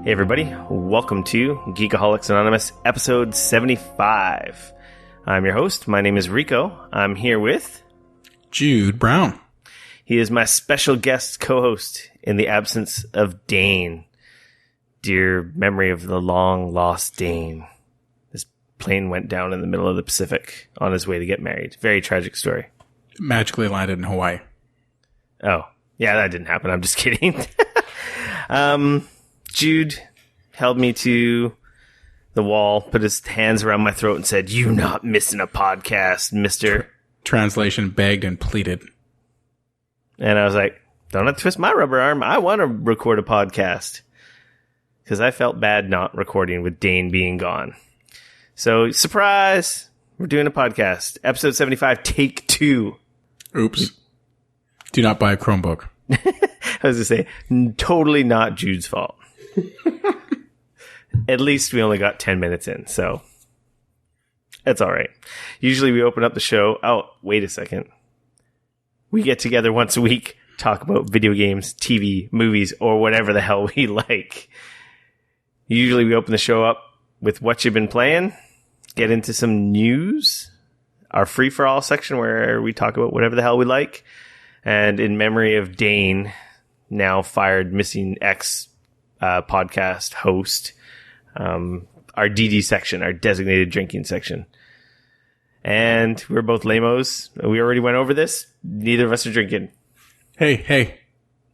Hey everybody, welcome to Geekoholics Anonymous, episode 75. I'm your host, my name is Rico. I'm here with... Jude Brown. He is my special guest co-host in the absence of Dayne. Dear memory of the long-lost Dayne. His plane went down in the middle of the Pacific on his way to get married. Very tragic story. Magically landed in Hawaii. Oh, yeah, that didn't happen. I'm just kidding. Jude held me to the wall, put his hands around my throat and said, "You not missing a podcast, mister." Translation, begged and pleaded. And I was like, don't twist my rubber arm. I want to record a podcast. Because I felt bad not recording with Dayne being gone. So, surprise! We're doing a podcast. Episode 75, take 2. Oops. Do not buy a Chromebook. I was going to say, totally not Jude's fault. At least we only got 10 minutes in, so that's all right. Usually we open up the show. Oh, wait a second. We get together once a week, talk about video games, TV, movies, or whatever the hell we like. Usually we open the show up with what you've been playing, get into some news, our free-for-all section where we talk about whatever the hell we like, and in memory of Dayne, now fired missing ex podcast host, our DD section, our designated drinking section. And we're both lamos. We already went over this. Neither of us are drinking. Hey.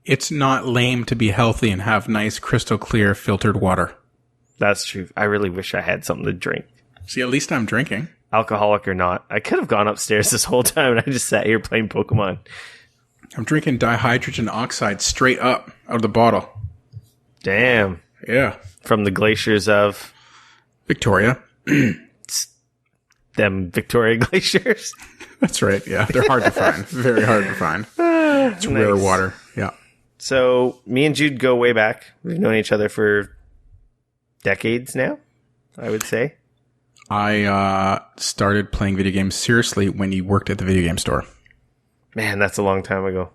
It's not lame to be healthy and have nice, crystal clear, filtered water. That's true. I really wish I had something to drink. See, at least I'm drinking. Alcoholic or not. I could have gone upstairs this whole time and I just sat here playing Pokemon. I'm drinking dihydrogen oxide straight up out of the bottle. Damn. Yeah. From the glaciers of... Victoria. Them Victoria glaciers. That's right. Yeah. They're hard to find. Very hard to find. It's nice. Rare water. Yeah. So me and Jude go way back. We've known each other for decades now, I would say. I started playing video games seriously when you worked at the video game store. Man, that's a long time ago.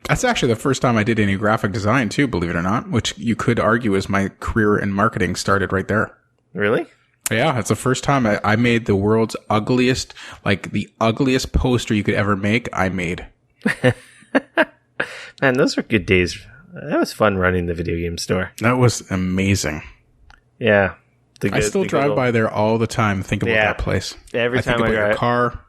That's actually the first time I did any graphic design too, believe it or not, which you could argue is my career in marketing started right there. Really? Yeah, it's the first time I made the world's ugliest, like the ugliest poster you could ever make, I made. Man, those were good days. That was fun running the video game store. That was amazing. Yeah. I still drive by there all the time and think about that place. Every time I drive your car.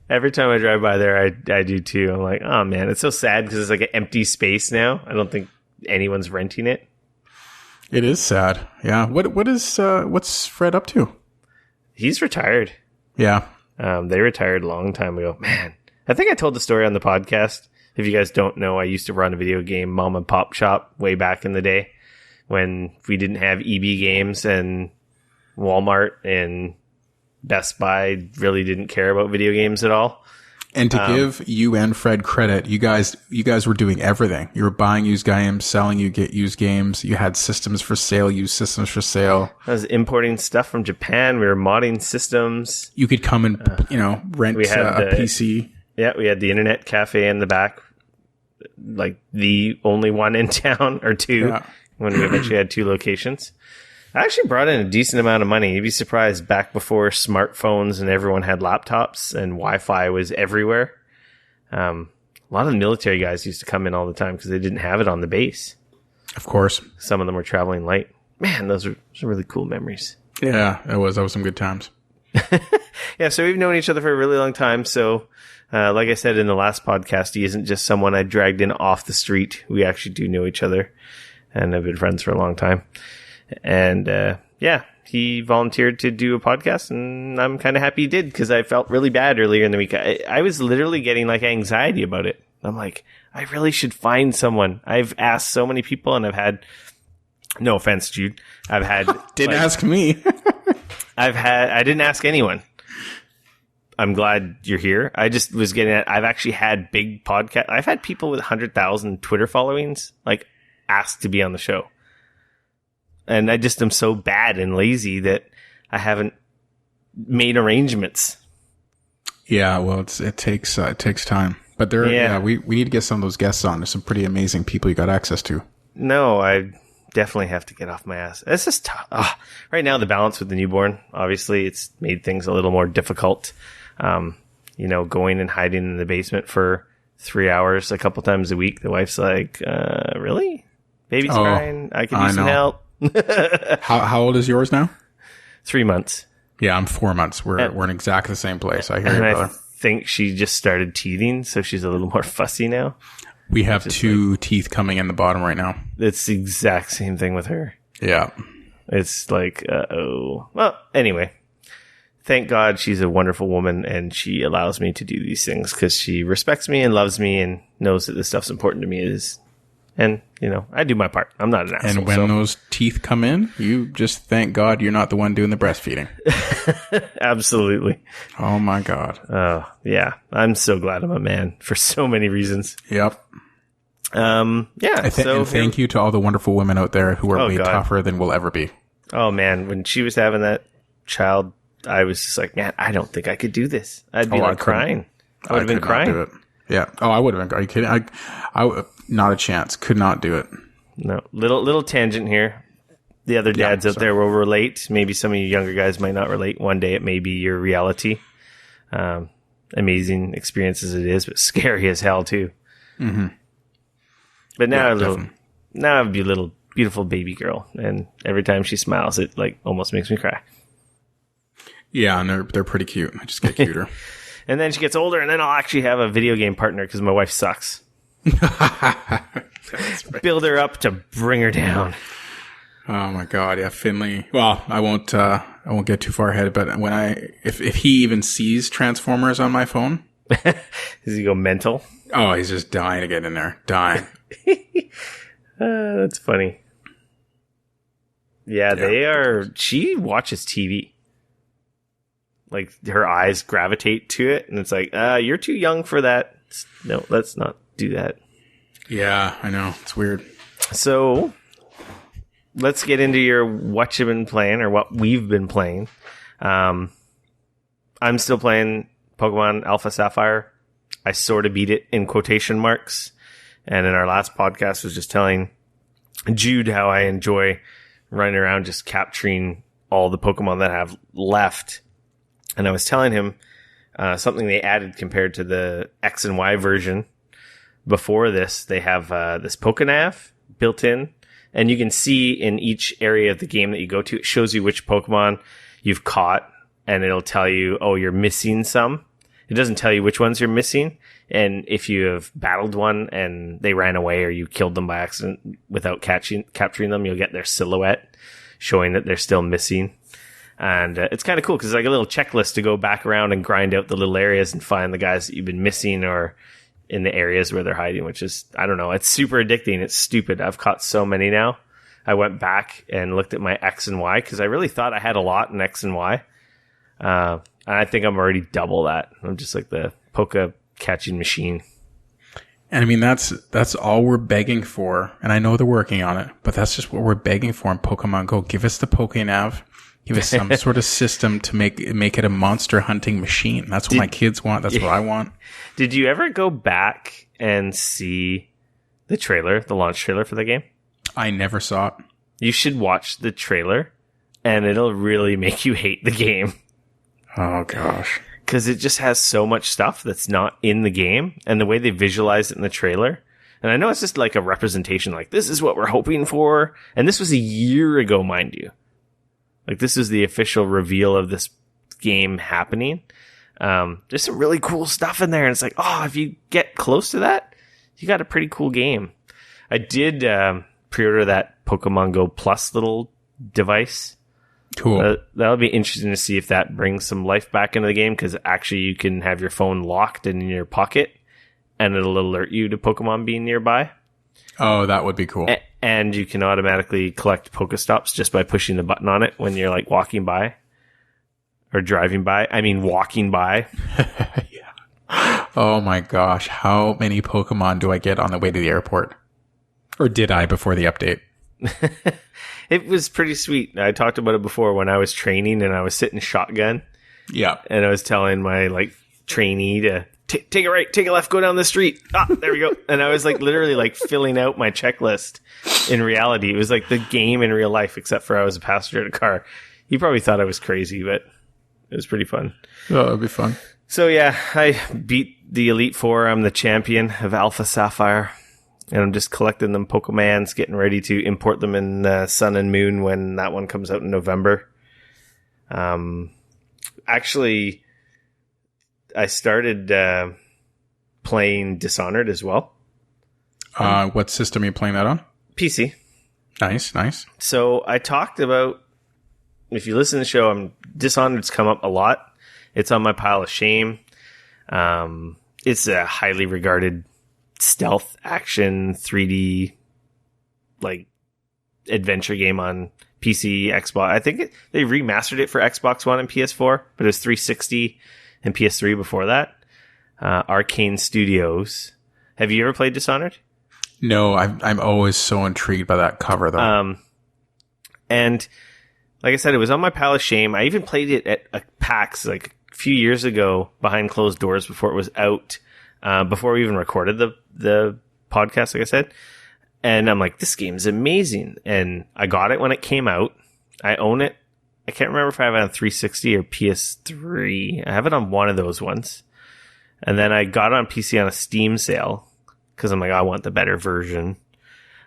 Every time I drive by there, I do too. I'm like, oh man, it's so sad because it's like an empty space now. I don't think anyone's renting it. It is sad. Yeah. What's Fred up to? He's retired. Yeah. They retired a long time ago. Man, I think I told the story on the podcast. If you guys don't know, I used to run a video game mom and pop shop way back in the day when we didn't have EB Games and Walmart and Best Buy really didn't care about video games at all. And to give you and Fred credit, you guys were doing everything. You were buying used games, selling used games. You had systems for sale, used systems for sale. I was importing stuff from Japan. We were modding systems. You could come and rent a PC. Yeah, we had the internet cafe in the back, like the only one in town or two when we eventually had 2 locations. I actually brought in a decent amount of money. You'd be surprised, back before smartphones and everyone had laptops and Wi-Fi was everywhere. A lot of the military guys used to come in all the time because they didn't have it on the base. Of course. Some of them were traveling light. Man, those are some really cool memories. Yeah, that was some good times. Yeah, so we've known each other for a really long time. So, like I said in the last podcast, he isn't just someone I dragged in off the street. We actually do know each other and have been friends for a long time. And, he volunteered to do a podcast, and I'm kind of happy he did because I felt really bad earlier in the week. I was literally getting like anxiety about it. I'm like, I really should find someone. I've asked so many people, and I've had, no offense, Jude, I've had... Didn't ask me. I didn't ask anyone. I'm glad you're here. I just was getting at, I've actually had big podcast. I've had people with 100,000 Twitter followings, like, ask to be on the show. And I just am so bad and lazy that I haven't made arrangements. Yeah, well, it takes time. But we need to get some of those guests on. There's some pretty amazing people you got access to. No, definitely have to get off my ass. It's just tough. Right now, the balance with the newborn, obviously, it's made things a little more difficult. Going and hiding in the basement for 3 hours a couple times a week. The wife's like, really? Baby's crying. I could use some help. How old is yours now? 3 months. Yeah, I'm 4 months. We're in exactly the same place. I hear you, brother. I think she just started teething, so she's a little more fussy now. We have 2 teeth coming in the bottom right now. It's the exact same thing with her. Yeah. It's like, Well, anyway, thank God she's a wonderful woman and she allows me to do these things because she respects me and loves me and knows that this stuff's important to me. And, I do my part. I'm not an asshole. And when those teeth come in, you just thank God you're not the one doing the breastfeeding. Absolutely. Oh, my God. Oh, yeah. I'm so glad I'm a man for so many reasons. Yep. Yeah. Thank you to all the wonderful women out there who are way tougher than we'll ever be. Oh, man. When she was having that child, I was just like, man, I don't think I could do this. I'd be crying. I would have been crying. Do it. Yeah. Oh, I would have been. Are you kidding? I not a chance. Could not do it. No. Little tangent here. The other dads out there will relate. Maybe some of you younger guys might not relate. One day it may be your reality. Amazing experience as it is, but scary as hell too. Mm-hmm. But now I have a little beautiful baby girl, and every time she smiles, it like almost makes me cry. Yeah, and they're pretty cute. I just get cuter. And then she gets older, and then I'll actually have a video game partner because my wife sucks. Build her up to bring her down. Oh my God, yeah, Finley. Well, I won't get too far ahead, but if he even sees Transformers on my phone, does he go mental? Oh, he's just dying to get in there, dying. That's funny. Yeah, they are. She watches TV. Like her eyes gravitate to it, and it's like, you're too young for that. No, let's not do that. Yeah, I know. It's weird. So let's get into your what you've been playing or what we've been playing. I'm still playing Pokemon Alpha Sapphire. I sort of beat it in quotation marks. And in our last podcast was just telling Jude how I enjoy running around just capturing all the Pokemon that I have left. And I was telling him something they added compared to the X and Y version. Before this, they have this Pokenav built in. And you can see in each area of the game that you go to, it shows you which Pokemon you've caught. And it'll tell you, you're missing some. It doesn't tell you which ones you're missing. And if you have battled one and they ran away or you killed them by accident without capturing them, you'll get their silhouette showing that they're still missing. And it's kind of cool because it's like a little checklist to go back around and grind out the little areas and find the guys that you've been missing or in the areas where they're hiding, which is, I don't know, it's super addicting. It's stupid. I've caught so many now. I went back and looked at my X and Y because I really thought I had a lot in X and Y. And I think I'm already double that. I'm just like the Poke catching machine. And I mean, that's all we're begging for. And I know they're working on it, but that's just what we're begging for in Pokemon Go. Give us the Pokenav. Give us some sort of system to make it a monster hunting machine. That's what my kids want. That's what I want. Did you ever go back and see the trailer, the launch trailer for the game? I never saw it. You should watch the trailer, and it'll really make you hate the game. Oh, gosh. Because it just has so much stuff that's not in the game, and the way they visualize it in the trailer. And I know it's just like a representation, like, this is what we're hoping for. And this was a year ago, mind you. Like, this is the official reveal of this game happening. There's some really cool stuff in there. And it's like, if you get close to that, you got a pretty cool game. I did pre-order that Pokemon Go Plus little device. Cool. That'll be interesting to see if that brings some life back into the game, because actually you can have your phone locked and in your pocket, and it'll alert you to Pokemon being nearby. Oh, that would be cool. And you can automatically collect Pokestops just by pushing the button on it when you're like walking by or driving by. I mean, walking by. Yeah. Oh my gosh. How many Pokemon do I get on the way to the airport? Or did I before the update? It was pretty sweet. I talked about it before when I was training and I was sitting shotgun. Yeah. And I was telling my trainee to take a right, take a left, go down the street. There we go. And I was literally filling out my checklist in reality. It was like the game in real life, except for I was a passenger in a car. He probably thought I was crazy, but it was pretty fun. Oh, that'd be fun. So yeah, I beat the Elite Four. I'm the champion of Alpha Sapphire. And I'm just collecting them Pokemans, getting ready to import them in Sun and Moon when that one comes out in November. Actually, I started playing Dishonored as well. What system are you playing that on? PC. Nice. So I talked about, if you listen to the show, Dishonored's come up a lot. It's on my pile of shame. It's a highly regarded stealth action 3D like adventure game on PC, Xbox. I think they remastered it for Xbox One and PS4, but it was 360 and PS3 before that. Arcane Studios. Have you ever played Dishonored? No, I'm always so intrigued by that cover though. And like I said, it was on my pile of shame. I even played it at a PAX like a few years ago behind closed doors before it was out. Before we even recorded the podcast, like I said. And I'm like, this game's amazing. And I got it when it came out. I own it. I can't remember if I have it on 360 or PS3. I have it on one of those ones. And then I got it on PC on a Steam sale because I'm like, I want the better version.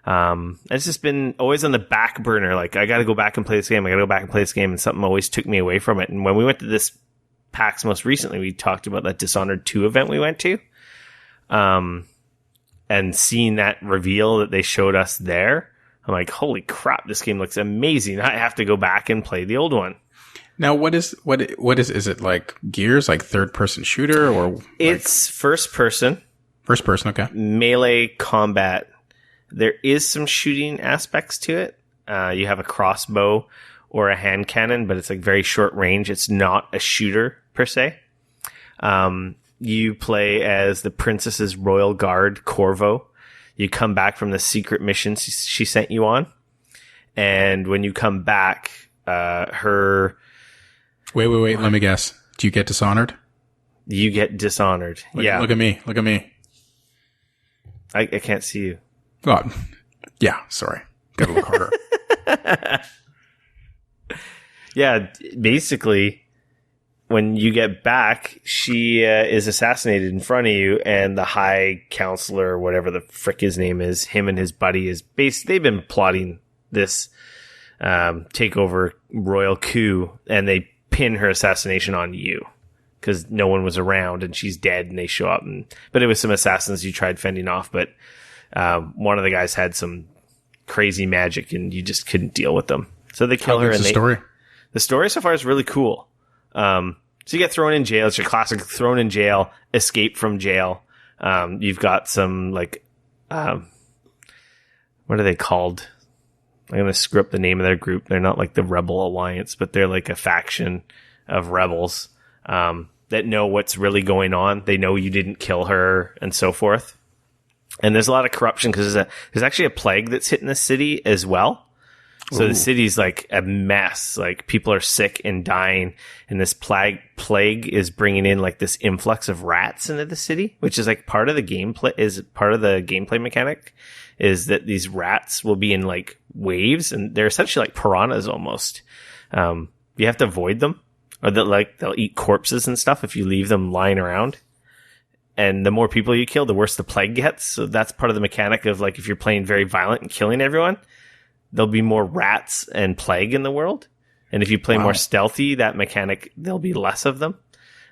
It's just been always on the back burner. Like, I got to go back and play this game. And something always took me away from it. And when we went to this PAX most recently, we talked about that Dishonored 2 event we went to. And seeing that reveal that they showed us there, I'm like, holy crap, this game looks amazing. I have to go back and play the old one. Now, is it like Gears, like third person shooter or? It's first person. First person, okay. Melee combat. There is some shooting aspects to it. You have a crossbow or a hand cannon, but it's like very short range. It's not a shooter per se. You play as the princess's royal guard, Corvo. You come back from the secret mission she sent you on. And when you come back, her... Wait. Let me guess. Do you get Dishonored? You get Dishonored. Yeah. Look at me. I can't see you. Oh, yeah, sorry. Gotta look harder. Yeah, basically... When you get back, she is assassinated in front of you, and the High Counselor, whatever the frick his name is, him and his buddy they've been plotting this takeover royal coup, and they pin her assassination on you because no one was around, and she's dead, and they show up. But it was some assassins you tried fending off, but one of the guys had some crazy magic, and you just couldn't deal with them. So they kill her. And the story so far is really cool. So you get thrown in jail. It's your classic thrown in jail, escape from jail. You've got some like, what are they called? I'm going to screw up the name of their group. They're not like the Rebel Alliance, but they're like a faction of rebels, that know what's really going on. They know you didn't kill her and so forth. And there's a lot of corruption because there's actually a plague that's hitting the city as well. So the city's like a mess. Like people are sick and dying, and this plague is bringing in like this influx of rats into the city, which is like part of the gameplay mechanic is that these rats will be in like waves, and they're essentially like piranhas almost. You have to avoid them, or they'll eat corpses and stuff if you leave them lying around. And the more people you kill, the worse the plague gets. So that's part of the mechanic of like if you're playing very violent and killing everyone, there'll be more rats and plague in the world. And if you play more stealthy, that mechanic, there'll be less of them.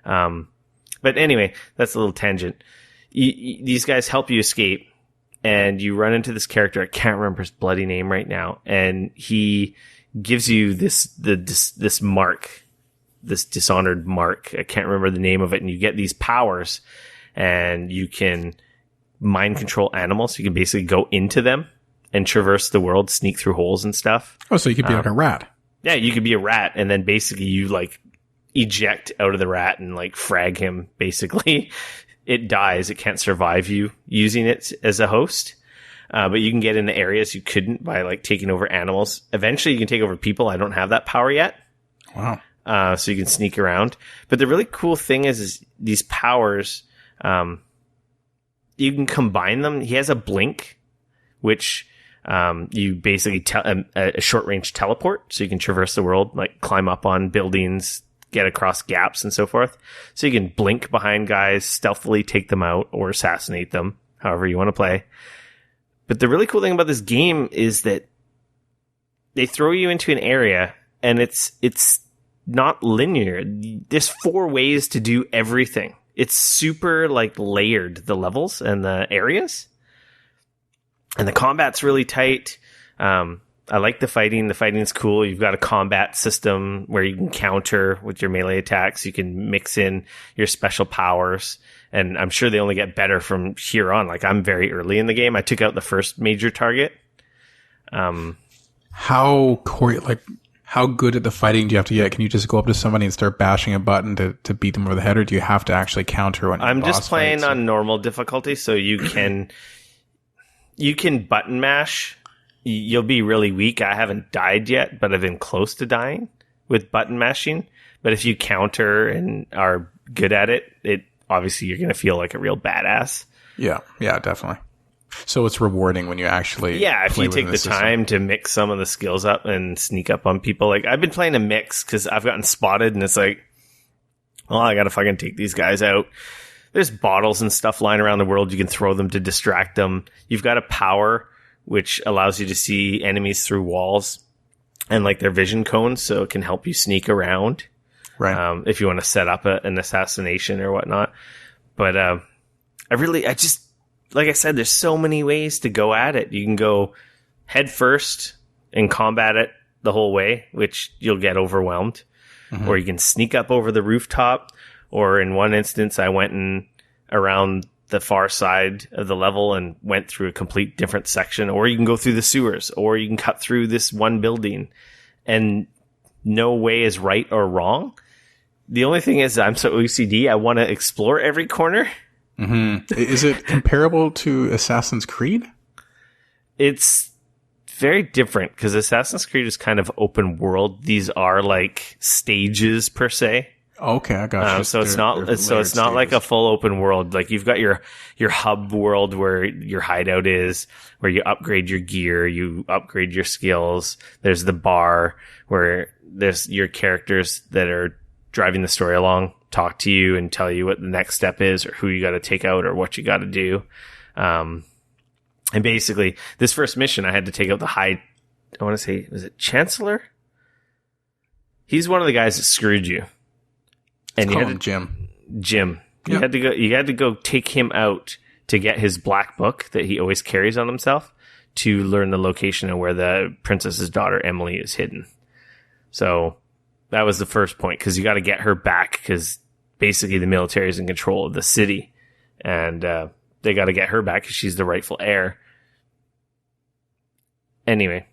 But anyway, that's a little tangent. These guys help you escape, and you run into this character. I can't remember his bloody name right now. And he gives you this mark, this Dishonored mark. I can't remember the name of it. And you get these powers, and you can mind control animals. You can basically go into them and traverse the world, sneak through holes and stuff. Oh, so you could be like a rat. Yeah, you could be a rat, and then basically you like eject out of the rat and like frag him. Basically, it dies. It can't survive you using it as a host. But you can get into areas you couldn't by like taking over animals. Eventually, you can take over people. I don't have that power yet. Wow. So you can sneak around. But the really cool thing is these powers, you can combine them. He has a blink, which You basically a short range teleport, so you can traverse the world, like climb up on buildings, get across gaps and so forth. So you can blink behind guys, stealthily take them out or assassinate them, however you want to play. But the really cool thing about this game is that they throw you into an area and it's not linear. There's 4 ways to do everything. It's super like layered, the levels and the areas. And the combat's really tight. I like the fighting. The fighting's cool. You've got a combat system where you can counter with your melee attacks. You can mix in your special powers. And I'm sure they only get better from here on. Like, I'm very early in the game. I took out the first major target. How good at the fighting do you have to get? Can you just go up to somebody and start bashing a button to beat them over the head, or do you have to actually counter when I'm just playing on normal difficulty, so you can button mash. You'll be really weak. I haven't died yet, but I've been close to dying with button mashing. But if you counter and are good at it obviously you're going to feel like a real badass. Yeah, definitely. So it's rewarding when you actually if you take the time to mix some of the skills up and sneak up on people. Like, I've been playing a mix because I've gotten spotted and it's like, oh, I got to fucking take these guys out. There's bottles and stuff lying around the world. You can throw them to distract them. You've got a power which allows you to see enemies through walls and like their vision cones, so it can help you sneak around. Right. If you want to set up an assassination or whatnot. But I just, like I said, there's so many ways to go at it. You can go head first and combat it the whole way, which you'll get overwhelmed. Mm-hmm. Or you can sneak up over the rooftop. Or in one instance, I went around the far side of the level and went through a complete different section. Or you can go through the sewers. Or you can cut through this one building. And no way is right or wrong. The only thing is, I'm so OCD, I want to explore every corner. Mm-hmm. Is it comparable to Assassin's Creed? It's very different because Assassin's Creed is kind of open world. These are like stages per se. Okay, I got you. So it's not like a full open world. Like, you've got your hub world where your hideout is, where you upgrade your gear, you upgrade your skills. There's the bar where there's your characters that are driving the story along, talk to you and tell you what the next step is or who you got to take out or what you got to do. And basically, this first mission, I had to take out I want to say, was it Chancellor? He's one of the guys that screwed you. And you had to Jim. You had to go take him out to get his black book that he always carries on himself to learn the location of where the princess's daughter Emily is hidden. So that was the first point, because you got to get her back, because basically the military is in control of the city, and they got to get her back because she's the rightful heir. Anyway,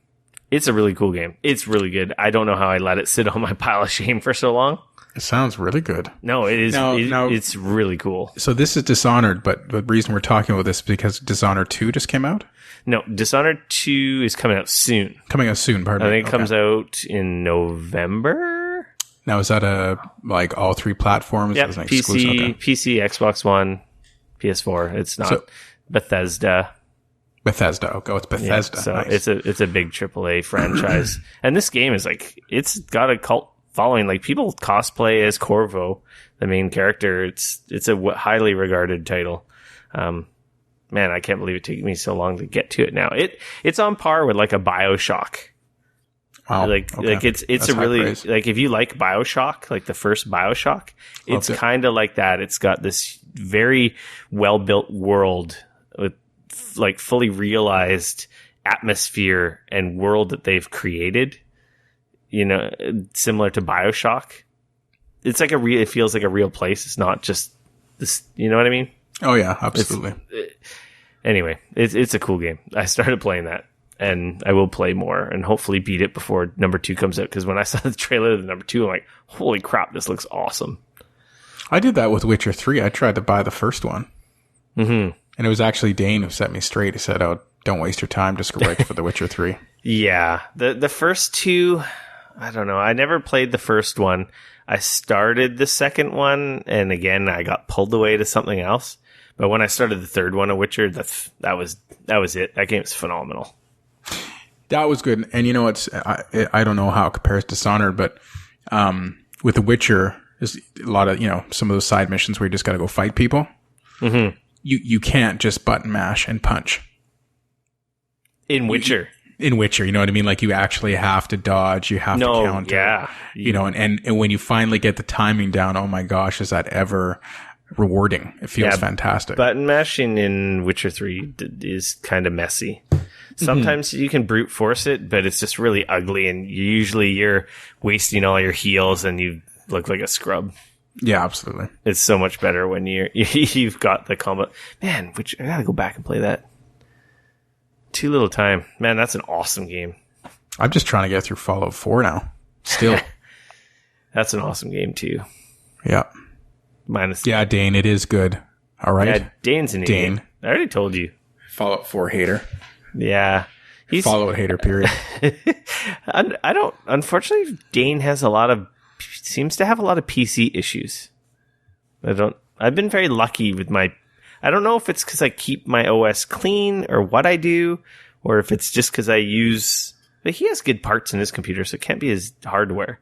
it's a really cool game. It's really good. I don't know how I let it sit on my pile of shame for so long. It sounds really good. No, it is. It's really cool. So this is Dishonored, but the reason we're talking about this is because Dishonored 2 just came out? No, Dishonored 2 is coming out soon. Pardon me. I think it comes out in November. Now, is that all 3 platforms? Yeah, PC, Xbox One, PS4. It's not Bethesda. Okay, it's Bethesda. Yeah, so nice. it's a big AAA franchise. And this game is it's got a cult following. Like, people cosplay as Corvo, the main character. It's a highly regarded title. Man, I can't believe it took me so long to get to it now. It's on par with like a BioShock. Wow. Like it's That's a really praise. Like, if you like BioShock, like the first BioShock, it's kind of like that. It's got this very well built world with like fully realized atmosphere and world that they've created. You know, similar to BioShock. It's like it feels like a real place. It's not just this. You know what I mean? Oh yeah, absolutely. Anyway, it's a cool game. I started playing that, and I will play more and hopefully beat it before number 2 comes out. Because when I saw the trailer of the number 2, I'm like, holy crap, this looks awesome. I did that with Witcher 3. I tried to buy the first one. Mm-hmm. And it was actually Dayne who set me straight. He said, "Oh, don't waste your time. Just go right for The Witcher 3." Yeah. The first 2, I don't know. I never played the first one. I started the second one, and again, I got pulled away to something else. But when I started the third one, A Witcher, that was it. That game is phenomenal. That was good. And you know, I don't know how it compares to Dishonored, but with The Witcher, there's a lot of, some of those side missions where you just got to go fight people. Mm-hmm. You can't just button mash and punch. In Witcher. In Witcher, you know what I mean? Like, you actually have to dodge, you have to counter. Yeah. And when you finally get the timing down, oh my gosh, is that ever rewarding. It feels fantastic. Button mashing in Witcher 3 is kind of messy. Sometimes you can brute force it, but it's just really ugly, and you're wasting all your heals and you look like a scrub. Yeah, absolutely. It's so much better when you've got the combat. Man, I gotta go back and play that. Too little time. Man, that's an awesome game. I'm just trying to get through Fallout 4 now. Still. That's an awesome game too. Yeah. Yeah, Dayne, it is good. All right. Yeah, Dayne's an idiot. I already told you. Fallout 4 hater. Yeah. He's Fallout hater, period. Unfortunately, Dayne seems to have a lot of PC issues. I've been very lucky with I don't know if it's because I keep my OS clean or what I do, or if it's just because he has good parts in his computer, so it can't be his hardware.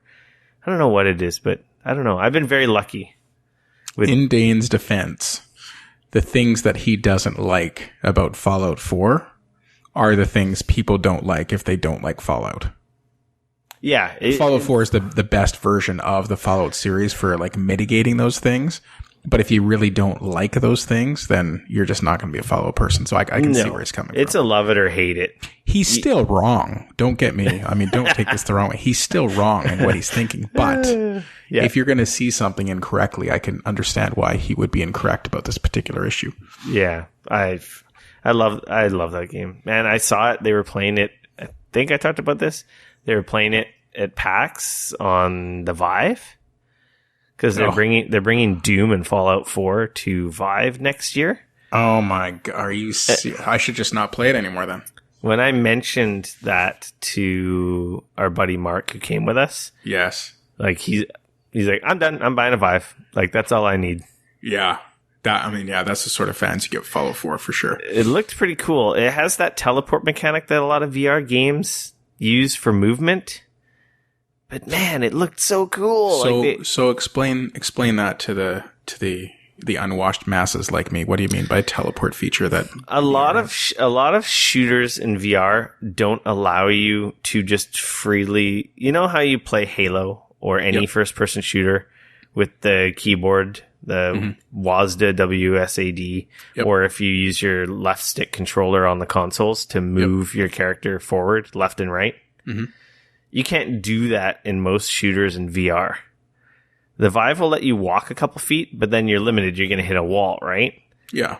I don't know what it is, but I don't know. I've been very lucky. In Dayne's defense, the things that he doesn't like about Fallout 4 are the things people don't like if they don't like Fallout. Yeah. Fallout 4 is the best version of the Fallout series for like mitigating those things. But if you really don't like those things, then you're just not going to be a Fallout person. So I can see where he's coming from. It's a love it or hate it. He's still wrong. Don't get me. I mean, don't take this the wrong way. He's still wrong in what he's thinking. But if you're going to see something incorrectly, I can understand why he would be incorrect about this particular issue. Yeah. I love that game. Man, I saw it. They were playing it. I think I talked about this. They were playing it at PAX on the Vive. Because they're bringing Doom and Fallout 4 to Vive next year. Oh my god! Are you? I should just not play it anymore then. When I mentioned that to our buddy Mark, who came with us, yes, like he's like, I'm done. I'm buying a Vive. Like, that's all I need. Yeah, that's the sort of fans you get Fallout 4 for sure. It looked pretty cool. It has that teleport mechanic that a lot of VR games use for movement. But man, it looked so cool. So explain that to the unwashed masses like me. What do you mean by teleport feature? That a lot of shooters in VR don't allow you to just freely. You know how you play Halo or any first person shooter with the keyboard, the WASD, WSAD, or if you use your left stick controller on the consoles to move your character forward, left and right. Mm-hmm. You can't do that in most shooters in VR. The Vive will let you walk a couple feet, but then you're limited. You're going to hit a wall, right? Yeah.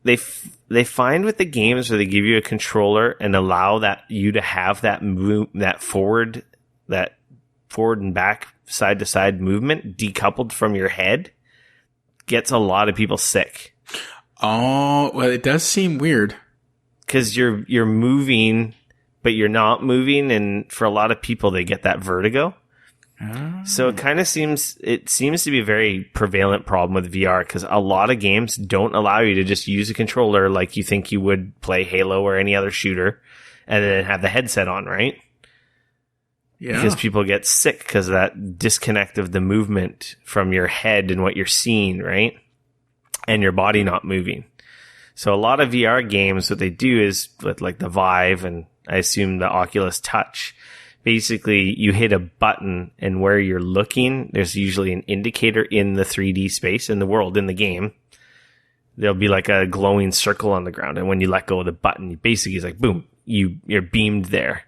They find with the games where they give you a controller and allow you to have that forward and back, side to side movement decoupled from your head, gets a lot of people sick. Oh, well, it does seem weird because you're moving, but you're not moving, and for a lot of people, they get that vertigo. Oh. So it seems to be a very prevalent problem with VR because a lot of games don't allow you to just use a controller like you think you would play Halo or any other shooter, and then have the headset on, right? Yeah. Because people get sick because of that disconnect of the movement from your head and what you're seeing, right? And your body not moving. So a lot of VR games, what they do is with like the Vive and I assume the Oculus Touch, basically you hit a button and where you're looking, there's usually an indicator in the 3D space in the world, in the game. There'll be like a glowing circle on the ground. And when you let go of the button, basically it's like, boom, you're beamed there.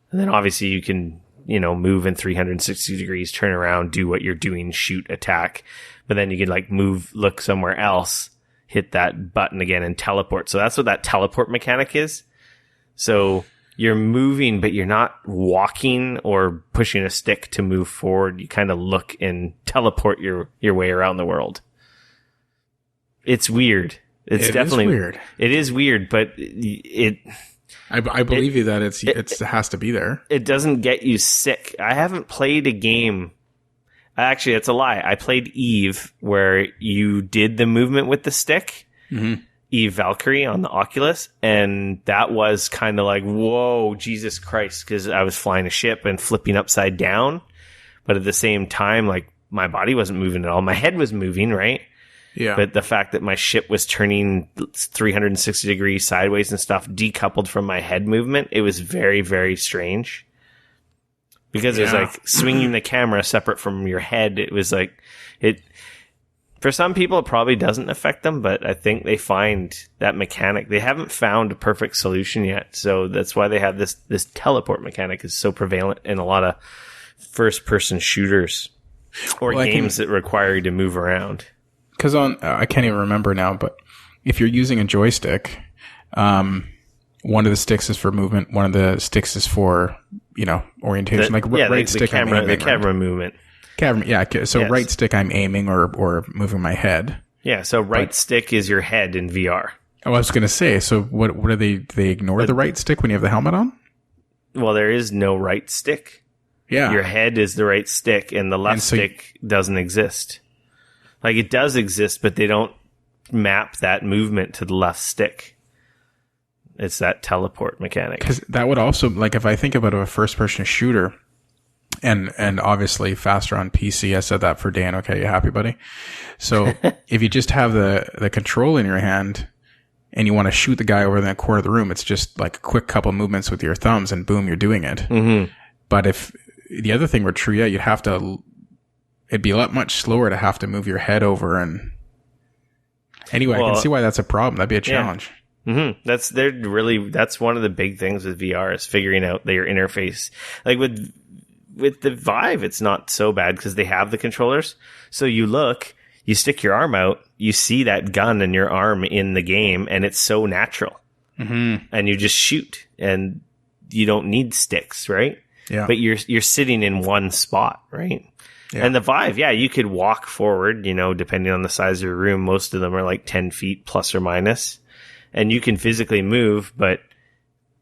And then obviously you can, move in 360 degrees, turn around, do what you're doing, shoot, attack. But then you can like move, look somewhere else, hit that button again and teleport. So that's what that teleport mechanic is. So you're moving, but you're not walking or pushing a stick to move forward. You kind of look and teleport your way around the world. It's weird. It's definitely weird. It is weird, but I believe you that it has to be there. It doesn't get you sick. I haven't played a game. Actually, it's a lie. I played Eve where you did the movement with the stick. Mm-hmm. Eve Valkyrie on the Oculus, and that was kind of like, whoa, Jesus Christ, because I was flying a ship and flipping upside down, but at the same time, like, my body wasn't moving at all. My head was moving, right? Yeah. But the fact that my ship was turning 360 degrees sideways and stuff decoupled from my head movement, it was very, very strange. Because it was like swinging the camera separate from your head. It was like, for some people, it probably doesn't affect them, but I think they find that mechanic. They haven't found a perfect solution yet. So that's why they have this teleport mechanic is so prevalent in a lot of first-person shooters or games that require you to move around. Because I can't even remember now, but if you're using a joystick, one of the sticks is for movement, one of the sticks is for, orientation. Right stick, I'm aiming. The camera movement. Right stick, I'm aiming or moving my head. Yeah, so right stick is your head in VR. Oh, I was going to say, so what do they ignore the right stick when you have the helmet on? Well, there is no right stick. Yeah. Your head is the right stick, and the left stick doesn't exist. Like, it does exist, but they don't map that movement to the left stick. It's that teleport mechanic. Because that would also, like, if I think about a first-person shooter, and obviously faster on PC, I said that for Dayne. Okay, you happy, buddy? So if you just have the control in your hand and you want to shoot the guy over in the corner of the room, it's just like a quick couple movements with your thumbs and boom, you're doing it. Mm-hmm. But if the other thing were true, you'd have to, it'd be a lot much slower to have to move your head over. And anyway, I can see why that's a problem. That'd be a challenge. Yeah. Mm-hmm. That's one of the big things with VR is figuring out their interface. Like with the Vive, it's not so bad because they have the controllers. So you stick your arm out, you see that gun in your arm in the game, and it's so natural. Mm-hmm. And you just shoot, and you don't need sticks, right? Yeah. But you're sitting in one spot, right? Yeah. And the Vive, you could walk forward, depending on the size of your room. Most of them are like 10 feet plus or minus. And you can physically move, but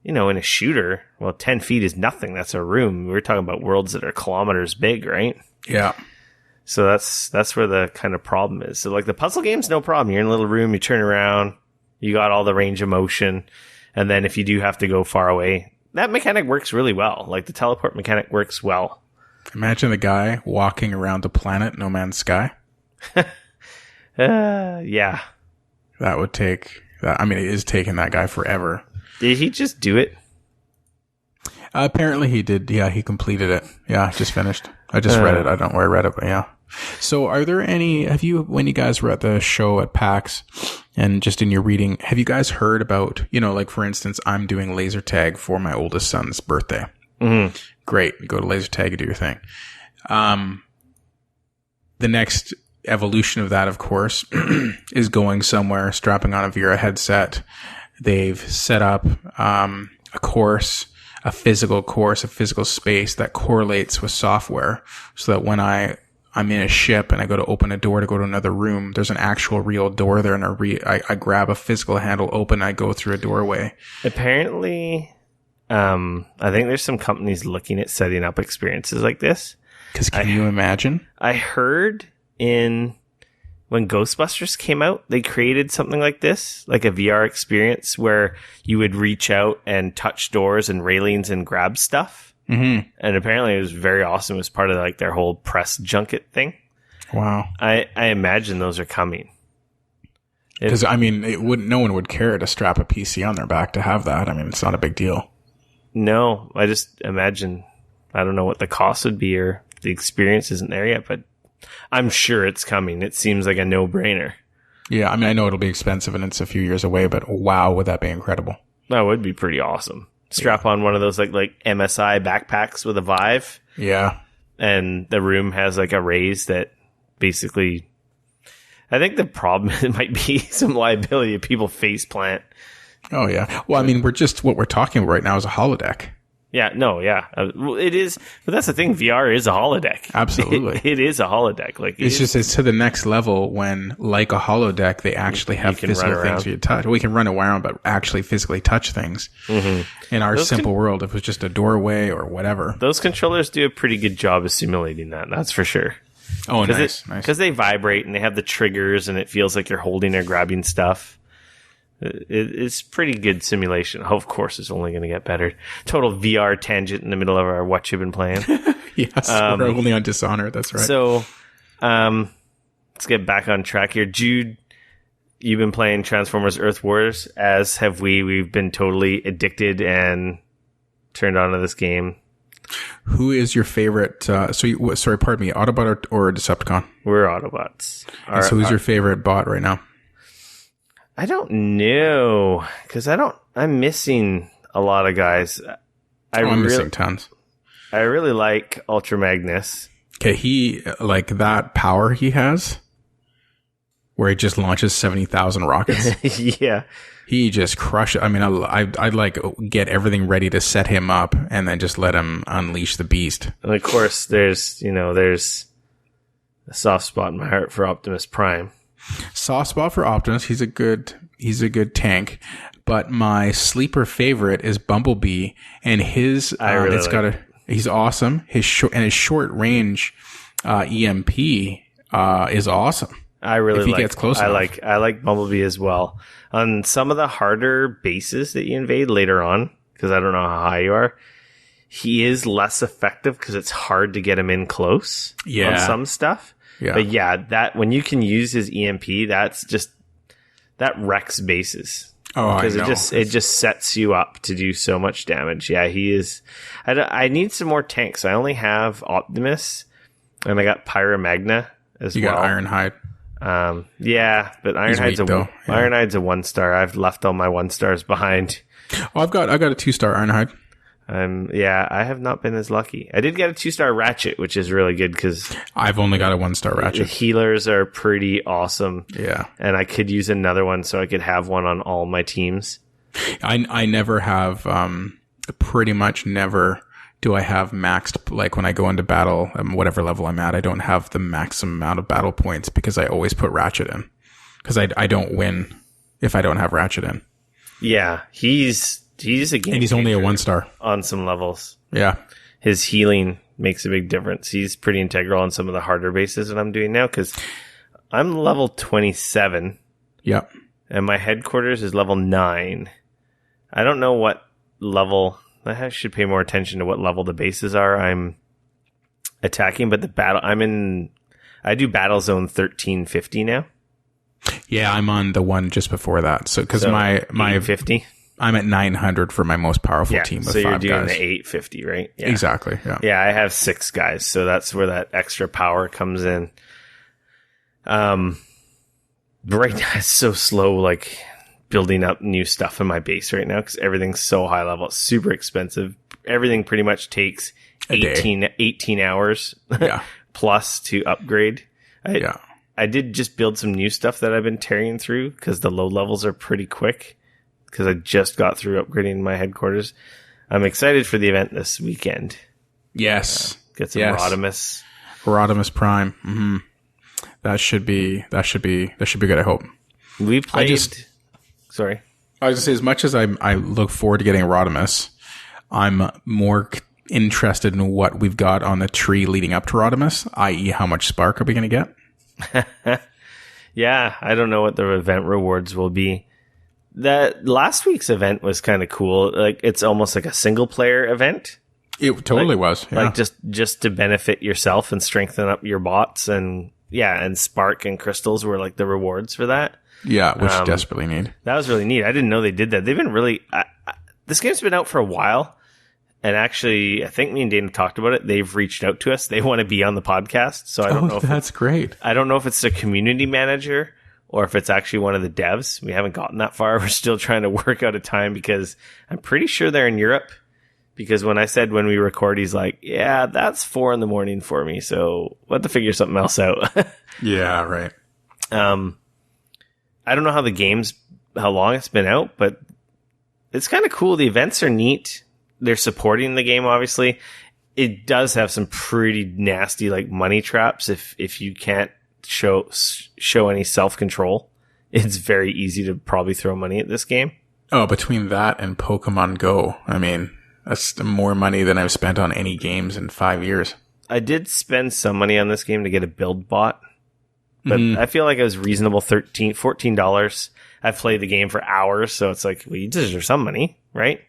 in a shooter, 10 feet is nothing. That's a room. We're talking about worlds that are kilometers big, right? Yeah. So that's where the kind of problem is. So like the puzzle games, no problem. You're in a little room, you turn around, you got all the range of motion. And then if you do have to go far away, that mechanic works really well. Like the teleport mechanic works well. Imagine the guy walking around the planet No Man's Sky. Yeah. That would take, it is taking that guy forever. Did he just do it? Apparently he did. Yeah, he completed it. Yeah, just finished. I just read it. I don't know where I read it, but yeah. So when you guys were at the show at PAX and just in your reading, have you guys heard about, like for instance, I'm doing laser tag for my oldest son's birthday. Mm-hmm. Great. You go to laser tag and do your thing. The next evolution of that, of course, is going somewhere, strapping on a VR headset. They've set up a physical space that correlates with software so that when I'm in a ship and I go to open a door to go to another room, there's an actual real door there, and I grab a physical handle, open, I go through a doorway. Apparently, I think there's some companies looking at setting up experiences like this. Because can you imagine? I heard when Ghostbusters came out, they created something like this, like a VR experience where you would reach out and touch doors and railings and grab stuff. Mm-hmm. And apparently it was very awesome. It was part of like their whole press junket thing. Wow. I imagine those are coming. Because, no one would care to strap a PC on their back to have that. It's not a big deal. No, I just imagine, I don't know what the cost would be or the experience isn't there yet, but I'm sure it's coming. It seems like a no-brainer. Yeah, I know it'll be expensive and it's a few years away, but wow, would that be incredible? That would be pretty awesome. Strap on one of those like MSI backpacks with a Vive. Yeah. And the room has like a raise that basically, I think the problem might be some liability of people face plant. Oh yeah. Well, what we're talking about right now is a holodeck. Yeah, no, yeah. It is, but that's the thing, VR is a holodeck. Absolutely. It is a holodeck. It's to the next level when, like a holodeck, they actually have physical things for you to touch. We can run around, but actually physically touch things. Mm-hmm. In our simple world, if it was just a doorway or whatever. Those controllers do a pretty good job of simulating that, that's for sure. Oh, nice. Because they vibrate and they have the triggers and it feels like you're holding or grabbing stuff. It's pretty good simulation. Of course, it's only going to get better. Total VR tangent in the middle of our what you've been playing. Yes, we're only on Dishonored. That's right. So, let's get back on track here. Jude, you've been playing Transformers Earth Wars, as have we. We've been totally addicted and turned on to this game. Who is your favorite? Sorry, pardon me, Autobot or Decepticon? We're Autobots. So who's your favorite bot right now? I don't know, because I'm missing a lot of guys. I'm missing tons. I really like Ultra Magnus. Okay, he, like that power he has, where he just launches 70,000 rockets. Yeah. He just crushes. I mean, I'd like get everything ready to set him up and then just let him unleash the beast. And of course, there's a soft spot in my heart for Optimus Prime. Soft spot for Optimus. He's a good tank. But my sleeper favorite is Bumblebee, and his he's awesome. His short range EMP is awesome. I really if he gets close enough. I like Bumblebee as well. On some of the harder bases that you invade later on, because I don't know how high you are, he is less effective because it's hard to get him in close on some stuff. Yeah. But yeah, that when you can use his EMP, that wrecks bases. Oh, because I know. it just sets you up to do so much damage. Yeah, he is. I need some more tanks. I only have Optimus, and I got Pyromagna as well. You got Ironhide. Yeah, but Ironhide's Ironhide's a 1-star. I've left all my 1-stars behind. Oh, I got a 2-star Ironhide. Yeah, I have not been as lucky. I did get a 2-star Ratchet, which is really good because I've only got a 1-star Ratchet. The healers are pretty awesome. Yeah, and I could use another one so I could have one on all my teams. I never have. Pretty much never do I have maxed. Like when I go into battle, whatever level I'm at, I don't have the maximum amount of battle points because I always put Ratchet in because I don't win if I don't have Ratchet in. Yeah, he's a game, and he's only a 1-star on some levels. Yeah, his healing makes a big difference. He's pretty integral on some of the harder bases that I'm doing now because I'm level 27. Yep, and my headquarters is level 9. I don't know what level. I should pay more attention to what level the bases are I'm attacking, but I do battle zone 1350 now. Yeah, I'm on the one just before that. So because my 850. I'm at 900 for my most powerful team with 5 guys. So you're doing the 850, right? Yeah. Exactly. Yeah. Yeah, I have 6 guys, so that's where that extra power comes in. Right now it's so slow, like building up new stuff in my base right now because everything's so high level. It's super expensive. Everything pretty much takes 18 hours plus to upgrade. I did just build some new stuff that I've been tearing through because the low levels are pretty quick because I just got through upgrading my headquarters. I'm excited for the event this weekend. Yes. Get some Rodimus. Rodimus Prime. Mm-hmm. That should be good, I hope. We played... Sorry. I was going to say, as much as I look forward to getting Rodimus, I'm more interested in what we've got on the tree leading up to Rodimus, i.e. how much spark are we going to get? Yeah, I don't know what the event rewards will be. That last week's event was kind of cool. Like it's almost like a single player event. It totally was. Yeah. Like just to benefit yourself and strengthen up your bots and spark and crystals were like the rewards for that. Yeah, which you desperately need. That was really neat. I didn't know they did that. They've been really... this game's been out for a while. And actually, I think me and Dayne talked about it. They've reached out to us. They want to be on the podcast. So I don't know if that's great. I don't know if it's the community manager or if it's actually one of the devs. We haven't gotten that far. We're still trying to work out a time because I'm pretty sure they're in Europe. Because when I said when we record, he's like, yeah, that's 4 a.m. for me. So we'll have to figure something else out. Yeah, right. I don't know how long it's been out, but it's kind of cool. The events are neat. They're supporting the game, obviously. It does have some pretty nasty like money traps if you can't show any self-control. It's very easy to probably throw money at this game. Oh, between that and Pokemon Go, I mean, that's more money than I've spent on any games in 5 years. I did spend some money on this game to get a build bot. But I feel like it was reasonable, $14. I've played the game for hours, so it's like, well, you deserve some money, right?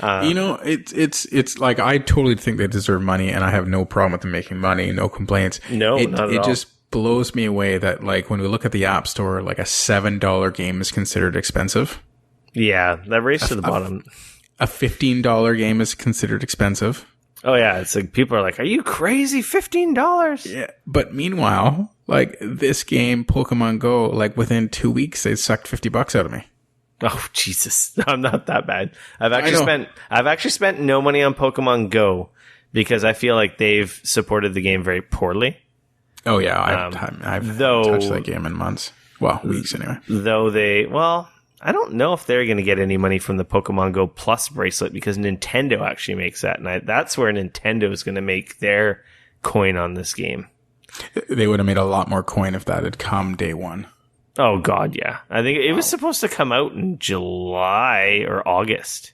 It's like, I totally think they deserve money, and I have no problem with them making money, no complaints. No, not at all. It just blows me away that, like, when we look at the App Store, like a $7 game is considered expensive. Yeah, that race to the bottom. A $15 game is considered expensive. Oh yeah, it's like people are like, "Are you crazy? $15?" Yeah, but meanwhile, like this game, Pokemon Go, like within 2 weeks, they sucked $50 out of me. Oh Jesus, I'm not that bad. I've actually spent no money on Pokemon Go because I feel like they've supported the game very poorly. Oh yeah, I've touched that game in months. Well, weeks anyway. I don't know if they're going to get any money from the Pokemon Go Plus bracelet because Nintendo actually makes that. And that's where Nintendo is going to make their coin on this game. They would have made a lot more coin if that had come day one. Oh, God, yeah. I think it was supposed to come out in July or August.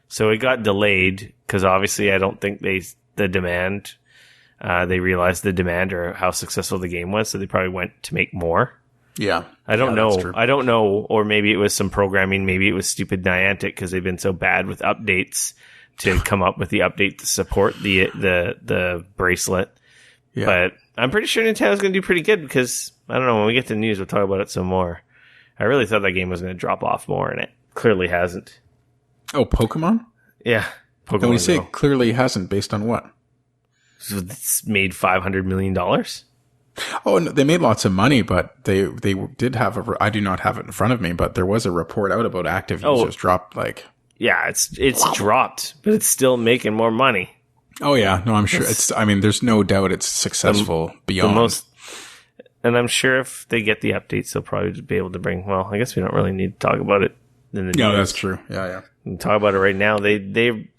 So it got delayed because obviously I don't think they realized the demand or how successful the game was. So they probably went to make more. Yeah. I don't know. Or maybe it was some programming. Maybe it was stupid Niantic because they've been so bad with updates to come up with the update to support the bracelet. Yeah. But I'm pretty sure Nintendo's going to do pretty good because, I don't know, when we get to the news, we'll talk about it some more. I really thought that game was going to drop off more, and it clearly hasn't. Oh, Pokemon? Yeah. Pokemon. When you say it clearly hasn't, based on what? So it's made $500 million. Oh, no, they made lots of money, but they did have I do not have it in front of me, but there was a report out about active users dropped like. Yeah, it's dropped, but it's still making more money. Oh yeah, no, I'm sure there's no doubt it's successful beyond. And I'm sure if they get the updates, they'll probably be able to bring. Well, I guess we don't really need to talk about it. No, that's true. Yeah. We can talk about it right now.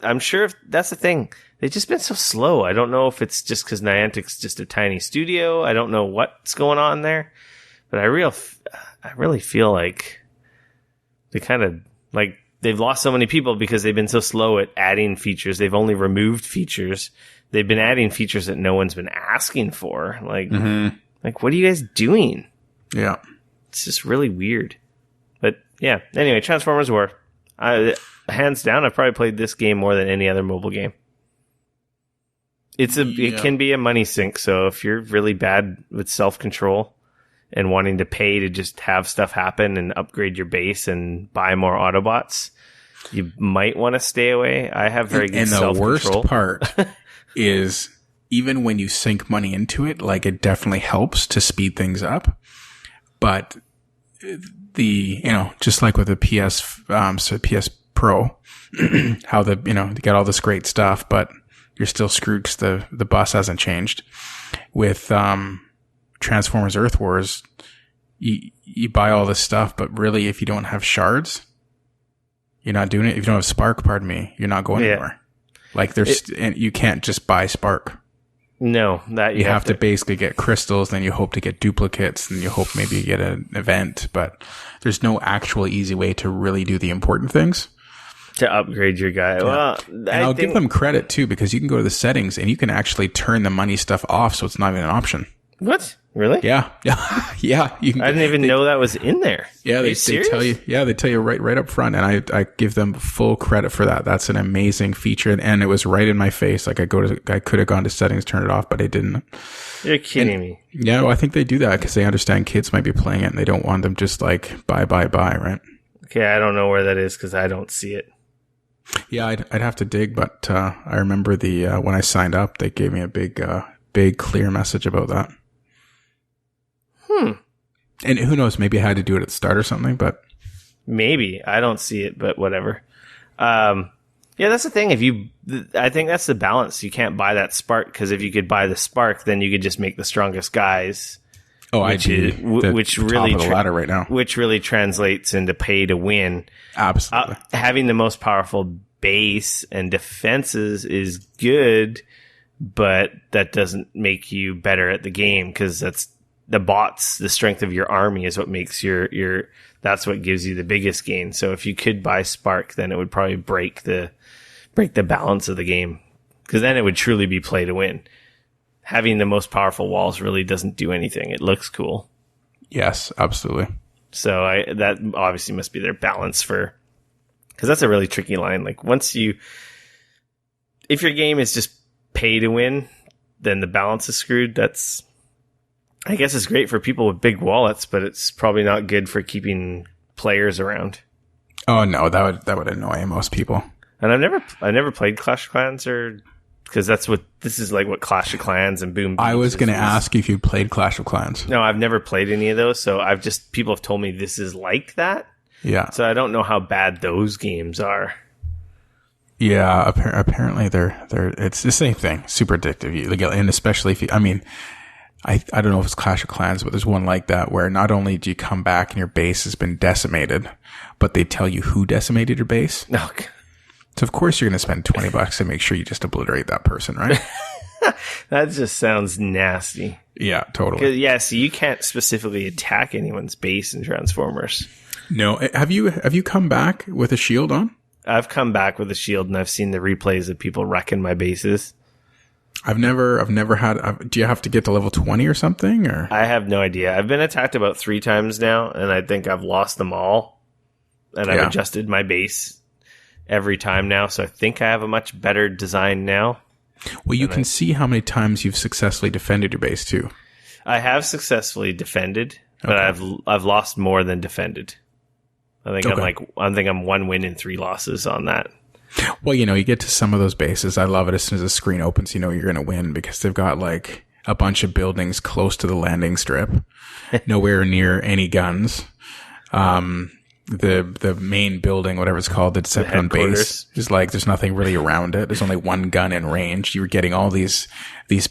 I'm sure if that's the thing. They've just been so slow. I don't know if it's just because Niantic's just a tiny studio. I don't know what's going on there, but I really feel like they kind of like they've lost so many people because they've been so slow at adding features. They've only removed features. They've been adding features that no one's been asking for. Like, like what are you guys doing? Yeah, it's just really weird. But yeah, anyway, Transformers were hands down. I've probably played this game more than any other mobile game. It can be a money sink. So if you're really bad with self-control and wanting to pay to just have stuff happen and upgrade your base and buy more Autobots, you might want to stay away. I have very good self-control. And the worst part is even when you sink money into it, like it definitely helps to speed things up. But just like with the PS Pro, how they get all this great stuff, but you're still screwed because the bus hasn't changed. With Transformers Earth Wars, you buy all this stuff, but really, if you don't have shards, you're not doing it. If you don't have Spark, you're not going anywhere. Like and you can't just buy Spark. No, that you have to basically get crystals, then you hope to get duplicates, and you hope maybe you get an event, but there's no actual easy way to really do the important things. To upgrade your guy. Yeah. Well, I'll give them credit too, because you can go to the settings and you can actually turn the money stuff off, so it's not even an option. What? Really? Yeah. Yeah. You can, I didn't even know that was in there. Yeah, they tell you. Yeah, they tell you right up front, and I give them full credit for that. That's an amazing feature, and it was right in my face. Like I could have gone to settings, turn it off, but I didn't. You're kidding me. Yeah, well, I think they do that because they understand kids might be playing it, and they don't want them just like buy, right? Okay, I don't know where that is because I don't see it. Yeah, I'd have to dig, but I remember when I signed up, they gave me a big clear message about that. And who knows? Maybe I had to do it at the start or something, but maybe I don't see it, but whatever. Yeah, that's the thing. I think that's the balance. You can't buy that Spark because if you could buy the Spark, then you could just make the strongest guys. Oh, which really top of the ladder right now. Which really translates into pay to win. Absolutely. Having the most powerful base and defenses is good, but that doesn't make you better at the game because that's the bots. The strength of your army is what makes that's what gives you the biggest gain. So if you could buy Spark, then it would probably break the balance of the game because then it would truly be play to win. Having the most powerful walls really doesn't do anything. It looks cool. Yes, absolutely. So that obviously must be their balance because that's a really tricky line. Like if your game is just pay to win, then the balance is screwed. I guess it's great for people with big wallets, but it's probably not good for keeping players around. Oh no, that would annoy most people. And I've never played Clash of Clans because this is like what Clash of Clans and Boom. I was going to ask if you played Clash of Clans. No, I've never played any of those, so people have told me this is like that. Yeah. So I don't know how bad those games are. Yeah, apparently it's the same thing. Super addictive. And especially if I don't know if it's Clash of Clans, but there's one like that where not only do you come back and your base has been decimated, but they tell you who decimated your base. Oh, God. So of course you're going to spend $20 to make sure you just obliterate that person, right? That just sounds nasty. Yeah, totally. Yeah, so you can't specifically attack anyone's base in Transformers. No, have you come back with a shield on? I've come back with a shield, and I've seen the replays of people wrecking my bases. I've never had. Do you have to get to level 20 or something? Or I have no idea. I've been attacked about 3 times now, and I think I've lost them all. And I've adjusted my base every time now, so I think I have a much better design now. Well, you can see how many times you've successfully defended your base too. I have successfully defended, but I've lost more than defended. I think I'm 1 win and 3 losses on that. Well, you get to some of those bases. I love it as soon as the screen opens, you're going to win because they've got like a bunch of buildings close to the landing strip, nowhere near any guns. The main building, whatever it's called, the Decepticon base, is like there's nothing really around it. There's only one gun in range. You're getting all these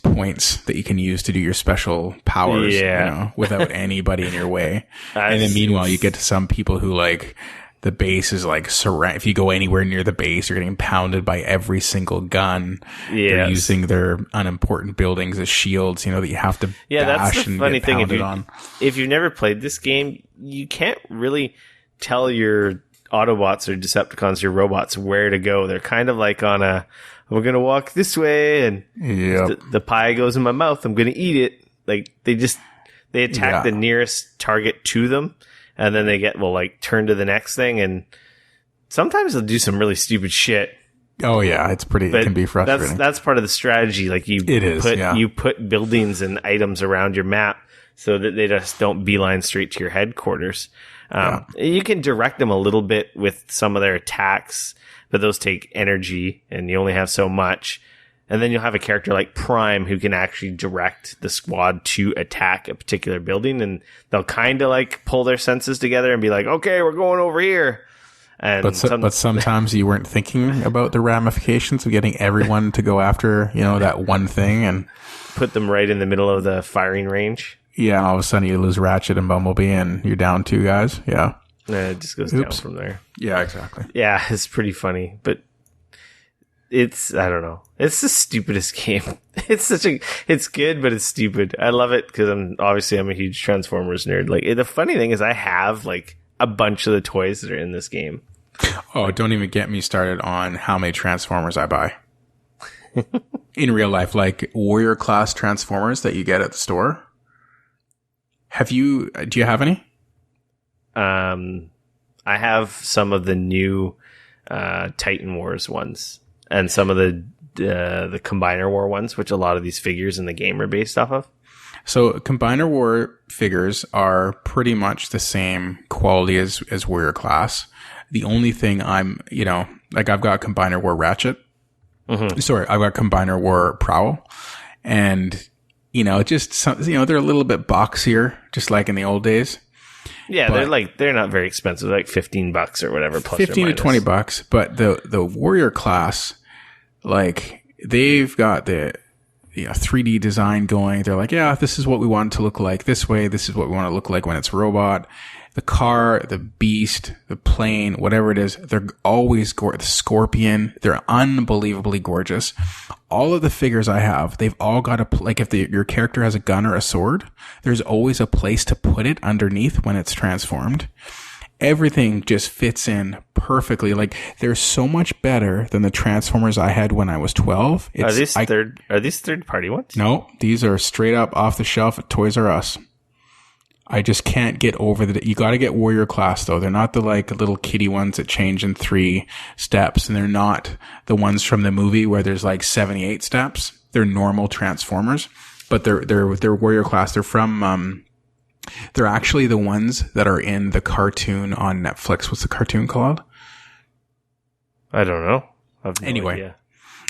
points that you can use to do your special powers, without anybody in your way. And then meanwhile, you get to some people who like the base is like if you go anywhere near the base, you're getting pounded by every single gun. Yes. They're using their unimportant buildings as shields, that you have to bash that's the funny thing. If you've never played this game, you can't really tell your Autobots or Decepticons, your robots, where to go. They're kind of like on we're going to walk this way, and the pie goes in my mouth. I'm going to eat it. Like they attack the nearest target to them, and then they turn to the next thing. And sometimes they'll do some really stupid shit. Oh yeah, it can be frustrating. That's part of the strategy. Like you put buildings and items around your map so that they just don't beeline straight to your headquarters. You can direct them a little bit with some of their attacks, but those take energy and you only have so much. And then you'll have a character like Prime who can actually direct the squad to attack a particular building, and they'll kind of like pull their senses together and be like, okay, we're going over here. And but sometimes you weren't thinking about the ramifications of getting everyone to go after, that one thing and put them right in the middle of the firing range. Yeah, and all of a sudden you lose Ratchet and Bumblebee and you're down 2 guys. Yeah. It just goes down from there. Yeah, exactly. Yeah, it's pretty funny, but I don't know. It's the stupidest game. It's good, but it's stupid. I love it because I'm a huge Transformers nerd. Like, the funny thing is I have like a bunch of the toys that are in this game. Oh, don't even get me started on how many Transformers I buy. In real life, like warrior class Transformers that you get at the store. Do you have any? I have some of the new Titan Wars ones and some of the Combiner War ones, which a lot of these figures in the game are based off of. So Combiner War figures are pretty much the same quality as Warrior Class. The only thing I've got Combiner War Ratchet. Mm-hmm. Sorry, I've got Combiner War Prowl. And they're a little bit boxier, just like in the old days. Yeah, they're not very expensive, like $15 or whatever. Plus $15 to $20, but the Warrior Class, like they've got the 3D design going. They're like, yeah, this is what we want it to look like this way. This is what we want it to look like when it's a robot. The car, the beast, the plane, whatever it is, they're always the Scorpion. They're unbelievably gorgeous. All of the figures I have, they've all got if your character has a gun or a sword, there's always a place to put it underneath when it's transformed. Everything just fits in perfectly. Like, they're so much better than the Transformers I had when I was 12. Are these third party ones? No, these are straight up off the shelf at Toys R Us. I just can't get over you got to get warrior class though. They're not the like little kitty ones that change in 3 steps, and they're not the ones from the movie where there's like 78 steps. They're normal Transformers, but they're warrior class. They're from they're actually the ones that are in the cartoon on Netflix. What's the cartoon called? I don't know. I have no idea.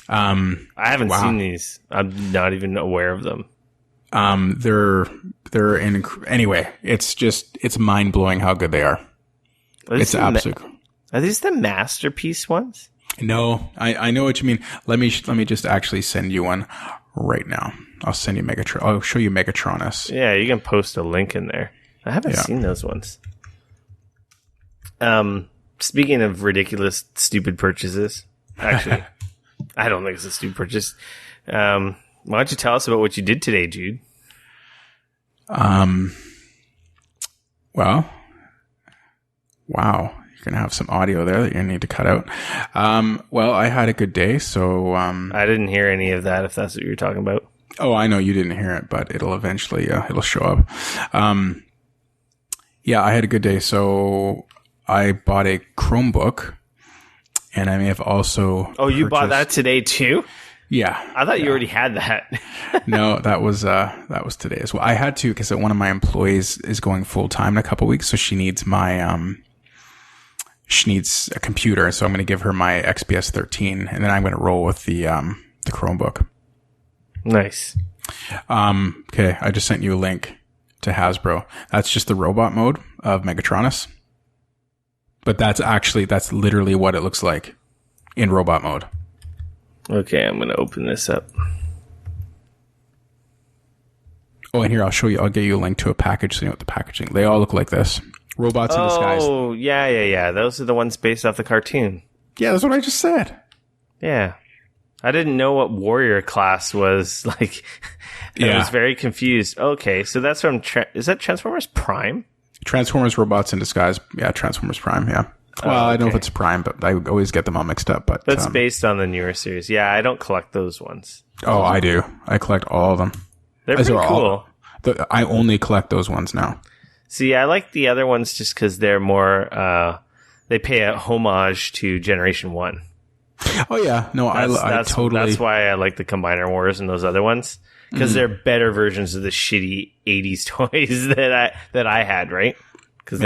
I haven't seen these. I'm not even aware of them. They're in, anyway, it's mind blowing how good they are. It's absolutely. Are these the masterpiece ones? No, I know what you mean. Let me just actually send you one right now. I'll send you Megatron. I'll show you Megatronus. Yeah, you can post a link in there. I haven't seen those ones. Speaking of ridiculous, stupid purchases, actually, I don't think it's a stupid purchase. Why don't you tell us about what you did today, Jude? Well, wow. You're going to have some audio there that you need to cut out. Well, I had a good day, so, I didn't hear any of that, if that's what you're talking about. Oh, I know you didn't hear it, but it'll eventually, it'll show up. Yeah, I had a good day. So I bought a Chromebook, and I may have also. Oh, you bought that today too? Yeah. I thought you already had that. No, that was today as well. I had to, because one of my employees is going full time in a couple weeks, so she needs she needs a computer. So I'm going to give her my XPS 13, and then I'm going to roll with the Chromebook. Nice. Okay, I just sent you a link to Hasbro. That's just the robot mode of Megatronus. But that's literally what it looks like in robot mode. Okay, I'm going to open this up. Oh, and here, I'll show you. I'll get you a link to a package so you know what the packaging. They all look like this. Robots in disguise. Oh, yeah. Those are the ones based off the cartoon. Yeah, that's what I just said. Yeah. I didn't know what warrior class was like. I was very confused. Okay, so that's from is that Transformers Prime? Transformers Robots in Disguise. Yeah, Transformers Prime, yeah. Well, I don't know if it's Prime, but I always get them all mixed up. But that's based on the newer series. Yeah, I don't collect those ones. Oh, I do. I collect all of them. They're pretty cool. I only collect those ones now. See, I like the other ones just because they're more, they pay a homage to Generation 1. Oh, yeah. No, I totally... That's why I like the Combiner Wars and those other ones. Because they're better versions of the shitty 80s toys that I had, right? Because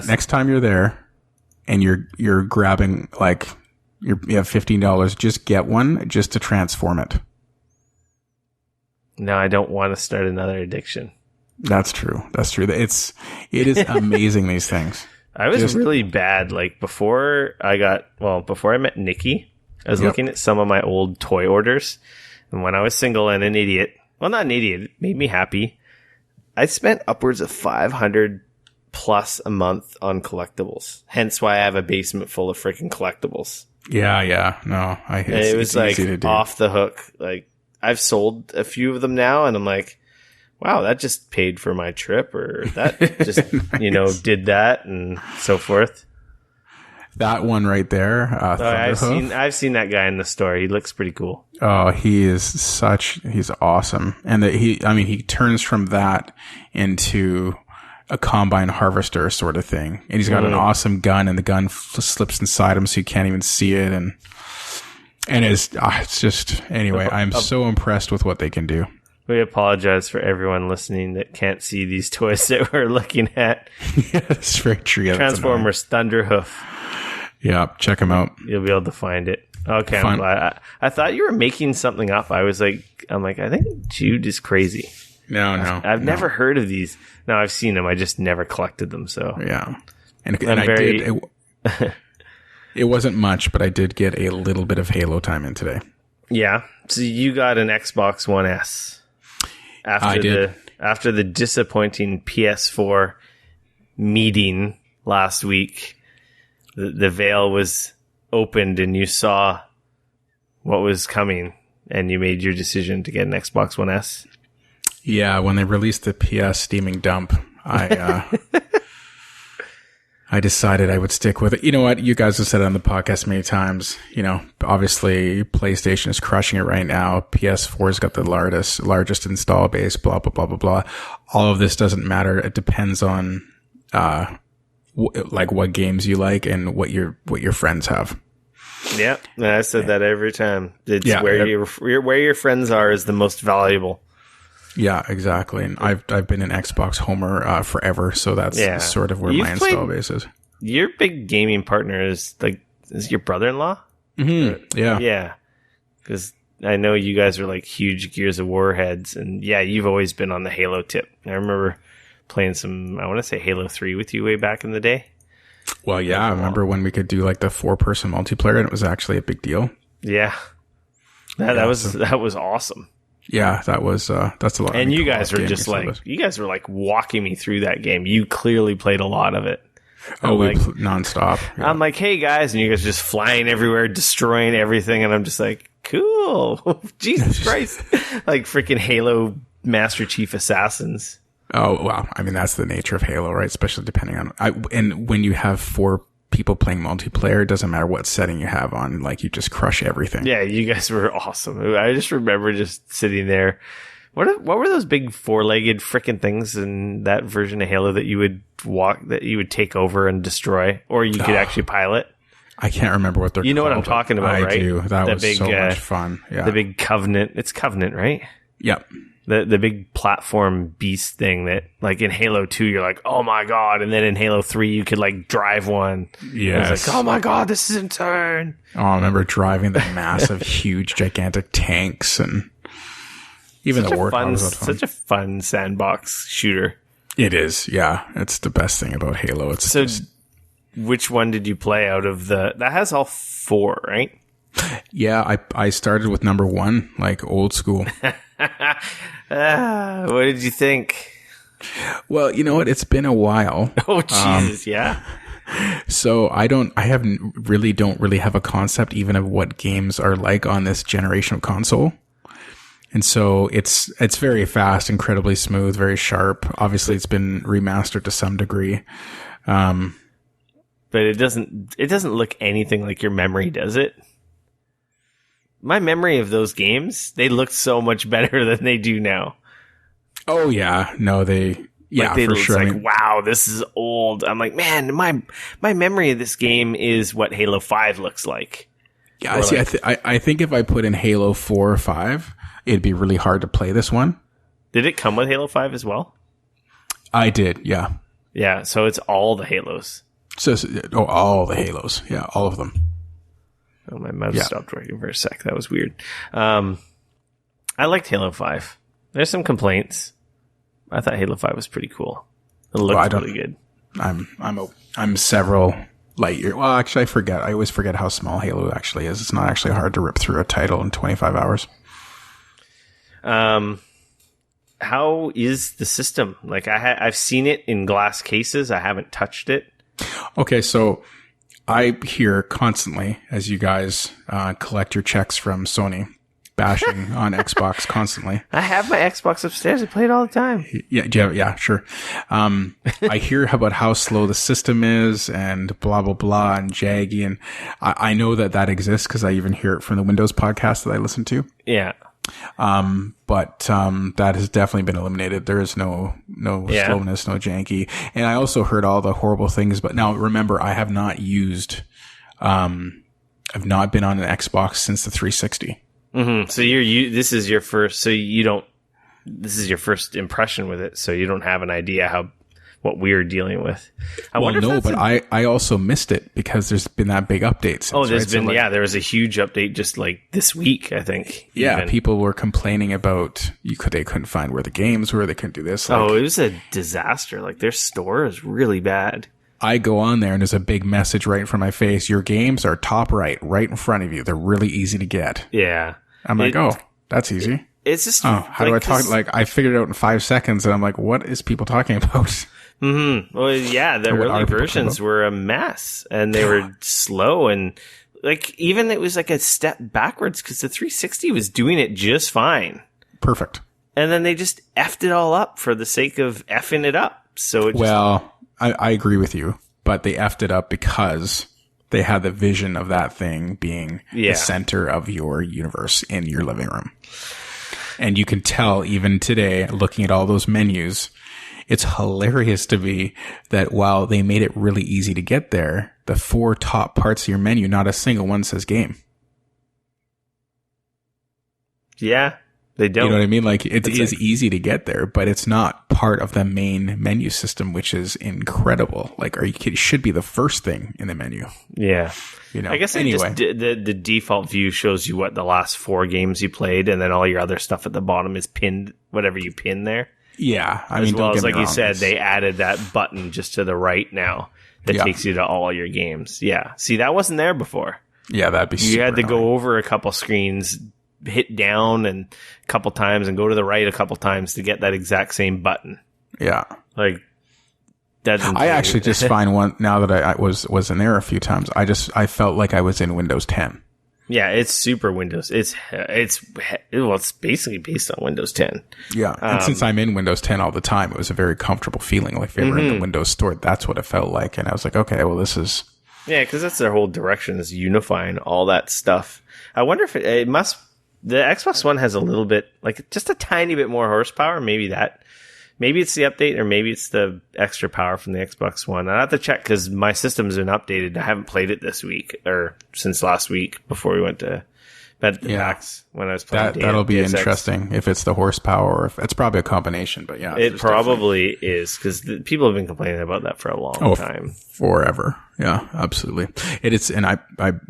next time you're there and you're grabbing, like, you have $15, just get one just to transform it. No, I don't want to start another addiction. That's true. It is amazing, these things. I was really bad. Like before I met Nikki, I was looking at some of my old toy orders. And when I was single and an idiot, well, not an idiot, it made me happy. I spent upwards of $500 plus a month on collectibles. Hence why I have a basement full of freaking collectibles. Yeah. No, it was like off the hook. Like I've sold a few of them now, and I'm like, wow, that just paid for my trip, or that just, nice. Did that, and so forth. That one right there. I've seen that guy in the store. He looks pretty cool. Oh, he's awesome. And he turns from that into a combine harvester sort of thing. And he's got an awesome gun, and the gun slips inside him so you can't even see it. And it's just, anyway, I'm so impressed with what they can do. We apologize for everyone listening that can't see these toys that we're looking at. Yeah, it's very true. Transformers Thunderhoof. Yeah, check them out. You'll be able to find it. Okay, I'm glad. I thought you were making something up. I think Jude is crazy. No. I've never heard of these. No, I've seen them. I just never collected them. So yeah, and I did. It wasn't much, but I did get a little bit of Halo time in today. Yeah. So you got an Xbox One S. After the disappointing PS4 meeting last week, the veil was opened and you saw what was coming, and you made your decision to get an Xbox One S. Yeah, when they released the PS steaming dump, I I decided I would stick with it. You know what? You guys have said it on the podcast many times. You know, obviously PlayStation is crushing it right now. PS4's got the largest install base, blah, blah, blah, blah, blah. All of this doesn't matter. It depends on, like what games you like and what your friends have. Yeah. I said that every time. It's where your friends are is the most valuable. Yeah, exactly. And I've been an Xbox homer forever, so that's sort of where my install base is. Your big gaming partner is your brother-in-law? Mm-hmm. Yeah. Yeah. Because I know you guys are like huge Gears of War heads, and yeah, you've always been on the Halo tip. I remember playing I want to say Halo 3 with you way back in the day. Well, yeah, I remember when we could do like the 4-person multiplayer, and it was actually a big deal. Yeah. That was awesome. Yeah, that's a lot. And you guys were just like walking me through that game. You clearly played a lot of it. Oh, nonstop. Yeah. I'm like, hey guys, and you guys just flying everywhere, destroying everything, and I'm just like, cool, Jesus Christ, like freaking Halo Master Chief Assassins. Oh wow, I mean that's the nature of Halo, right? Especially depending on and when you have 4 people playing multiplayer, it doesn't matter what setting you have on, like you just crush everything. Yeah, you guys were awesome. I just remember just sitting there. What were those big 4-legged freaking things in that version of Halo that you would take over and destroy, or you could actually pilot? I can't remember what they're called. You know what I'm talking about, right? I do. That was so much fun. Yeah. The big Covenant. It's Covenant, right? Yep. The big platform beast thing that, like, in Halo 2, you're like, oh my god. And then in Halo 3, you could, like, drive one. Yes. It's like, oh my god, this is insane. Oh, I remember driving the massive, huge, gigantic tanks and even the Warthog was fun. Such a fun sandbox shooter. It is, yeah. It's the best thing about Halo. Which one did you play out of that has all 4, right? Yeah, I started with number 1, like old school. What did you think? Well, you know what? It's been a while. Oh, Jesus, yeah. So I don't really have a concept even of what games are like on this generation of console. And so it's very fast, incredibly smooth, very sharp. Obviously, it's been remastered to some degree. But it doesn't look anything like your memory, does it? My memory of those games, they looked so much better than they do now. Oh yeah, no, for sure. Like, wow, this is old. I'm like, man, my memory of this game is what Halo 5 looks like. Yeah, I think if I put in Halo 4 or 5, it'd be really hard to play this one. Did it come with Halo 5 as well? I did, yeah. Yeah, so it's all the Halos. All the Halos. Yeah, all of them. Oh, my mouse stopped working for a sec. That was weird. I liked Halo 5. There's some complaints. I thought Halo 5 was pretty cool. It looked really good. I'm several light years. Well, actually, I forget. I always forget how small Halo actually is. It's not actually hard to rip through a title in 25 hours. How is the system? Like, I've seen it in glass cases. I haven't touched it. Okay, so I hear constantly as you guys collect your checks from Sony, bashing on Xbox constantly. I have my Xbox upstairs. I play it all the time. Yeah, sure. I hear about how slow the system is and blah, blah, blah and jaggy. And I know that exists because I even hear it from the Windows podcast that I listen to. Yeah. But that has definitely been eliminated. There is no slowness, no janky. And I also heard all the horrible things, but now remember, I have not I've not been on an Xbox since the 360. Mm-hmm. So this is your first, this is your first impression with it. So you don't have an idea what we're dealing with. I also missed it because there's been that big update. There was a huge update just like this week, I think. Yeah, even. People were complaining about they couldn't find where the games were. They couldn't do this. It was a disaster. Like their store is really bad. I go on there and there's a big message right in front of my face. Your games are top right in front of you. They're really easy to get. Yeah. I'm like, that's easy. It's just how do I talk? Like I figured it out in 5 seconds and I'm like, what is people talking about? Mm-hmm. Well, yeah, the early versions were a mess and they were slow and like even it was like a step backwards because the 360 was doing it just fine. Perfect. And then they just effed it all up for the sake of effing it up. So I agree with you, but they effed it up because they had the vision of that thing being the center of your universe in your living room. And you can tell even today, looking at all those menus, it's hilarious to me that while they made it really easy to get there, the 4 top parts of your menu, not a single one says game. Yeah, they don't. You know what I mean? Like, it is easy to get there, but it's not part of the main menu system, which is incredible. Like, are you kidding? It should be the first thing in the menu. Yeah. You know, I guess anyway. the default view shows you what the last 4 games you played, and then all your other stuff at the bottom is pinned, whatever you pin there. Yeah. I mean, don't get me like wrong, you said, they added that button just to the right now that takes you to all your games. Yeah. See, that wasn't there before. Yeah, that'd be super You had to annoying. go over a couple screens, hit down and a couple times and go to the right a couple times to get that exact same button. Yeah. Like, I actually just find one now that I was in there a few times. I felt like I was in Windows 10. Yeah, it's super Windows. It's basically based on Windows 10. Yeah, and since I'm in Windows 10 all the time, it was a very comfortable feeling. Like if they were in the Windows Store, that's what it felt like. And I was like, okay, well, this is... Yeah, because that's their whole direction, is unifying all that stuff. I wonder if it must... The Xbox One has a little bit, like just a tiny bit more horsepower. Maybe it's the update, or maybe it's the extra power from the Xbox One. I have to check because my system's been updated. I haven't played it this week or since last week before we went to bed at the PAX when I was playing. That'll be DSX. Interesting if it's the horsepower or if it's probably a combination. But yeah, it probably is because people have been complaining about that for a long time, forever. Yeah, absolutely. It is, and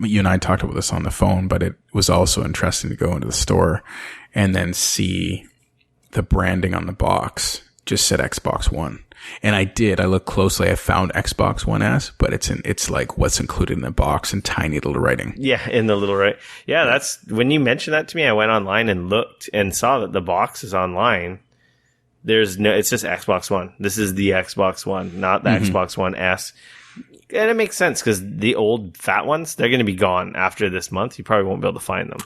you and I talked about this on the phone, but it was also interesting to go into the store and then see the branding on the box just said Xbox One. And I looked closely. I found Xbox One S, but it's like what's included in the box in tiny little writing. Yeah, in the little right. Yeah, that's when you mentioned that to me, I went online and looked and saw that the box is online. It's just Xbox One. This is the Xbox One, not the Xbox One S. And it makes sense because the old fat ones, they're going to be gone after this month. You probably won't be able to find them.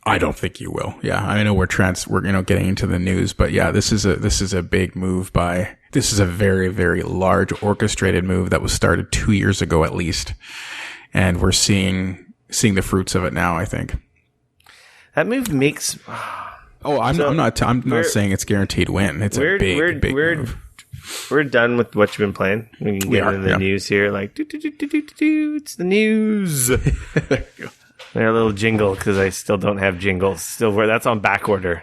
I don't think you will. Yeah, I know we're getting into the news, but yeah, this is a big move this is a very, very large orchestrated move that was started 2 years ago at least, and we're seeing the fruits of it now. I think that move makes. I'm not saying it's guaranteed win. It's a big move. We're done with what you've been playing. We can get into the news here. Like, it's the news. There you go. They're a little jingle because I still don't have jingles. That's on back order.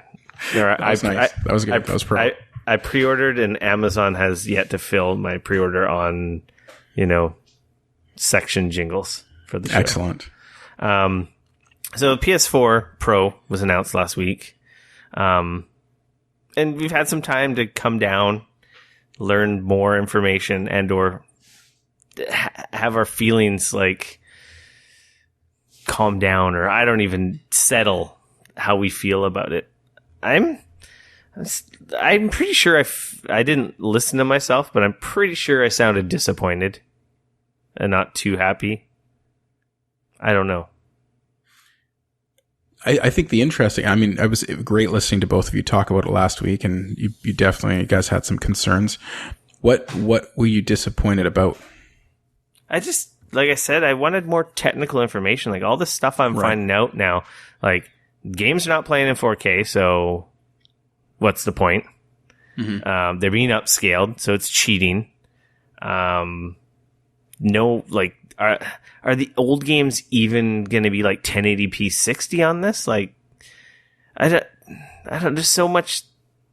That was nice. That was good. That was pro. I pre-ordered and Amazon has yet to fill my pre-order on, section jingles for the show. Excellent. So the PS4 Pro was announced last week. And we've had some time to come down, learn more information, and or have our feelings calm down, or I don't even settle how we feel about it. I'm pretty sure I didn't listen to myself, but I'm pretty sure I sounded disappointed and not too happy. I don't know. I think it was great listening to both of you talk about it last week, and you guys had some concerns. What were you disappointed about? Like I said, I wanted more technical information. Like all this stuff I'm finding out now, like games are not playing in 4K, so what's the point? Mm-hmm. They're being upscaled, so it's cheating. Are the old games even going to be like 1080p 60 on this? Like, I don't. There's so much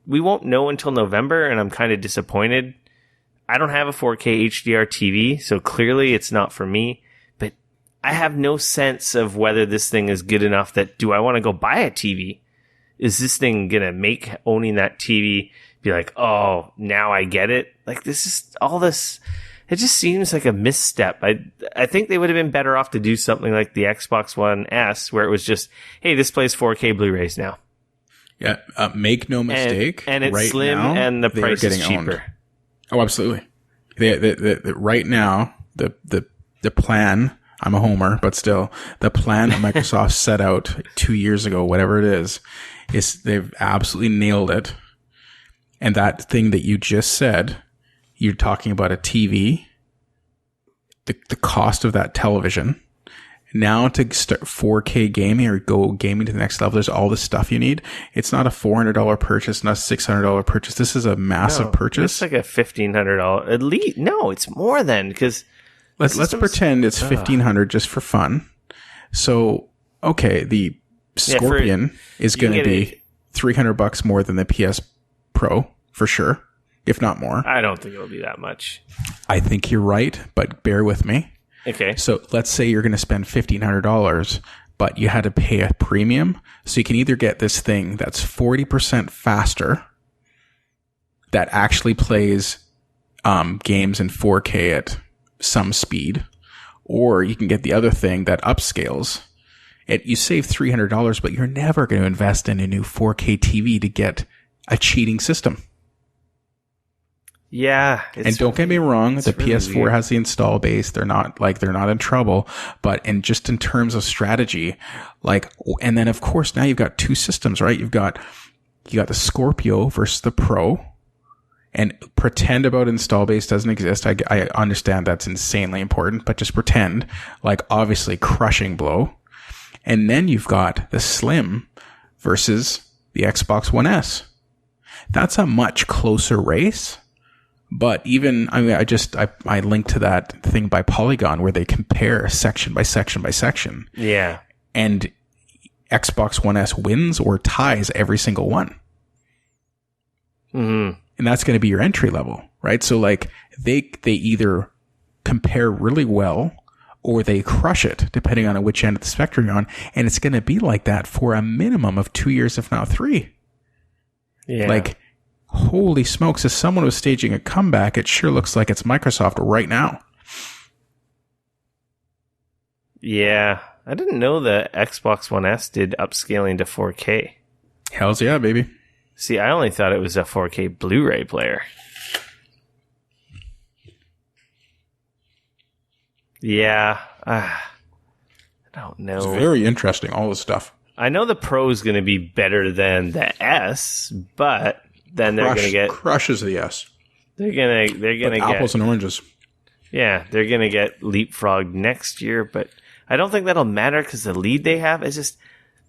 we won't know until November, and I'm kind of disappointed. I don't have a 4K HDR TV, so clearly it's not for me, but I have no sense of whether this thing is good enough that do I want to go buy a TV? Is this thing going to make owning that TV be like, oh, now I get it? Like this is all this. It just seems like a misstep. I think they would have been better off to do something like the Xbox One S, where it was just, hey, this plays 4K Blu-rays now. Yeah, make no mistake. And it's slim and the price is cheaper. Owned. Oh, absolutely. Right now, the plan, I'm a homer, but still, the plan that Microsoft set out 2 years ago, whatever it is they've absolutely nailed it. And that thing that you just said, you're talking about a TV the cost of that television. Now to start 4K gaming or go gaming to the next level, there's all the stuff you need. It's not a $400 purchase, not a $600 purchase. This is a massive purchase. It's like a $1,500 at least. No, it's more than, because let's pretend it's $1,500 just for fun. So, okay, the Scorpion is going to be $300 more than the PS Pro for sure, if not more. I don't think it'll be that much. I think you're right, but bear with me. Okay. So let's say you're going to spend $1,500, but you had to pay a premium. So you can either get this thing that's 40% faster, that actually plays games in 4K at some speed, or you can get the other thing that upscales. You save $300, but you're never going to invest in a new 4K TV to get a cheating system. Yeah. And don't get me wrong, the really PS4 weird. Has the install base. They're not in trouble, but in terms of strategy, and then of course now you've got two systems, right? You got the Scorpio versus the Pro, and pretend about install base doesn't exist. I understand that's insanely important, but just pretend, obviously crushing blow. And then you've got the Slim versus the Xbox One S. That's a much closer race. But even, I linked to that thing by Polygon where they compare section by section by section. Yeah. And Xbox One S wins or ties every single one. Mm-hmm. And that's going to be your entry level, right? So they either compare really well or they crush it, depending on which end of the spectrum you're on. And it's going to be like that for a minimum of 2 years, if not 3. Yeah. Holy smokes, if someone was staging a comeback, it sure looks like it's Microsoft right now. Yeah. I didn't know the Xbox One S did upscaling to 4K. Hells yeah, baby. See, I only thought it was a 4K Blu-ray player. Yeah. I don't know. It's very interesting, all this stuff. I know the Pro is going to be better than the S, but then they're going to get crushes the S. They're going to get apples and oranges. Yeah, they're going to get leapfrogged next year, but I don't think that'll matter because the lead they have is just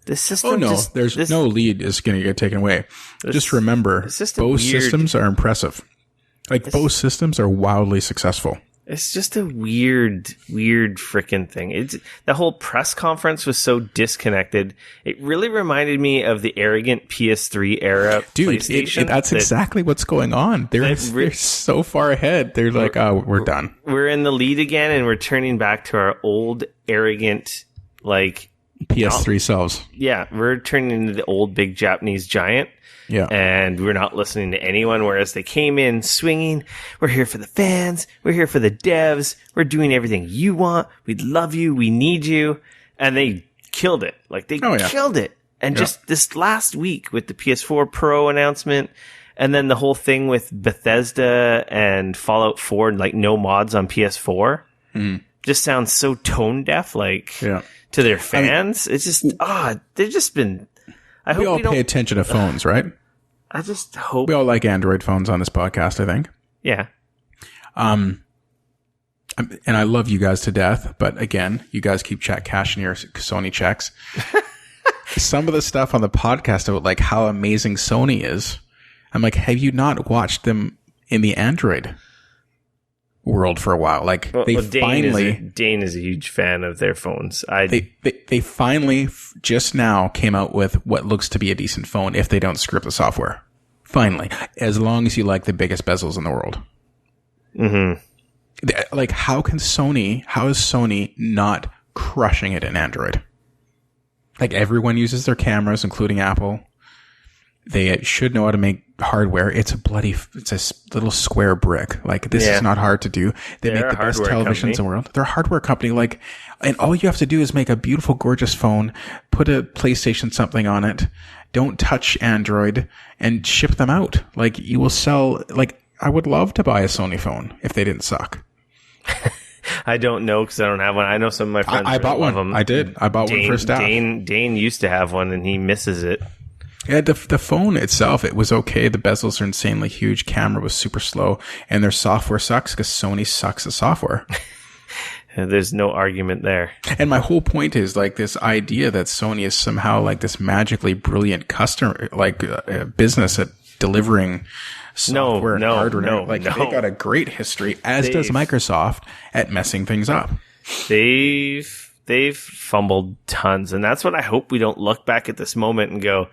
the system. Oh no, no lead is going to get taken away. Just remember, both systems are impressive. Both systems are wildly successful. It's just a weird freaking thing. The whole press conference was so disconnected. It really reminded me of the arrogant PS3 era PlayStation. That's exactly what's going on. They're so far ahead. They're we're done. We're in the lead again, and we're turning back to our old arrogant, PS3 selves. Yeah, we're turning into the old big Japanese giant. Yeah. And we're not listening to anyone, whereas they came in swinging. We're here for the fans. We're here for the devs. We're doing everything you want. We love you. We need you. And they killed it. Killed it. And just this last week with the PS4 Pro announcement, and then the whole thing with Bethesda and Fallout 4, no mods on PS4, just sounds so tone deaf, to their fans. It's just, they've just been... We all pay attention to phones, right? I just hope... We all like Android phones on this podcast, I think. Yeah. And I love you guys to death, but again, you guys keep cashing your Sony checks. Some of the stuff on the podcast about how amazing Sony is, I'm have you not watched them in the Android world for a while? Dayne is a huge fan of their phones. They finally just now came out with what looks to be a decent phone if they don't screw up the software. Finally, as long as you like the biggest bezels in the world. Mm-hmm. How is Sony not crushing it in Android? Everyone uses their cameras, including Apple. They should know how to make hardware. It's a little square brick. This is not hard to do. They make the best televisions in the world. They're a hardware company. And all you have to do is make a beautiful, gorgeous phone, put a PlayStation something on it, don't touch Android, and ship them out. You will sell, I would love to buy a Sony phone if they didn't suck. I don't know because I don't have one. I know some of my friends. I bought one. Them. I did. I bought one for staff. Dayne used to have one and he misses it. Yeah, the phone itself, it was okay. The bezels are insanely huge. Camera was super slow. And their software sucks because Sony sucks at software. There's no argument there. And my whole point is like this idea that Sony is somehow like this magically brilliant customer, like business at delivering software and hardware. They got a great history, as does Microsoft, at messing things up. They've fumbled tons, and that's what I hope we don't look back at this moment and go,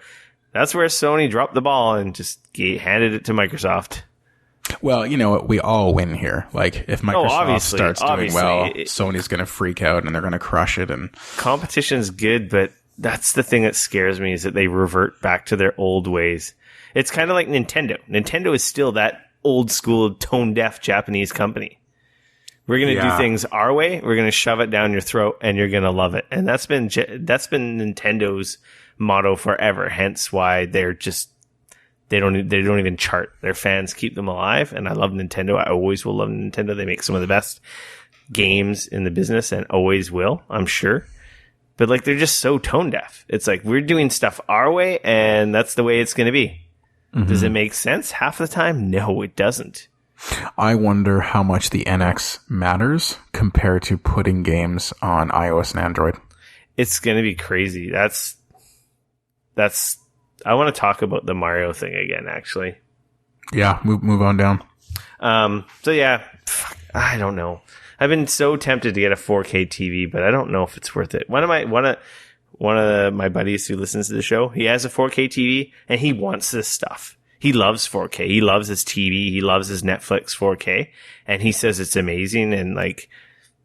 that's where Sony dropped the ball and just handed it to Microsoft. Well, you know what? We all win here. Like, if Microsoft starts doing well, Sony's going to freak out and they're going to crush it. And competition's good, but that's the thing that scares me, is that they revert back to their old ways. It's kind of like Nintendo. Nintendo is still that old school, tone-deaf Japanese company. We're going to do things our way. We're going to shove it down your throat, and you're going to love it. And that's been Nintendo's motto forever. Hence why they're just they don't even chart. Their fans keep them alive. And I love Nintendo. I always will love Nintendo. They make some of the best games in the business, and always will, I'm sure. But like, they're just so tone deaf. It's like, we're doing stuff our way, and that's the way it's going to be. Mm-hmm. Does it make sense half the time? No, it doesn't. I wonder how much the NX matters compared to putting games on iOS and Android. It's going to be crazy. That's. I want to talk about the Mario thing again, actually. Yeah, move on down. So yeah, I don't know. I've been so tempted to get a 4K TV, but I don't know if it's worth it. One of my buddies who listens to the show, he has a 4K TV, and he wants this stuff. He loves 4K. He loves his TV. He loves his Netflix 4K, and he says it's amazing. And like,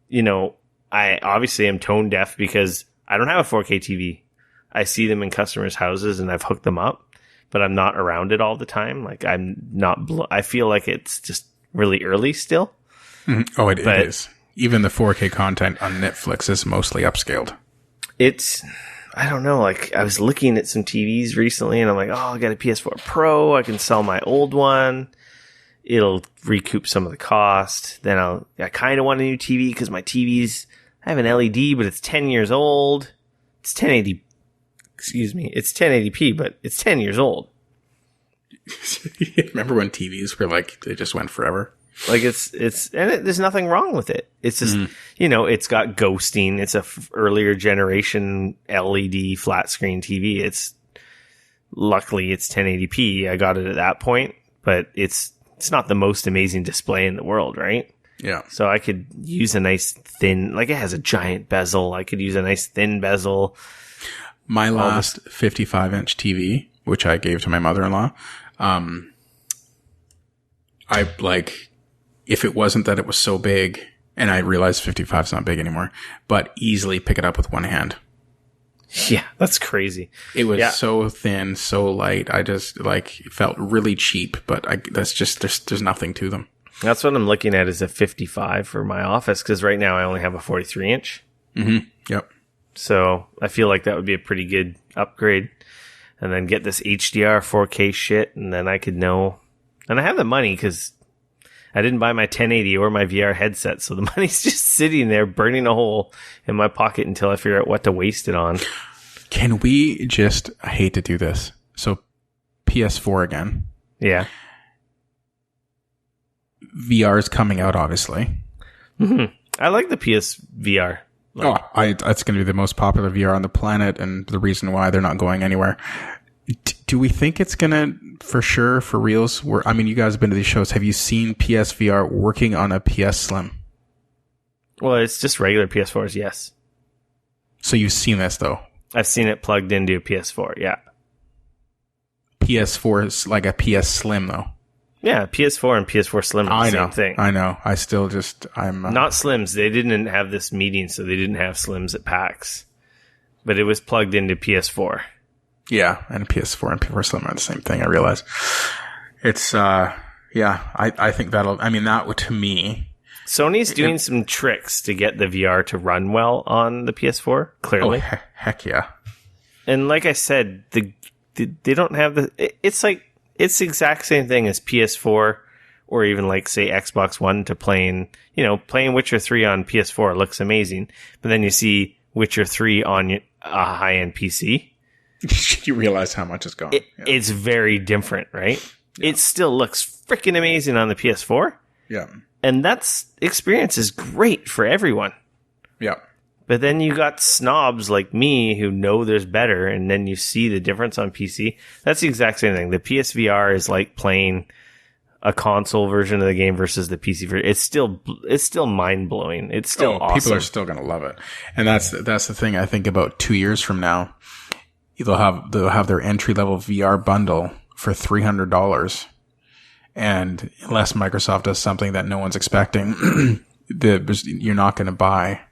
you know, I obviously am tone deaf because I don't have a 4K TV. I see them in customers' houses, and I've hooked them up, but I'm not around it all the time. Like, I'm not. I feel like it's just really early still. Mm-hmm. Oh, it is. Even the 4K content on Netflix is mostly upscaled. I don't know. Like, I was looking at some TVs recently, and I'm like, oh, I got a PS4 Pro. I can sell my old one. It'll recoup some of the cost. Then I kind of want a new TV because my TV's, I have an LED, but it's 10 years old. It's 1080. Excuse me. It's 1080p, but it's 10 years old. Remember when TVs were like, they just went forever? Like, there's nothing wrong with it. It's just, you know, it's got ghosting. It's a earlier generation LED flat screen TV. Luckily it's 1080p. I got it at that point, but it's not the most amazing display in the world, right? Yeah. So I could use a nice thin, like, it has a giant bezel. I could use a nice thin bezel. My last 55-inch TV, which I gave to my mother-in-law, I like, if it wasn't that it was so big, and I realized 55 is not big anymore, but easily pick it up with one hand. Yeah, that's crazy. It was so thin, so light. I just like, it felt really cheap, but that's just, there's nothing to them. That's what I'm looking at, is a 55 for my office, because right now I only have a 43-inch. Mm-hmm. Yep. So I feel like that would be a pretty good upgrade, and then get this HDR 4K shit, and then I could know. And I have the money because I didn't buy my 1080 or my VR headset, so the money's just sitting there burning a hole in my pocket until I figure out what to waste it on. Can we just, I hate to do this, so PS4 again. Yeah. VR is coming out, obviously. Mm-hmm. I like the PSVR. It's going to be the most popular VR on the planet, and the reason why they're not going anywhere. Do we think it's going to, for sure, for reals? I mean, you guys have been to these shows. Have you seen PSVR working on a PS Slim? Well, it's just regular PS4s, yes. So you've seen this, though? I've seen it plugged into a PS4, yeah. PS4 is like a PS Slim, though. Yeah, PS4 and PS4 Slim are the same thing. I know. I still just, I'm... Not Slims. They didn't have this meeting, so they didn't have Slims at PAX. But it was plugged into PS4. Yeah, and PS4 and PS4 Slim are the same thing, I realize. It's, I think that would, to me... Sony's doing some tricks to get the VR to run well on the PS4, clearly. Oh, heck yeah. And like I said, they don't have the... It's like... It's the exact same thing as PS4 or even like, say, Xbox One to playing Witcher 3 on PS4 looks amazing. But then you see Witcher 3 on a high-end PC. You realize how much it's gone. It's very different, right? Yeah. It still looks freaking amazing on the PS4. Yeah. And experience is great for everyone. Yep. But then you got snobs like me who know there's better, and then you see the difference on PC. That's the exact same thing. The PSVR is like playing a console version of the game versus the PC version. It's still mind blowing. It's still awesome. People are still going to love it, and that's the thing. I think about 2 years from now, they'll have their entry level VR bundle for $300, and unless Microsoft does something that no one's expecting, you're not going to buy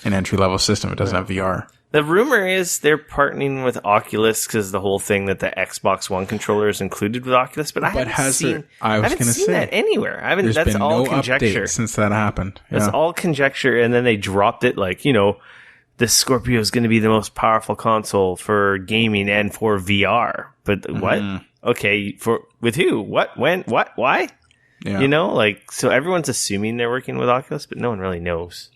an entry-level system. It doesn't have VR. The rumor is they're partnering with Oculus because the whole thing that the Xbox One controller is included with Oculus, but I haven't seen that anywhere. That's all conjecture since that happened. That's all conjecture, and then they dropped it like, the Scorpio is going to be the most powerful console for gaming and for VR. But what? Okay, with who? What? When? What? Why? Yeah. So everyone's assuming they're working with Oculus, but no one really knows.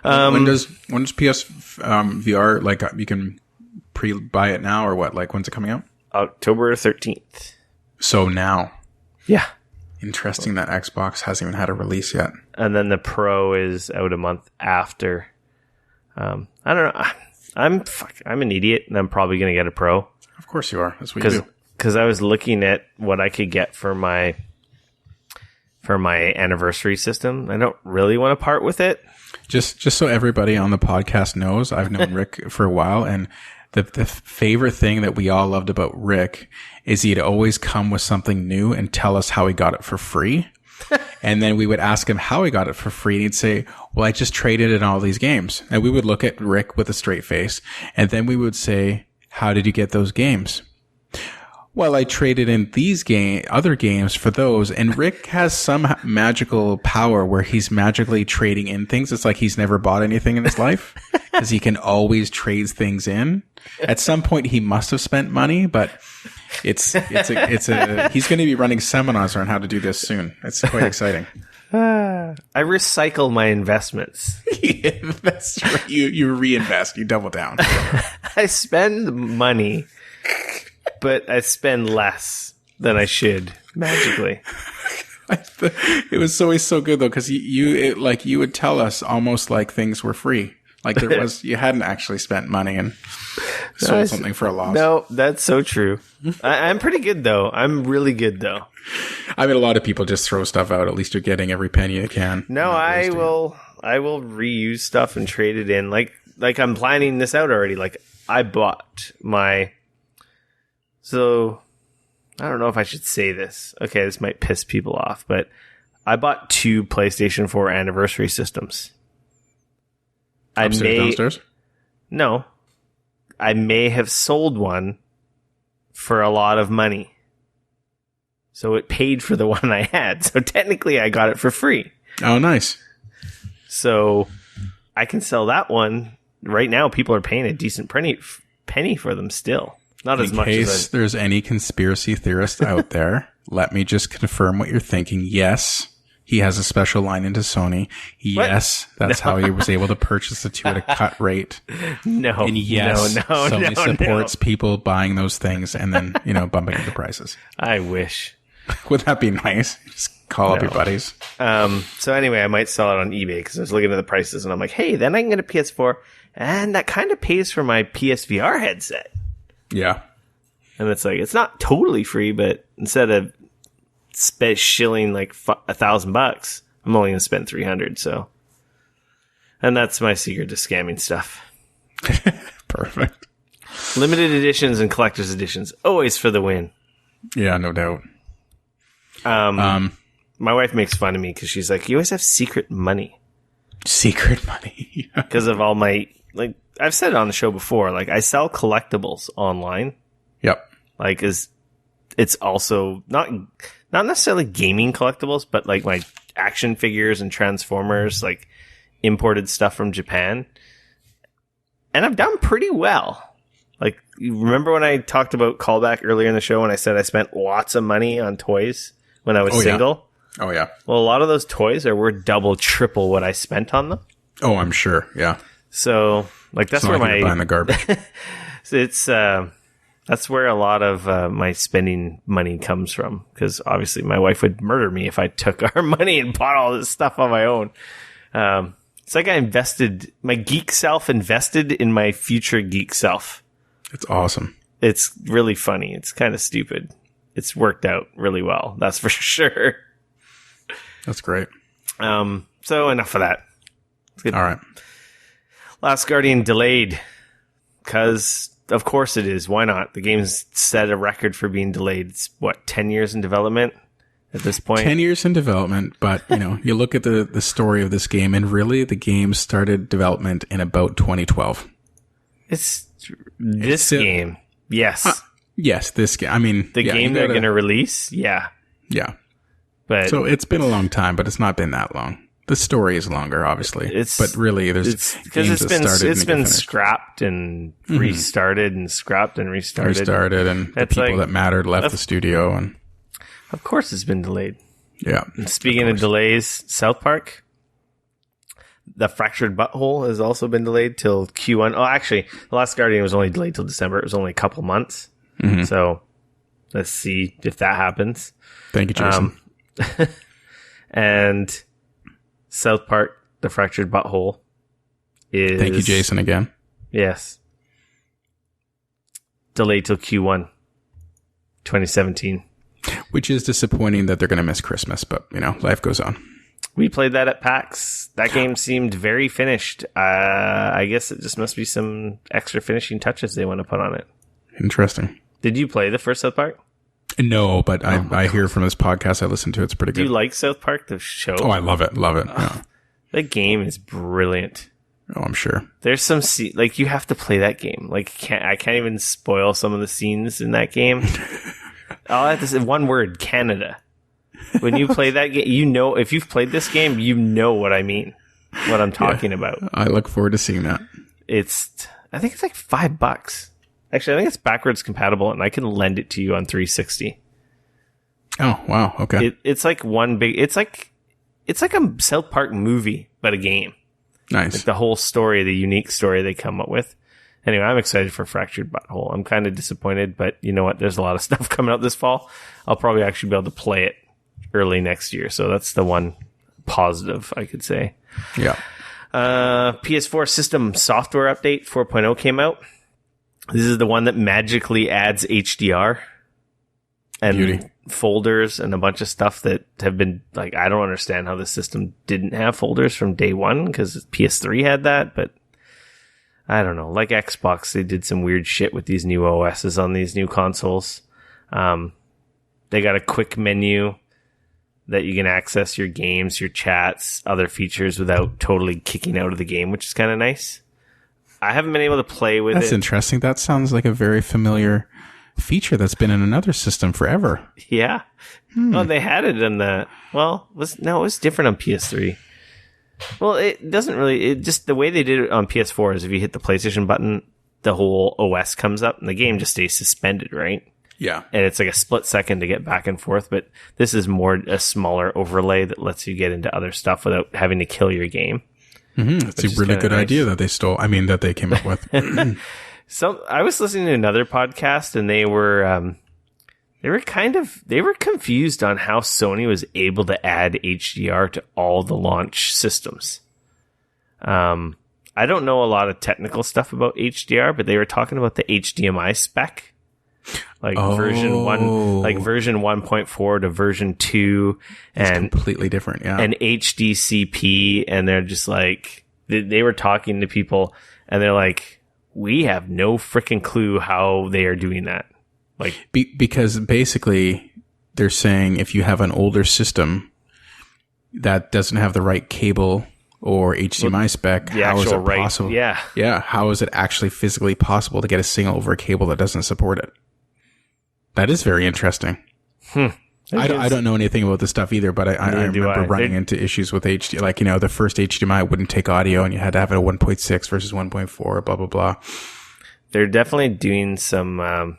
When does PS VR, you can pre-buy it now or what? When's it coming out? October 13th. So now. Yeah. Interesting that Xbox hasn't even had a release yet. And then the Pro is out a month after. I don't know. I'm an idiot, and I'm probably going to get a Pro. Of course you are. That's what you do. Because I was looking at what I could get for my anniversary system. I don't really want to part with it. Just so everybody on the podcast knows, I've known Rick for a while, and the favorite thing that we all loved about Rick is he'd always come with something new and tell us how he got it for free. And then we would ask him how he got it for free, and he'd say, well, I just traded in all these games. And we would look at Rick with a straight face, and then we would say, how did you get those games? Well, I traded in these other games for those. And Rick has some magical power where he's magically trading in things. It's like he's never bought anything in his life because he can always trade things in. At some point, he must have spent money, but he's going to be running seminars on how to do this soon. It's quite exciting. I recycle my investments. Yeah, that's right. You reinvest. You double down. I spend money, but I spend less than I should magically. It was always so good though, because you would tell us almost like things were free, like you hadn't actually spent money and sold something for a loss. No, that's so true. I'm pretty good though. I'm really good though. I mean, a lot of people just throw stuff out. At least you're getting every penny you can. No, I will reuse stuff and trade it in. Like I'm planning this out already. Like I bought my. So, I don't know if I should say this. Okay, this might piss people off, but I bought 2 PlayStation 4 anniversary systems. Downstairs? No. I may have sold one for a lot of money. So it paid for the one I had. So technically I got it for free. Oh, nice. So I can sell that one. Right now, people are paying a decent penny for them still. Not as much as in case there's any conspiracy theorists out there, let me just confirm what you're thinking. Yes, he has a special line into Sony. Yes, that's how he was able to purchase the 2 at a cut rate. No, and yes, Sony supports no. people buying those things and then, bumping up the prices. I wish. Would that be nice? Just call up your buddies. So anyway, I might sell it on eBay because I was looking at the prices and I'm like, hey, then I can get a PS4 and that kind of pays for my PSVR headset. Yeah. And it's like, it's not totally free, but instead of shilling like $1,000, I'm only going to spend $300. So, and that's my secret to scamming stuff. Perfect. Limited editions and collector's editions, always for the win. Yeah, no doubt. My wife makes fun of me because she's like, you always have secret money. Secret money. Because of all my, like, I've said it on the show before, like, I sell collectibles online. Yep. Like, it's also not necessarily gaming collectibles, but like my action figures and Transformers, like imported stuff from Japan. And I've done pretty well. Like, you remember when I talked about callback earlier in the show when I said I spent lots of money on toys when I was single? Yeah. Oh, yeah. Well, a lot of those toys are worth double, triple what I spent on them. Oh, I'm sure. Yeah. So, like, that's where my buying the garbage. It's that's where a lot of my spending money comes from. Because obviously, my wife would murder me if I took our money and bought all this stuff on my own. It's like my geek self invested in my future geek self. It's awesome. It's really funny. It's kind of stupid. It's worked out really well. That's for sure. That's great. So enough of that. All right. Last Guardian delayed. Because, of course it is. Why not? The game's set a record for being delayed. It's, 10 years in development at this point? 10 years in development, but, you look at the story of this game, and really the game started development in about 2012. It's this game. Yes. Yes, this game. I mean... The game they're going to release? Yeah. Yeah. But so it's been a long time, but it's not been that long. The story is longer, obviously. But really, there's games that started it's been scrapped and restarted and scrapped and restarted. And the people that mattered left the studio. And of course it's been delayed. Yeah. And speaking of delays, South Park, The Fractured Butthole has also been delayed till Q1. Oh, actually, The Last Guardian was only delayed till December. It was only a couple months. Mm-hmm. So let's see if that happens. Thank you, Jason. And South Park, The Fractured Butthole is... Thank you, Jason, again. Yes. Delayed till Q1 2017. Which is disappointing that they're going to miss Christmas, but, life goes on. We played that at PAX. That game seemed very finished. I guess it just must be some extra finishing touches they want to put on it. Interesting. Did you play the first South Park? No, but I hear from this podcast I listen to, it's pretty good. Do you like South Park, the show? Oh, I love it. Love it. Yeah. That game is brilliant. Oh, I'm sure. There's some you have to play that game. I can't even spoil some of the scenes in that game. I'll have to say one word: Canada. When you play that game, if you've played this game, you know what I mean, what I'm talking about. I look forward to seeing that. I think it's like $5. Actually, I think it's backwards compatible, and I can lend it to you on 360. Oh, wow. Okay. It's like it's like a South Park movie, but a game. Nice. Like the whole story, the unique story they come up with. Anyway, I'm excited for Fractured Butthole. I'm kind of disappointed, but you know what? There's a lot of stuff coming out this fall. I'll probably actually be able to play it early next year. So that's the one positive I could say. Yeah. PS4 system software update 4.0 came out. This is the one that magically adds HDR and folders and a bunch of stuff that have been I don't understand how the system didn't have folders from day one because PS3 had that, but I don't know. Like Xbox, they did some weird shit with these new OSs on these new consoles. They got a quick menu that you can access your games, your chats, other features without totally kicking out of the game, which is kind of nice. I haven't been able to play with it. That's interesting. That sounds like a very familiar feature that's been in another system forever. Yeah. Well, they had it in it was different on PS3. Well, it doesn't really, just the way they did it on PS4 is if you hit the PlayStation button, the whole OS comes up and the game just stays suspended, right? Yeah. And it's like a split second to get back and forth, but this is more a smaller overlay that lets you get into other stuff without having to kill your game. Mm-hmm. That's a really good idea that they came up with. So I was listening to another podcast and they were confused on how Sony was able to add HDR to all the launch systems. I don't know a lot of technical stuff about HDR, but they were talking about the HDMI spec. Version 1.4 to version 2 and it's completely different, yeah. And HDCP, and they're just they were talking to people and they're like, we have no freaking clue how they are doing that. Because basically they're saying if you have an older system that doesn't have the right cable or HDMI spec, how is it possible? Yeah. Yeah. How is it actually physically possible to get a signal over a cable that doesn't support it? That is very interesting. I don't know anything about this stuff either, but I remember running into issues with HD. The first HDMI wouldn't take audio and you had to have it at 1.6 versus 1.4, blah, blah, blah. They're definitely doing some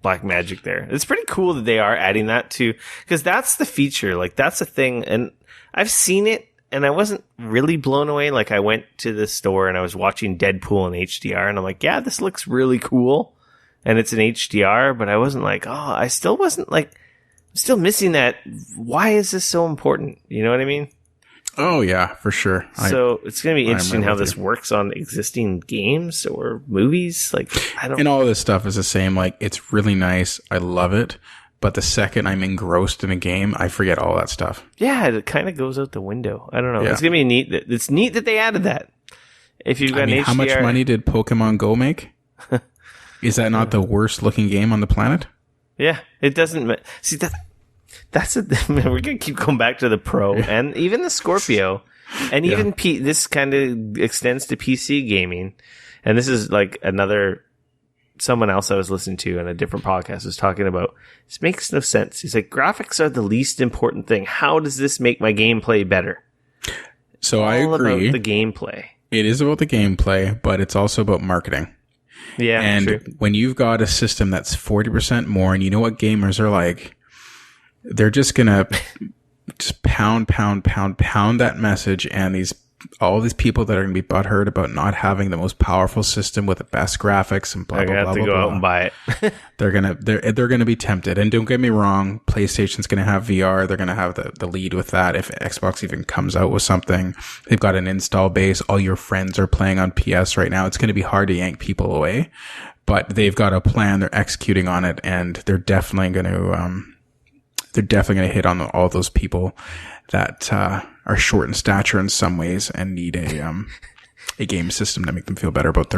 black magic there. It's pretty cool that they are adding that too, because that's the feature. That's a thing. And I've seen it and I wasn't really blown away. I went to the store and I was watching Deadpool in HDR and I'm like, yeah, this looks really cool. And it's an HDR, but I wasn't I still wasn't I'm still missing that. Why is this so important? You know what I mean? Oh yeah, for sure. So it's going to be interesting how this works on existing games or movies. Like, and all of this stuff is the same. Like, it's really nice. I love it. But the second I'm engrossed in a game, I forget all that stuff. Yeah, it kind of goes out the window. I don't know. Yeah. It's going to be neat. It's neat that they added that. If you've got an HDR, how much money did Pokemon Go make? Is that not the worst looking game on the planet? Yeah, it doesn't. See, that's we're going to keep going back to the Pro and even the Scorpio. And even this kind of extends to PC gaming. And this is like someone else I was listening to on a different podcast was talking about, this makes no sense. He's like, graphics are the least important thing. How does this make my gameplay better? So I agree. About the gameplay. It is about the gameplay, but it's also about marketing. Yeah, and true. When you've got a system that's 40% more, and you know what gamers are like, they're just gonna just pound that message, and all these people that are gonna be butthurt about not having the most powerful system with the best graphics and blah blah blah. I have to go out and buy it. they're gonna be tempted. And don't get me wrong, PlayStation's gonna have VR. They're gonna have the lead with that. If Xbox even comes out with something, they've got an install base. All your friends are playing on PS right now. It's gonna be hard to yank people away, but they've got a plan. They're executing on it, and they're definitely gonna hit on all those people that are short in stature in some ways and need a game system to make them feel better about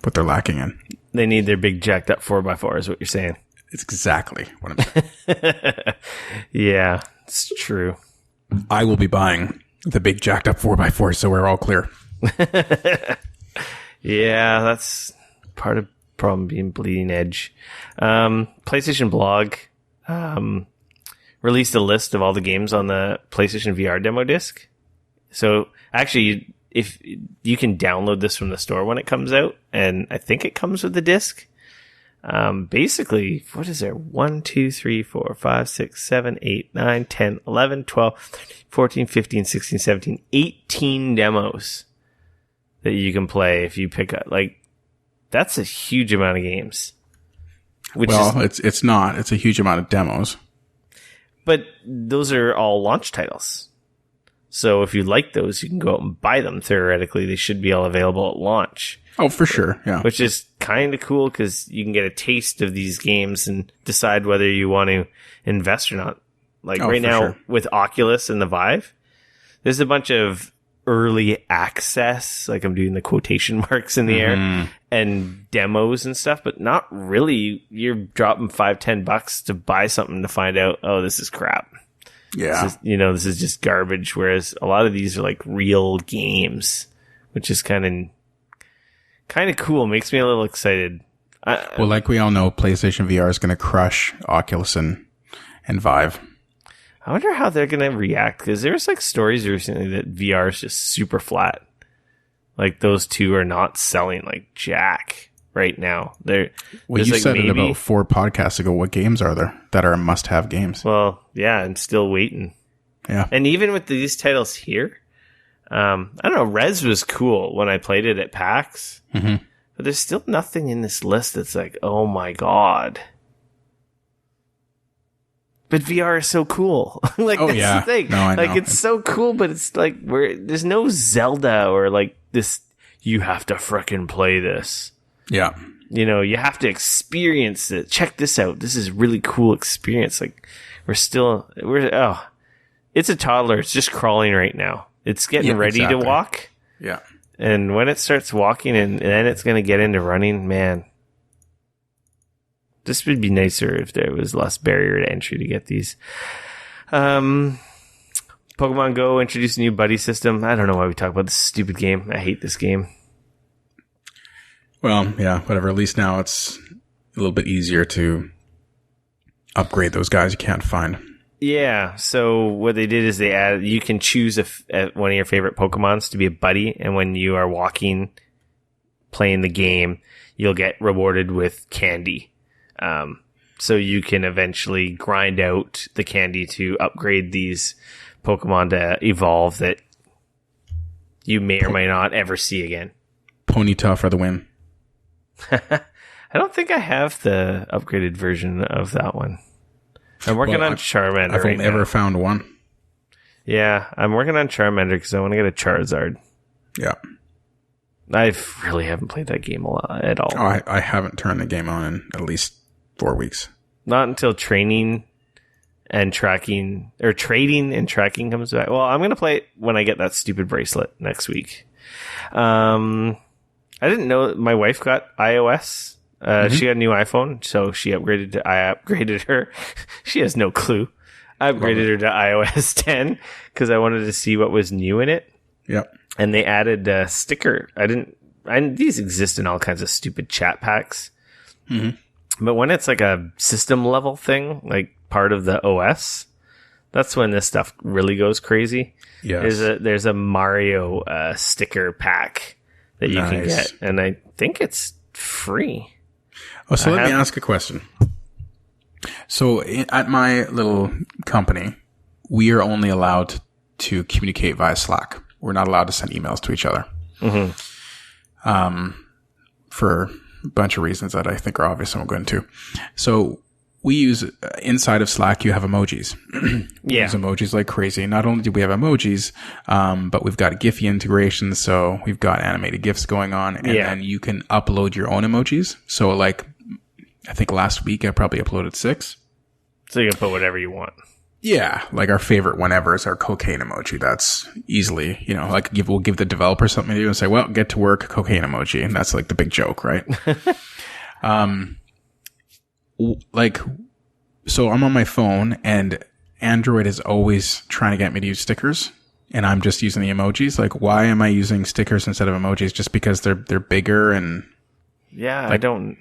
what they're lacking in. They need their big jacked up 4x4 is what you're saying. It's exactly what I'm saying. Yeah, it's true. I will be buying the big jacked up 4x4, so we're all clear. Yeah, that's part of the problem being bleeding edge. PlayStation Blog released a list of all the games on the PlayStation VR demo disc. So actually, if you can download this from the store when it comes out, and I think it comes with the disc. Basically, what is there? 1, 2, 3, 4, 5, 6, 7, 8, 9, 10, 11, 12, 13, 14, 15, 16, 17, 18 demos that you can play if you pick up. Like, that's a huge amount of games. It's not. It's a huge amount of demos. But those are all launch titles. So if you like those, you can go out and buy them. Theoretically, they should be all available at launch. Oh, for sure. Yeah. Which is kind of cool because you can get a taste of these games and decide whether you want to invest or not. Like right now with Oculus and the Vive, there's a bunch of early access, like I'm doing the quotation marks in the air, and demos and stuff, but not really. You're dropping $5-10 to buy something to find out, oh, this is crap. Yeah. This is just garbage. Whereas a lot of these are like real games, which is kind of cool. Makes me a little excited. Well, like we all know, PlayStation VR is going to crush Oculus and Vive. I wonder how they're going to react, because there's like stories recently that VR is just super flat. Like those two are not selling like jack right now. You said it about 4 podcasts ago. What games are there that are must-have games? Well, yeah, I'm still waiting. Yeah. And even with these titles here, I don't know, Rez was cool when I played it at PAX, but there's still nothing in this list that's like, oh my God. But VR is so cool. Like, that's the thing. No, I know. Like, it's so cool, but it's like, there's no Zelda or like this, you have to frickin' play this. Yeah. You have to experience it. Check this out. This is a really cool experience. Like, it's a toddler. It's just crawling right now. It's getting ready to walk. Yeah. And when it starts walking and then it's going to get into running, man. This would be nicer if there was less barrier to entry to get these. Pokemon Go introduced a new buddy system. I don't know why we talk about this stupid game. I hate this game. Well, yeah, whatever. At least now it's a little bit easier to upgrade those guys you can't find. Yeah, so what they did is you can choose one of your favorite Pokemons to be a buddy, and when you are walking, playing the game, you'll get rewarded with candy. So you can eventually grind out the candy to upgrade these Pokemon to evolve that you may or may not ever see again. Ponyta for the win. I don't think I have the upgraded version of that one. I'm working on Charmander. I've only ever found one. Yeah, I'm working on Charmander because I want to get a Charizard. Yeah. I really haven't played that game a lot at all. Oh, I haven't turned the game on in at least 4 weeks. Not until training and tracking, or trading and tracking comes back. Well, I'm going to play it when I get that stupid bracelet next week. I didn't know my wife got iOS. She got a new iPhone, so I upgraded her. She has no clue. I upgraded her to iOS 10 because I wanted to see what was new in it. Yep. And they added a sticker. These exist in all kinds of stupid chat packs. Mm-hmm. But when it's like a system level thing, like part of the OS, that's when this stuff really goes crazy. Yes. There's a Mario sticker pack that you can get, and I think it's free. Oh, so let me ask a question. So at my little company, we are only allowed to communicate via Slack. We're not allowed to send emails to each other. Mm-hmm. For a bunch of reasons that I think are obvious and we'll go into. So we use, inside of Slack, you have emojis. We use emojis like crazy. Not only do we have emojis, but we've got Giphy integration. So we've got animated GIFs going on. And then you can upload your own emojis. So like, I think last week I probably uploaded 6. So you can put whatever you want. Yeah, like our favorite one ever is our cocaine emoji. That's easily, like we'll give the developer something to do and say, well, get to work, cocaine emoji. And that's like the big joke, right? So I'm on my phone and Android is always trying to get me to use stickers and I'm just using the emojis. Like, why am I using stickers instead of emojis? Just because they're bigger and... Yeah, like, I don't...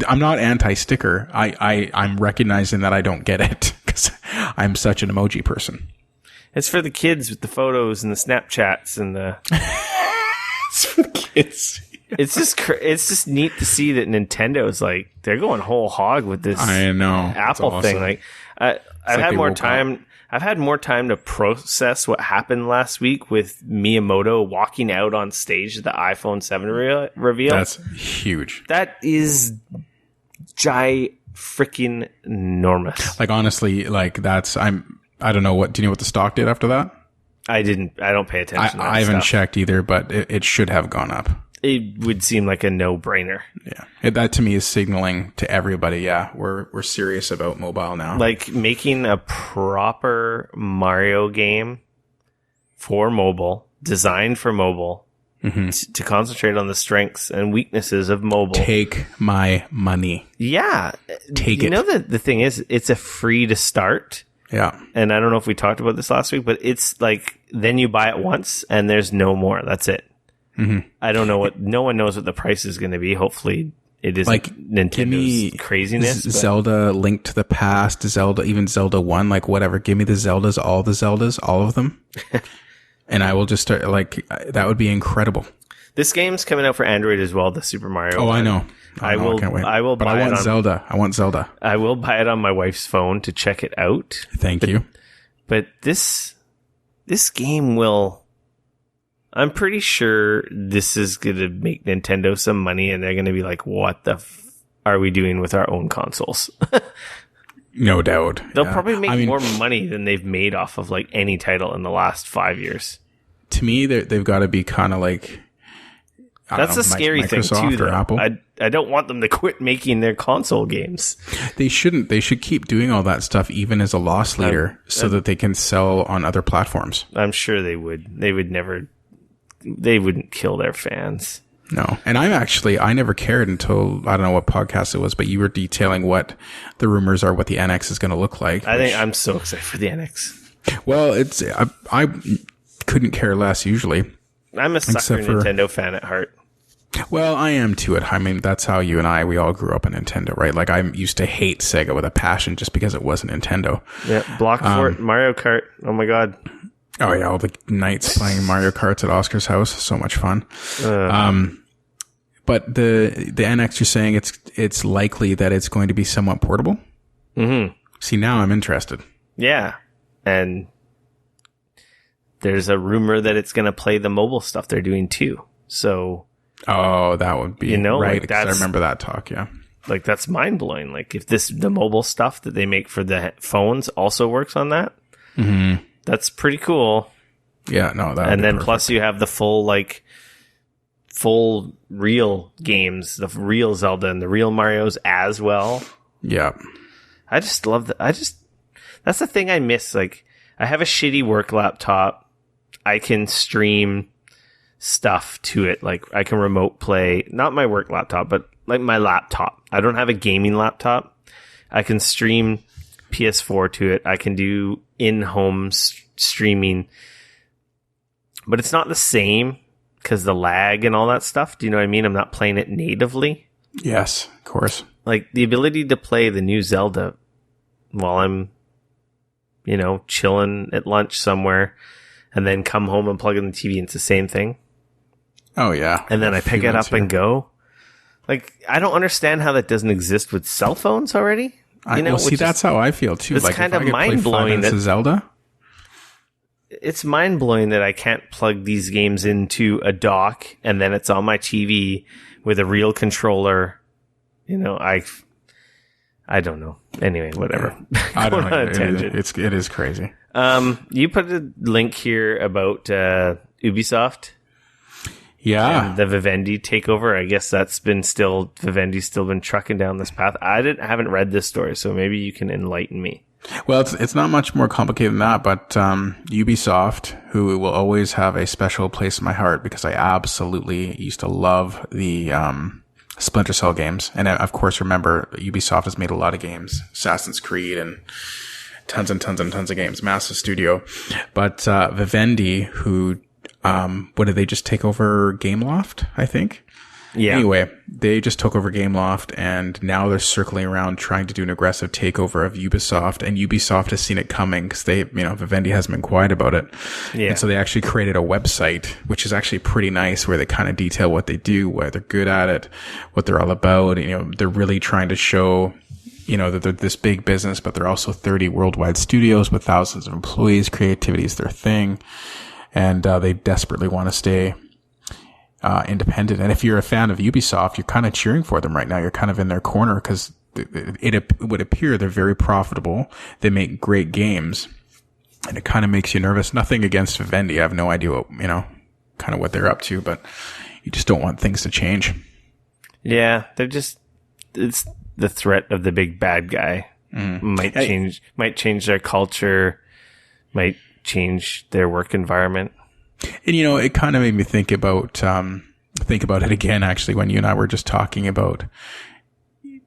I'm not anti-sticker. I'm recognizing that I don't get it because I'm such an emoji person. It's for the kids with the photos and the Snapchats and the... It's for the kids. It's just neat to see that Nintendo's like, they're going whole hog with this Apple thing. Like, I've had more time. I've had more time to process what happened last week with Miyamoto walking out on stage at the iPhone 7 reveal. That's huge. That is freaking enormous. Like, honestly, like I don't know do you know what the stock did after that? I don't pay attention to that I haven't stuff. checked either, but it should have gone up. It would seem like a no-brainer. Yeah. That to me is signaling to everybody, we're serious about mobile now. Like making a proper Mario game for mobile, designed for mobile, to concentrate on the strengths and weaknesses of mobile. Take my money. Yeah. Take it. You know, the thing is, it's a free to start. Yeah. And I don't know if we talked about this last week, but it's like, then you buy it once and there's no more. That's it. Mm-hmm. I don't know no one knows what the price is going to be. Hopefully it isn't like Nintendo's craziness. Zelda Link to the Past, even Zelda 1, like whatever. Give me the Zeldas, all of them. And I will just start, like, that would be incredible. This game's coming out for Android as well, the Super Mario. Oh, I know. I can't wait. I will buy it on Zelda. I want Zelda. I will buy it on my wife's phone to check it out. Thank you. But this game will... I'm pretty sure this is going to make Nintendo some money and they're going to be like, what the are we doing with our own consoles? No doubt. They'll probably make more money than they've made off of like any title in the last 5 years. To me, they've got to be kind of like... That's a scary thing too, though. Apple. I don't want them to quit making their console games. They shouldn't. They should keep doing all that stuff even as a loss leader so that they can sell on other platforms. I'm sure they would. They wouldn't kill their fans. No. And I never cared until, I don't know what podcast it was, but you were detailing what the rumors are, what the NX is going to look like. I think I'm so excited for the NX. Well, I couldn't care less usually. I'm a sucker Nintendo fan at heart. Well, I am too. I mean, that's how you and we all grew up on Nintendo, right? Like, I used to hate Sega with a passion just because it wasn't Nintendo. Yeah, Block Fort, Mario Kart. Oh my God. Oh yeah, all the nights playing Mario Karts at Oscar's house, so much fun. But the NX, you're saying it's likely that it's going to be somewhat portable. Mm-hmm. See, now I'm interested. Yeah, and there's a rumor that it's going to play the mobile stuff they're doing too. So, that would be right. Like I remember that talk. Yeah, like that's mind blowing. Like if the mobile stuff that they make for the phones also works on that. Mm-hmm. That's pretty cool. Yeah, no, that. And then plus you have the full real games, the real Zelda and the real Marios as well. Yeah. I just love that. That's the thing I miss. Like, I have a shitty work laptop. I can stream stuff to it. Like, I can remote play, not my work laptop, but like my laptop. I don't have a gaming laptop. I can stream PS4 to it. I can do in-home streaming, but it's not the same because the lag and all that stuff. Do you know what I mean? I'm not playing it natively. Yes, of course. Like, the ability to play the new Zelda while I'm, chilling at lunch somewhere and then come home and plug in the TV, and it's the same thing. Oh, yeah. And then I pick it up and go. Like, I don't understand how that doesn't exist with cell phones already. That's how I feel too. It's like, kind of mind-blowing that Zelda. It's mind-blowing that I can't plug these games into a dock and then it's on my TV with a real controller. I don't know. Anyway, whatever. I don't know. It is crazy. You put a link here about Ubisoft. Yeah. And the Vivendi takeover. I guess Vivendi's still been trucking down this path. I haven't read this story, so maybe you can enlighten me. Well, it's not much more complicated than that, but Ubisoft, who will always have a special place in my heart because I absolutely used to love the Splinter Cell games. And of course, remember, Ubisoft has made a lot of games, Assassin's Creed and tons and tons and tons of games, massive studio. But Vivendi, who what did they just take over Gameloft, I think? Yeah. Anyway, they just took over Gameloft, and now they're circling around trying to do an aggressive takeover of Ubisoft, and Ubisoft has seen it coming because Vivendi hasn't been quiet about it. Yeah. And so they actually created a website, which is actually pretty nice, where they kind of detail what they do, why they're good at it, what they're all about. They're really trying to show, that they're this big business, but they're also 30 worldwide studios with thousands of employees. Creativity is their thing. And they desperately want to stay independent. And if you're a fan of Ubisoft, you're kind of cheering for them right now. You're kind of in their corner because it would appear they're very profitable. They make great games, and it kind of makes you nervous. Nothing against Vivendi. I have no idea what, kind of what they're up to, but you just don't want things to change. Yeah, it's the threat of the big bad guy. Might change their culture, might change their work environment. And it kind of made me think about it again, actually, when you and I were just talking about,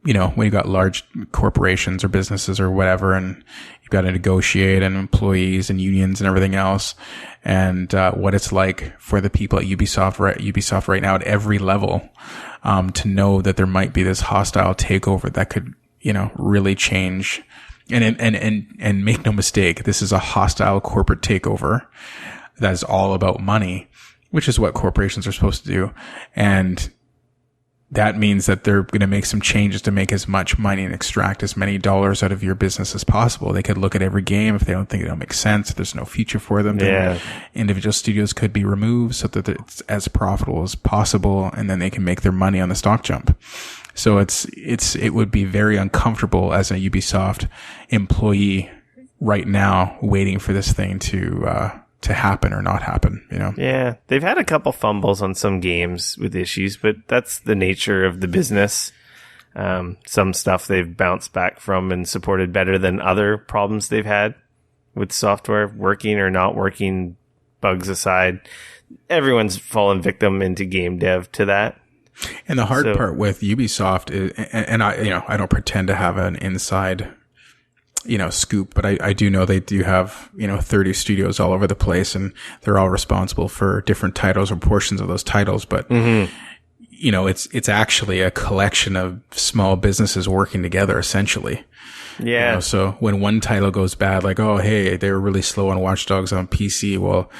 when you got large corporations or businesses or whatever, and you've got to negotiate and employees and unions and everything else, and what it's like for the people at Ubisoft right now at every level, to know that there might be this hostile takeover that could, really change. And make no mistake, this is a hostile corporate takeover that is all about money, which is what corporations are supposed to do. And that means that they're going to make some changes to make as much money and extract as many dollars out of your business as possible. They could look at every game if they don't think it don't make sense, if there's no future for them. Yeah. Individual studios could be removed so that it's as profitable as possible, and then they can make their money on the stock jump. So it would be very uncomfortable as a Ubisoft employee right now waiting for this thing to happen or not happen, Yeah. They've had a couple fumbles on some games with issues, but that's the nature of the business. Some stuff they've bounced back from and supported better than other problems they've had with software working or not working, bugs aside. Everyone's fallen victim into game dev to that. And the hard part with Ubisoft is, and I don't pretend to have an inside, scoop, but I do know they do have, 30 studios all over the place, and they're all responsible for different titles or portions of those titles. But, it's actually a collection of small businesses working together, essentially. Yeah. So when one title goes bad, like, oh, hey, they were really slow on Watch Dogs on PC. Well,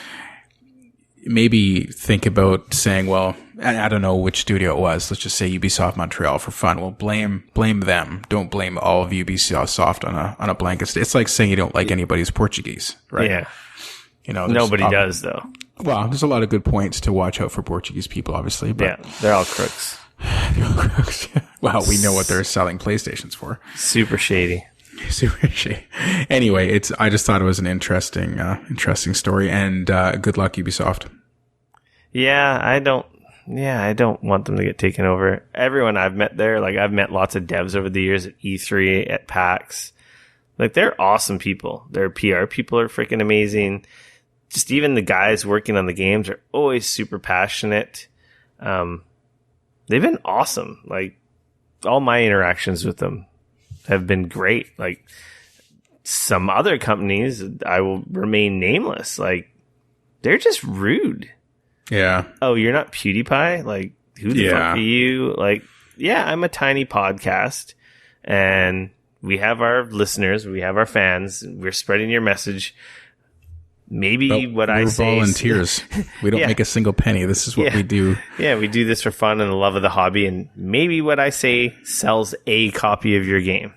maybe think about saying, well, I don't know which studio it was. Let's just say Ubisoft Montreal for fun. Well, blame them. Don't blame all of Ubisoft on a blanket. It's like saying you don't like anybody's Portuguese, right? Yeah. Nobody does, though. Well, there's a lot of good points to watch out for Portuguese people, obviously. But yeah, they're all crooks. They're all crooks. Well, we know what they're selling PlayStations for. Super shady. Super shitty. Anyway, I just thought it was an interesting story, and good luck, Ubisoft. Yeah, I don't want them to get taken over. Everyone I've met there, like I've met lots of devs over the years at E3, at PAX. Like they're awesome people. Their PR people are freaking amazing. Just even the guys working on the games are always super passionate. They've been awesome. Like all my interactions with them have been great. Like some other companies, I will remain nameless. Like they're just rude. Yeah. Oh, you're not PewDiePie? Like who the fuck are you? Like, yeah, I'm a tiny podcast and we have our listeners, we have our fans, we're spreading your message. Maybe what I say... We're volunteers. We don't make a single penny. This is what we do. Yeah, we do this for fun and the love of the hobby, and maybe what I say sells a copy of your game.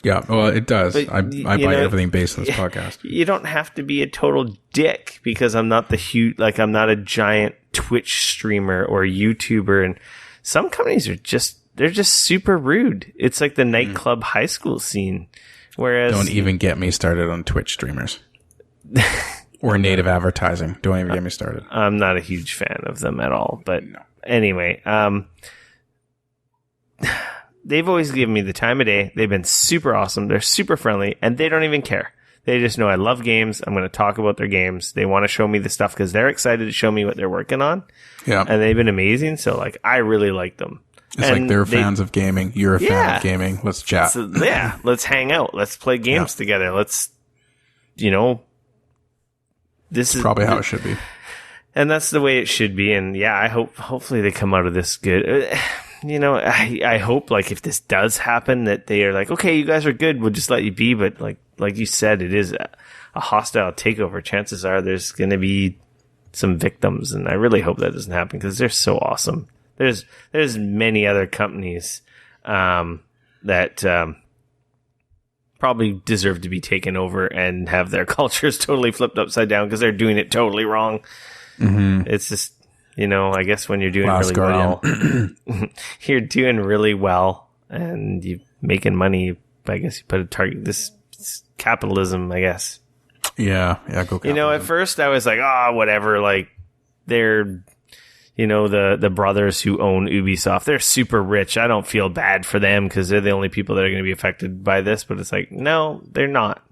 Yeah, well, it does. But, I buy everything based on this podcast. You don't have to be a total dick because I'm not I'm not a giant Twitch streamer or YouTuber, and some companies are they're just super rude. It's like the nightclub high school scene. Whereas... Don't even get me started on Twitch streamers. Or native advertising. Don't even get me started. I'm not a huge fan of them at all. But anyway, they've always given me the time of day. They've been super awesome. They're super friendly, and they don't even care. They just know I love games. I'm going to talk about their games. They want to show me the stuff because they're excited to show me what they're working on. Yeah. And they've been amazing. So, like, I really like them. It's like they're fans of gaming. You're a fan of gaming. Let's chat. So, let's hang out. Let's play games together. Let's, this is probably how it should be. And that's the way it should be. And I hopefully they come out of this good. I hope like if this does happen that they are like, okay, you guys are good. We'll just let you be. But like you said, it is a hostile takeover. Chances are there's going to be some victims. And I really hope that doesn't happen because they're so awesome. There's many other companies, that, probably deserve to be taken over and have their cultures totally flipped upside down because they're doing it totally wrong. Mm-hmm. It's just, I guess when you're doing really well, you're doing really well and you're making money. I guess you put a target. This capitalism, I guess. Yeah. Go capitalism. At first I was like, whatever. Like they're, the brothers who own Ubisoft, they're super rich. I don't feel bad for them because they're the only people that are going to be affected by this. But it's like, no, they're not.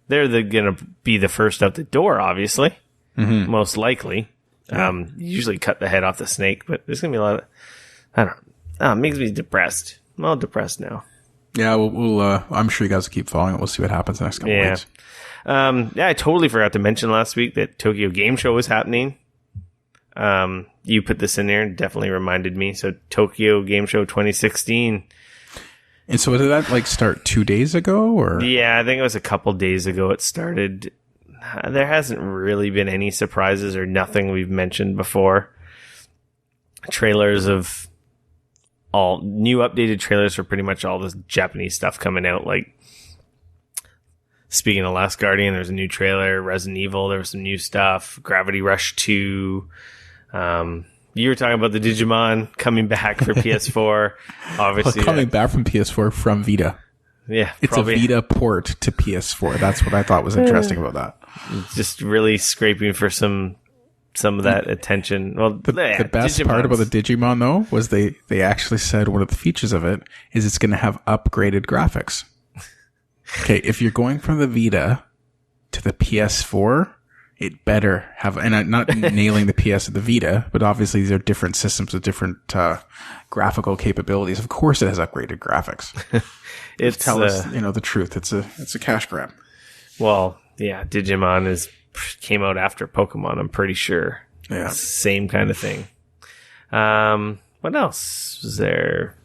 They're going to be the first out the door, obviously. Mm-hmm. Most likely. Usually cut the head off the snake, but there's going to be a lot of... I don't know. It makes me depressed. I'm all depressed now. Yeah, we'll I'm sure you guys will keep following it. We'll see what happens the next couple of weeks. I totally forgot to mention last week that Tokyo Game Show was happening. You put this in there and definitely reminded me. So Tokyo Game Show 2016. And so did that start 2 days ago or? Yeah, I think it was a couple days ago it started. There hasn't really been any surprises or nothing we've mentioned before. Trailers of all new updated trailers for pretty much all this Japanese stuff coming out. Like speaking of Last Guardian, there's a new trailer. Resident Evil, there was some new stuff. Gravity Rush 2. You were talking about the Digimon coming back for PS4. Obviously, coming back from PS4 from Vita. Yeah, it's a Vita port to PS4. That's what I thought was interesting about that. Just really scraping for some of that attention. Well, the best part about the Digimon though was they actually said one of the features of it is it's going to have upgraded graphics. Okay, if you're going from the Vita to the PS4. It better have, and I'm not nailing the PS or the Vita, but obviously these are different systems with different graphical capabilities. Of course, it has upgraded graphics. Tell us, the truth. It's a cash grab. Well, yeah, Digimon came out after Pokemon. I'm pretty sure. Yeah, same kind of thing. What else was there?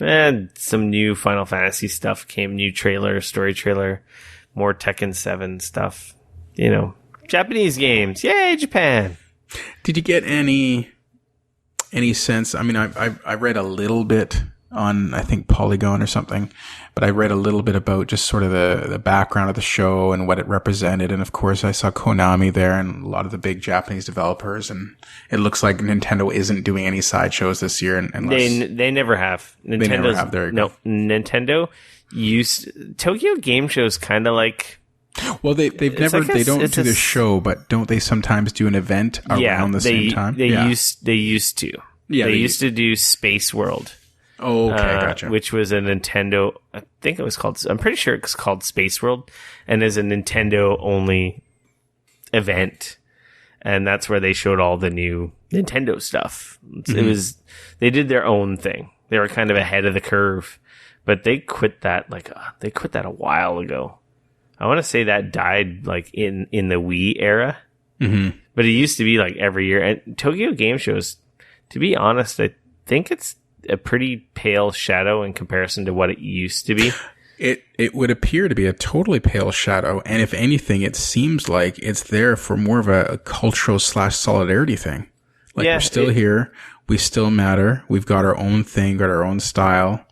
And some new Final Fantasy stuff came. New trailer, story trailer, more Tekken 7 stuff. Japanese games. Yay, Japan. Did you get any sense? I mean, I read a little bit on, I think, Polygon or something, but I read a little bit about just sort of the background of the show and what it represented. And of course, I saw Konami there and a lot of the big Japanese developers. And it looks like Nintendo isn't doing any sideshows this year. Unless they never have. They never have. There you go. No, Nintendo, Tokyo Game Show is kind of like. Well, they don't do the show, but don't they sometimes do an event around the same time? They used to. Yeah, they used to do Space World. Oh, okay, gotcha. Which was a Nintendo. I'm pretty sure it's called Space World, and is a Nintendo only event, and that's where they showed all the new Nintendo stuff. They did their own thing. They were kind of ahead of the curve, but they quit that a while ago. I want to say that died like in the Wii era, but it used to be like every year. And Tokyo Game Shows, to be honest, I think it's a pretty pale shadow in comparison to what it used to be. It would appear to be a totally pale shadow, and if anything, it seems like it's there for more of a cultural / solidarity thing. Like, we're still here, we still matter, we've got our own thing, got our own style.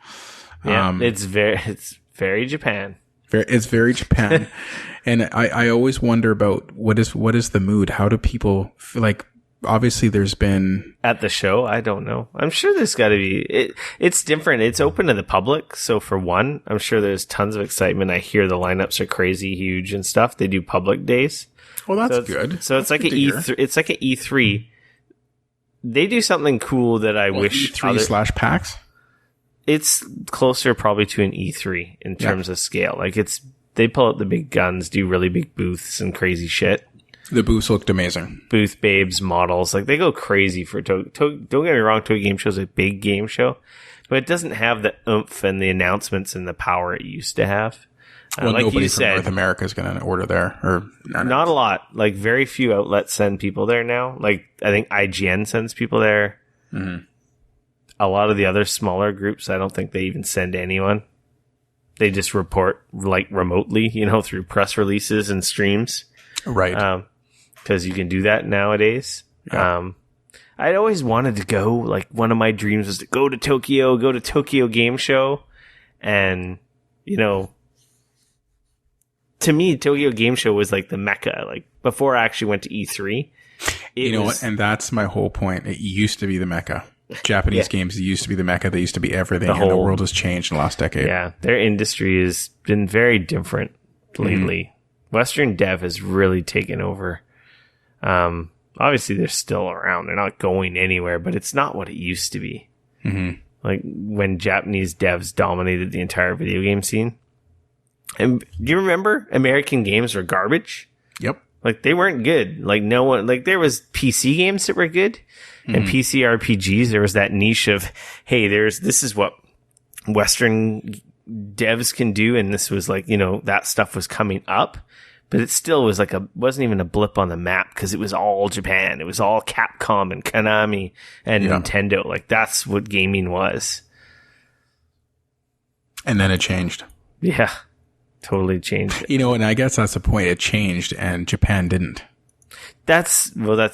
Yeah, it's very Japan. It's very Japan, and I always wonder about what is the mood. How do people feel like? Obviously, there's been at the show. I don't know. I'm sure there's got to be. It's different. It's open to the public, so for one, I'm sure there's tons of excitement. I hear the lineups are crazy huge and stuff. They do public days. Well, that's good. So it's like an E3. It's like an E3. They do something cool that I wish E3 / PAX. It's closer probably to an E3 in terms of scale. Like they pull out the big guns, do really big booths and crazy shit. The booths looked amazing. Booth babes, models, like they go crazy for don't get me wrong, Tokyo Game Show is a big game show, but it doesn't have the oomph and the announcements and the power it used to have. Well, like nobody you from said, North America is going to order there, or not a lot. Like very few outlets send people there now. Like I think IGN sends people there. Mm-hmm. A lot of the other smaller groups, I don't think they even send anyone. They just report like remotely, through press releases and streams. Right. Because you can do that nowadays. Yeah. I'd always wanted to go. Like one of my dreams was to go to Tokyo Game Show. And, to me, Tokyo Game Show was like the mecca. Like before I actually went to E3. What? And that's my whole point. It used to be the mecca. Japanese games used to be the mecca. They used to be everything, and the world has changed in the last decade. Yeah, their industry has been very different lately. Mm-hmm. Western dev has really taken over. Obviously, they're still around. They're not going anywhere, but it's not what it used to be. Mm-hmm. Like when Japanese devs dominated the entire video game scene. And do you remember American games were garbage? Yep. Like they weren't good. Like no one. Like there was PC games that were good. And PC RPGs, there was that niche of, hey, this is what Western devs can do, and this was like, that stuff was coming up, but it still was like wasn't even a blip on the map because it was all Japan. It was all Capcom and Konami and Nintendo. Like that's what gaming was. And then it changed. Yeah, totally changed. And I guess that's the point. It changed, and Japan didn't. That's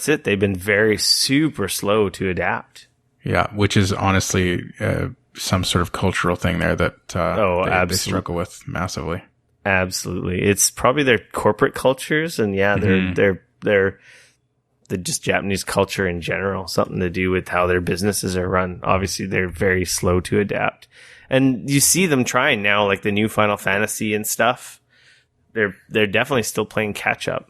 it. They've been very super slow to adapt. Yeah, which is honestly some sort of cultural thing there that they struggle with massively. Absolutely, it's probably their corporate cultures, and they're just Japanese culture in general. Something to do with how their businesses are run. Obviously, they're very slow to adapt, and you see them trying now, like the new Final Fantasy and stuff. They're definitely still playing catch up.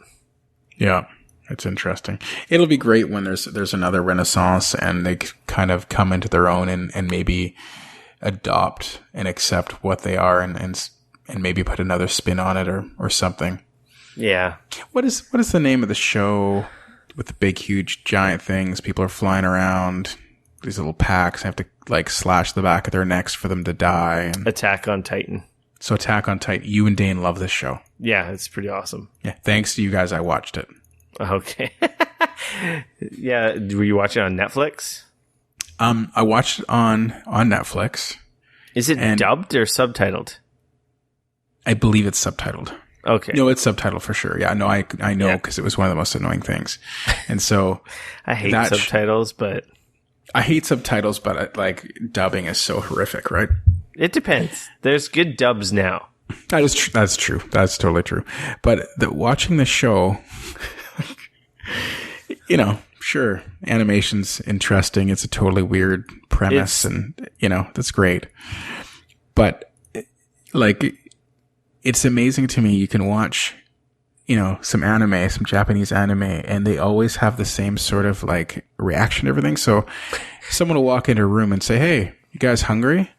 Yeah. It's interesting. It'll be great when there's another renaissance and they kind of come into their own and maybe adopt and accept what they are and maybe put another spin on it or something. Yeah. What is the name of the show with the big, huge, giant things? People are flying around these little packs. Have to like slash the back of their necks for them to die. Attack on Titan. So Attack on Titan. You and Dayne love this show. Yeah, it's pretty awesome. Yeah. Thanks to you guys, I watched it. Okay. Yeah. Were you watching on Netflix? I watched it on Netflix. Is it dubbed or subtitled? I believe it's subtitled. Okay. No, it's subtitled for sure. Yeah, no, I know because it was one of the most annoying things. And so I hate subtitles, but like dubbing is so horrific, right? It depends. There's good dubs now. That's true. That's totally true. But watching the show, sure, animation's interesting. It's a totally weird premise, and that's great. But like, it's amazing to me. You can watch, some anime, some Japanese anime, and they always have the same sort of like reaction to everything. So someone will walk into a room and say, "Hey, you guys hungry?"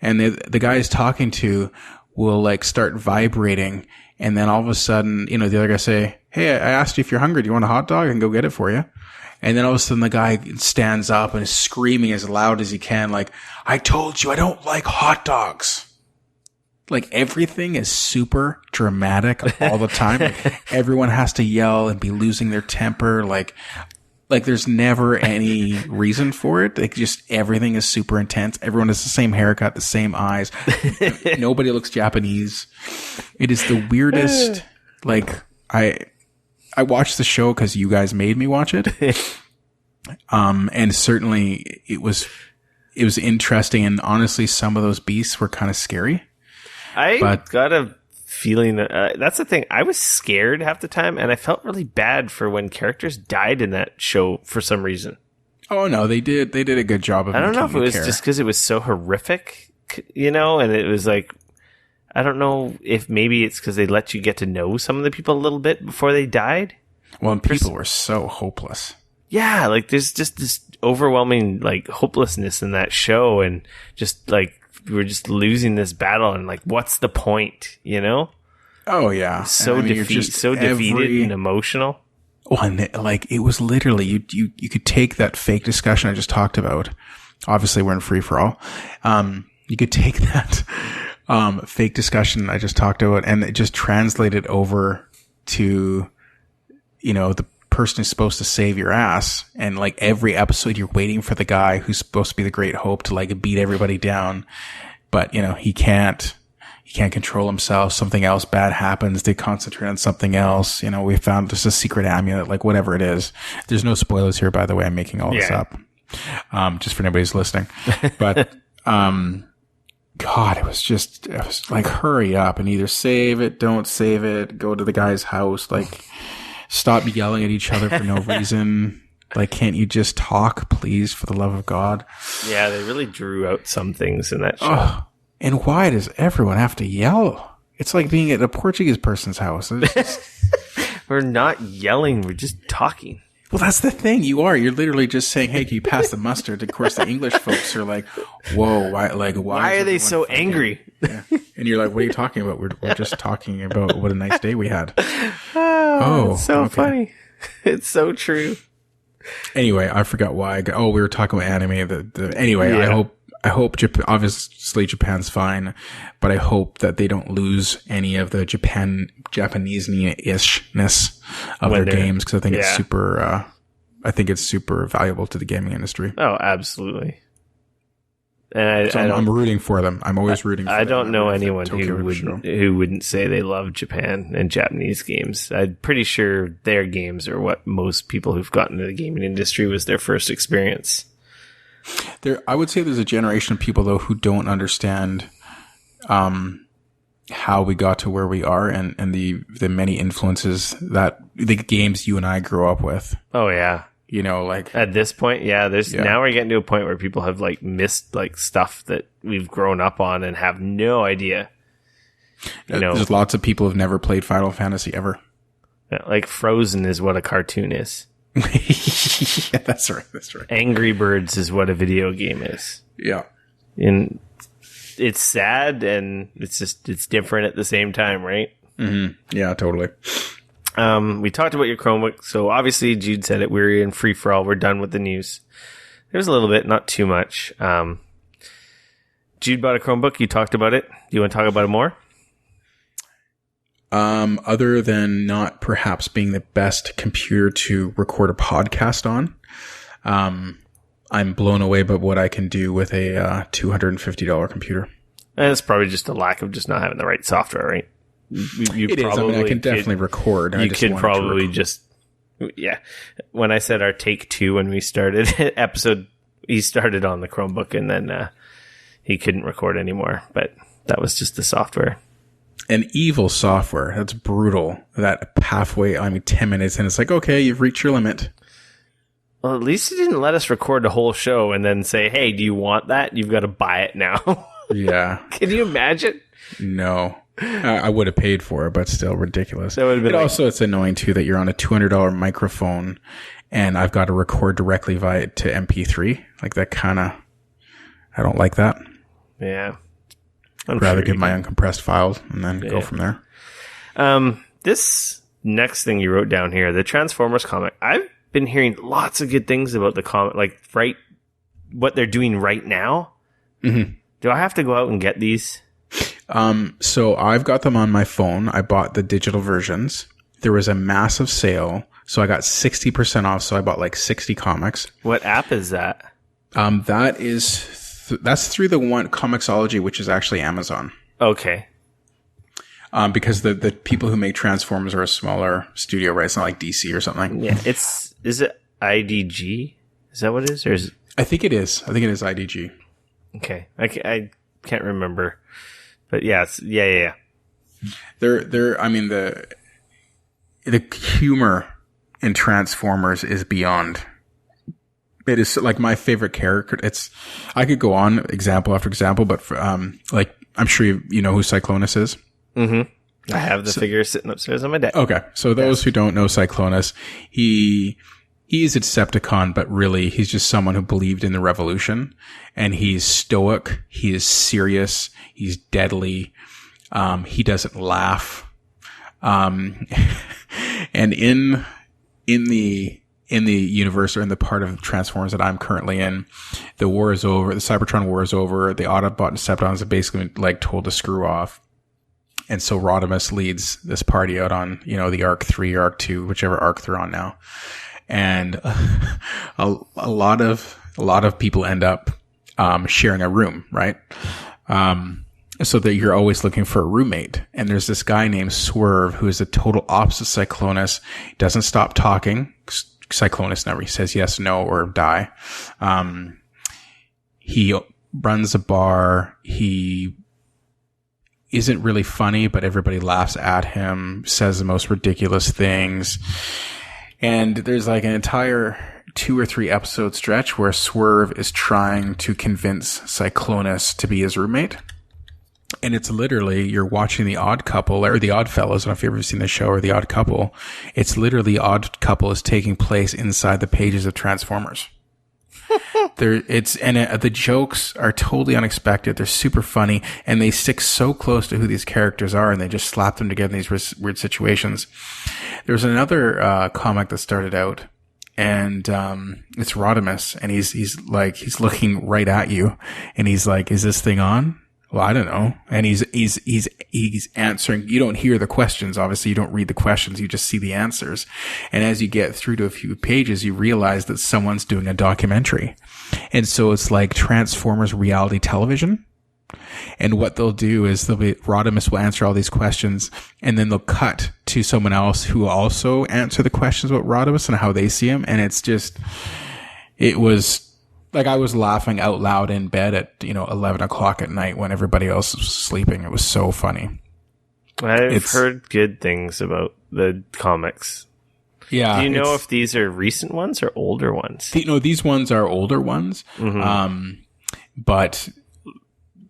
And the guy is talking to will like start vibrating. And then all of a sudden, the other guy say, "Hey, I asked you if you're hungry. Do you want a hot dog? I can go get it for you." And then all of a sudden the guy stands up and is screaming as loud as he can, like, "I told you I don't like hot dogs." Like, everything is super dramatic all the time. Like, everyone has to yell and be losing their temper. Like there's never any reason for it. Like, just everything is super intense. Everyone has the same haircut, the same eyes. Nobody looks Japanese. It is the weirdest. Like, I watched the show because you guys made me watch it. And certainly it was interesting. And honestly, some of those beasts were kind of scary. I got a feeling that that's the thing. I was scared half the time, and I felt really bad for when characters died in that show for some reason. Oh no, they did a good job of. I don't know if it was just because it was so horrific, and it was like, I don't know if maybe it's because they let you get to know some of the people a little bit before they died. Well, and people were so hopeless. Yeah, like there's just this overwhelming like hopelessness in that show, and just like, we're just losing this battle, and like, what's the point? Oh yeah, so defeated and emotional. Oh, and it was literally you could take that fake discussion I just talked about. Obviously, we're in free for all. You could take that fake discussion I just talked about, and it just translate it over to the person who's supposed to save your ass, and like every episode you're waiting for the guy who's supposed to be the great hope to like beat everybody down, but he can't control himself. Something else bad happens. They concentrate on something else. We found just a secret amulet, like whatever it is. There's no spoilers here, by the way. I'm making all this up just for anybody who's listening. But God, it was like, hurry up and either save it, don't save it, go to the guy's house, like, stop yelling at each other for no reason. Like, can't you just talk, please, for the love of God? Yeah, they really drew out some things in that show. Oh, and why does everyone have to yell? It's like being at a Portuguese person's house. We're not yelling. We're just talking. Well, that's the thing. You're literally just saying, "Hey, can you pass the mustard?" Of course, the English folks are like, "Whoa, why are they so angry?" Yeah. And you're like, "What are you talking about? We're just talking about what a nice day we had." It's so funny. It's so true. Anyway, I forgot why. We were talking about anime. Anyway, yeah. I hope obviously Japan's fine, but I hope that they don't lose any of the Japanese-ishness of their games, because I think it's super. I think it's super valuable to the gaming industry. Oh, absolutely. And I'm rooting for them. I'm always rooting for them. I don't know anyone who wouldn't say they love Japan and Japanese games. I'm pretty sure their games are what most people who've gotten into the gaming industry was their first experience. I would say there's a generation of people, though, who don't understand how we got to where we are, and the many influences that the games you and I grew up with. Oh, yeah. Like at this point, now we're getting to a point where people have like missed like stuff that we've grown up on and have no idea. There's lots of people who've never played Final Fantasy ever. Yeah, like Frozen is what a cartoon is. Yeah, that's right. Angry Birds is what a video game is. Yeah. And it's sad, and it's different at the same time, right? Mm-hmm. Yeah, totally. We talked about your Chromebook, so obviously Jude said it. We're in free for all. We're done with the news. There's a little bit, not too much. Jude bought a Chromebook. You talked about it. Do you want to talk about it more? Other than not perhaps being the best computer to record a podcast on, I'm blown away by what I can do with a $250 computer. And it's probably just a lack of just not having the right software, right? It is. I can definitely record. You could probably just, when I said our take 2 when we started episode, he started on the Chromebook, and then he couldn't record anymore. But that was just the software. An evil software. That's brutal. That halfway, 10 minutes, and it's like, okay, you've reached your limit. Well, at least he didn't let us record the whole show and then say, "Hey, do you want that? You've got to buy it now." Yeah. Can you imagine? No. I would have paid for it, but still ridiculous. That would have been also, it's annoying too that you're on a $200 microphone and I've got to record directly via to MP3. Like that kind of, I don't like that. Yeah. I'd rather get my uncompressed files and then go from there. This next thing you wrote down here, the Transformers comic, I've been hearing lots of good things about the comic, like what they're doing right now. Mm-hmm. Do I have to go out and get these? So I've got them on my phone. I bought the digital versions. There was a massive sale, so I got 60% off. So I bought like 60 comics. What app is that? That's through the one Comixology, which is actually Amazon. Okay. Because the people who make Transformers are a smaller studio, right? It's not like DC or something. Yeah. Is it IDG? Is that what it is? Or is it? I think it is. I think it is IDG. Okay. I can't remember. But yeah, yeah. I mean, the humor in Transformers is beyond. It is like my favorite character. I could go on example after example, but like I'm sure you know who Cyclonus is. Mm-hmm. I have the figure sitting upstairs on my desk. Okay, so those who don't know Cyclonus, he's a Decepticon, but really he's just someone who believed in the revolution, and he's stoic. He is serious. He's deadly. He doesn't laugh. And in the universe, or in the part of Transformers that I'm currently in, the war is over. The Cybertron war is over. The Autobot and Decepticons are basically like told to screw off. And so Rodimus leads this party out on, the Arc 3, Arc 2, whichever arc they're on now. And a lot of people end up sharing a room, right? So that you're always looking for a roommate. And there's this guy named Swerve who is the total opposite Cyclonus. He doesn't stop talking. Cyclonus never says yes, no, or die. He runs a bar. He isn't really funny, but everybody laughs at him, says the most ridiculous things. And there's like an entire 2 or 3 episode stretch where Swerve is trying to convince Cyclonus to be his roommate. And it's literally, you're watching The Odd Couple, or The Odd Fellows. I don't know if you've ever seen the show, or The Odd Couple. It's literally Odd Couple is taking place inside the pages of Transformers. The jokes are totally unexpected. They're super funny, and they stick so close to who these characters are, and they just slap them together in these weird situations. There's another comic that started out, and it's Rodimus, and he's looking right at you, and he's like, "Is this thing on?" Well, I don't know. And he's answering. You don't hear the questions. Obviously, you don't read the questions. You just see the answers. And as you get through to a few pages, you realize that someone's doing a documentary. And so it's like Transformers reality television. And what they'll do is Rodimus will answer all these questions, and then they'll cut to someone else who will also answer the questions about Rodimus and how they see him. And it was like I was laughing out loud in bed at 11 o'clock at night when everybody else was sleeping. It was so funny. I've heard good things about the comics. Yeah. Do you know if these are recent ones or older ones? These ones are older ones. Mm-hmm. But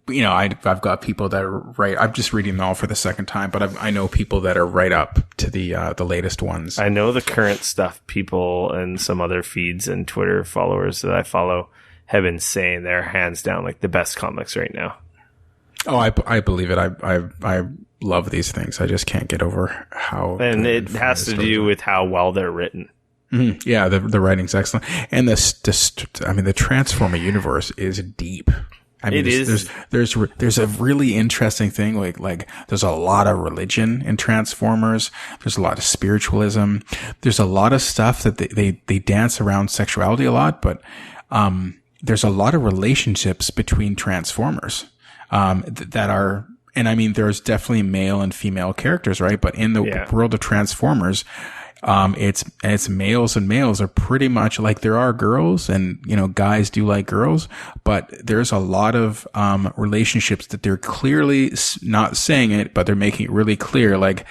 I've got people that are right. I'm just reading them all for the second time, but I know people that are right up to the latest ones. I know the current stuff. People and some other feeds and Twitter followers that I follow have been saying they're hands down like the best comics right now. Oh, I believe it. I love these things. I just can't get over how. And it has to do with how well they're written. Mm-hmm. Yeah, the writing's excellent, and the Transformer universe is deep. I mean, there's a really interesting thing. Like there's a lot of religion in Transformers. There's a lot of spiritualism. There's a lot of stuff that they dance around sexuality a lot, but there's a lot of relationships between Transformers that are, and I mean, there's definitely male and female characters, right? But in the world of Transformers, it's males and males are pretty much like, there are girls and, guys do like girls, but there's a lot of, relationships that they're clearly not saying it, but they're making it really clear. Like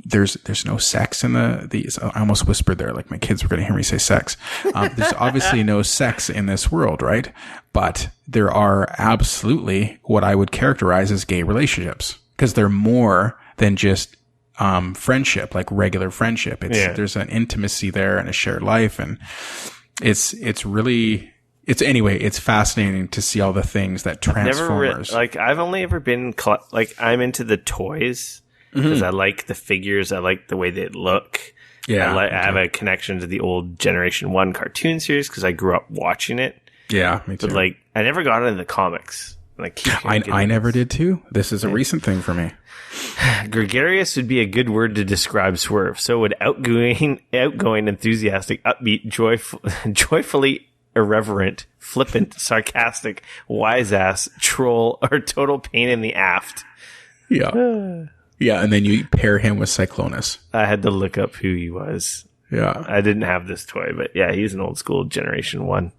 there's no sex in these. I almost whispered there, like my kids were going to hear me say sex. There's obviously no sex in this world, right? But there are absolutely what I would characterize as gay relationships. because they're more than just friendship, like regular friendship. There's an intimacy there and a shared life, and it's fascinating to see all the things that Transformers. I've only ever been I'm into the toys because I like the figures, I like the way they look. Yeah, I have a connection to the old Generation 1 cartoon series because I grew up watching it. Yeah, me too. But I never got into the comics. I never did too. This is a recent thing for me. Gregarious would be a good word to describe Swerve. So would outgoing, enthusiastic, upbeat, joyfully irreverent, flippant, sarcastic, wise ass, troll, or total pain in the aft. Yeah. Yeah, and then you pair him with Cyclonus. I had to look up who he was. Yeah. I didn't have this toy, but yeah, he's an old school Generation 1.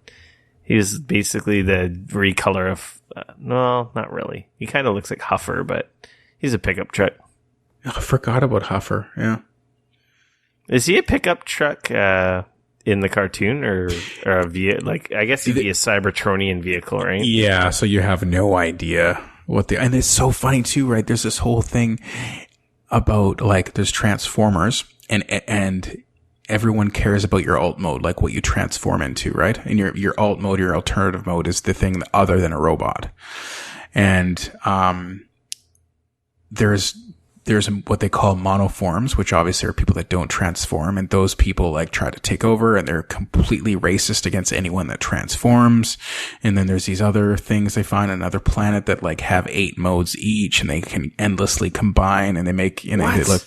He was basically the recolor of... no, not really. He kind of looks like Huffer, but he's a pickup truck. Oh, I forgot about Huffer, yeah. Is he a pickup truck in the cartoon or a vehicle? I guess he'd be a Cybertronian vehicle, right? Yeah, so you have no idea and it's so funny too, right? There's this whole thing about there's Transformers and everyone cares about your alt mode, like what you transform into, right? And your alt mode, your alternative mode is the thing other than a robot. And there's what they call monoforms, which obviously are people that don't transform, and those people try to take over, and they're completely racist against anyone that transforms. And then there's these other things they find on another planet that have 8 modes each, and they can endlessly combine, and they make they look.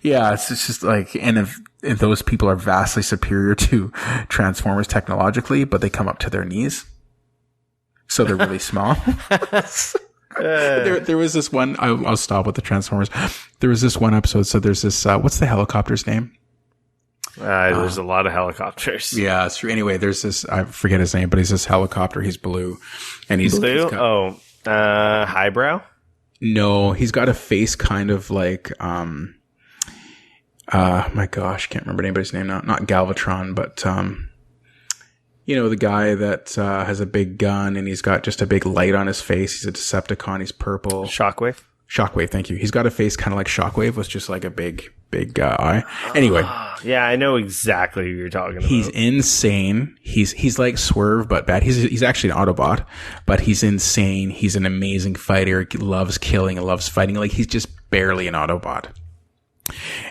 Yeah, it's just and if those people are vastly superior to Transformers technologically, but they come up to their knees, so they're really small. There was this one. I'll stop with the Transformers. There was this one episode. So there's this. What's the helicopter's name? There's a lot of helicopters. Yeah, it's true. Anyway, there's this. I forget his name, but he's this helicopter. He's blue, and he's blue. Highbrow. No, he's got a face kind of like. My gosh, can't remember anybody's name now. Not Galvatron, but the guy that has a big gun and he's got just a big light on his face. He's a Decepticon. He's purple. Shockwave? Shockwave, thank you. He's got a face kind of like Shockwave with just a big eye. Anyway. Yeah, I know exactly who you're talking about. He's insane. He's like Swerve, but bad. He's actually an Autobot, but he's insane. He's an amazing fighter. He loves killing and loves fighting. He's just barely an Autobot.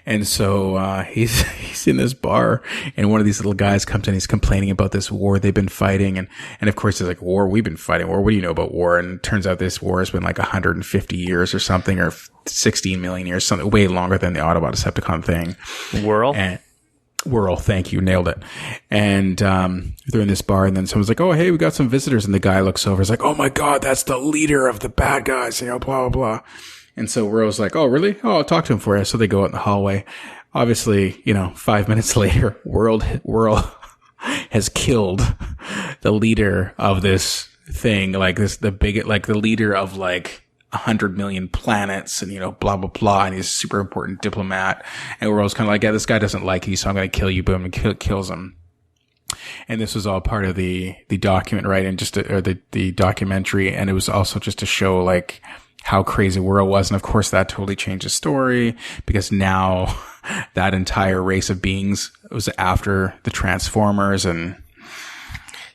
And so he's in this bar, and one of these little guys comes in. He's complaining about this war they've been fighting, and of course he's like, "War? We've been fighting war. What do you know about war?" And it turns out this war has been 150 years or something, or 16 million years, something way longer than the Autobot Decepticon thing. Whirl, thank you, nailed it. And they're in this bar, and then someone's like, "Oh, hey, we got some visitors." And the guy looks over, he's like, "Oh my God, that's the leader of the bad guys," blah blah blah. And so Whirl's like, "Oh, really? Oh, I'll talk to him for you." So they go out in the hallway. Obviously, 5 minutes later, Whirl has killed the leader of this thing, the leader of 100 million planets, and blah blah blah. And he's a super important diplomat. And Whirl's kind of like, "Yeah, this guy doesn't like you, so I'm going to kill you." Boom, and kills him. And this was all part of the document, right? And the documentary, and it was also just to show how crazy Whirl was. And of course that totally changed the story, because now that entire race of beings was after the Transformers, and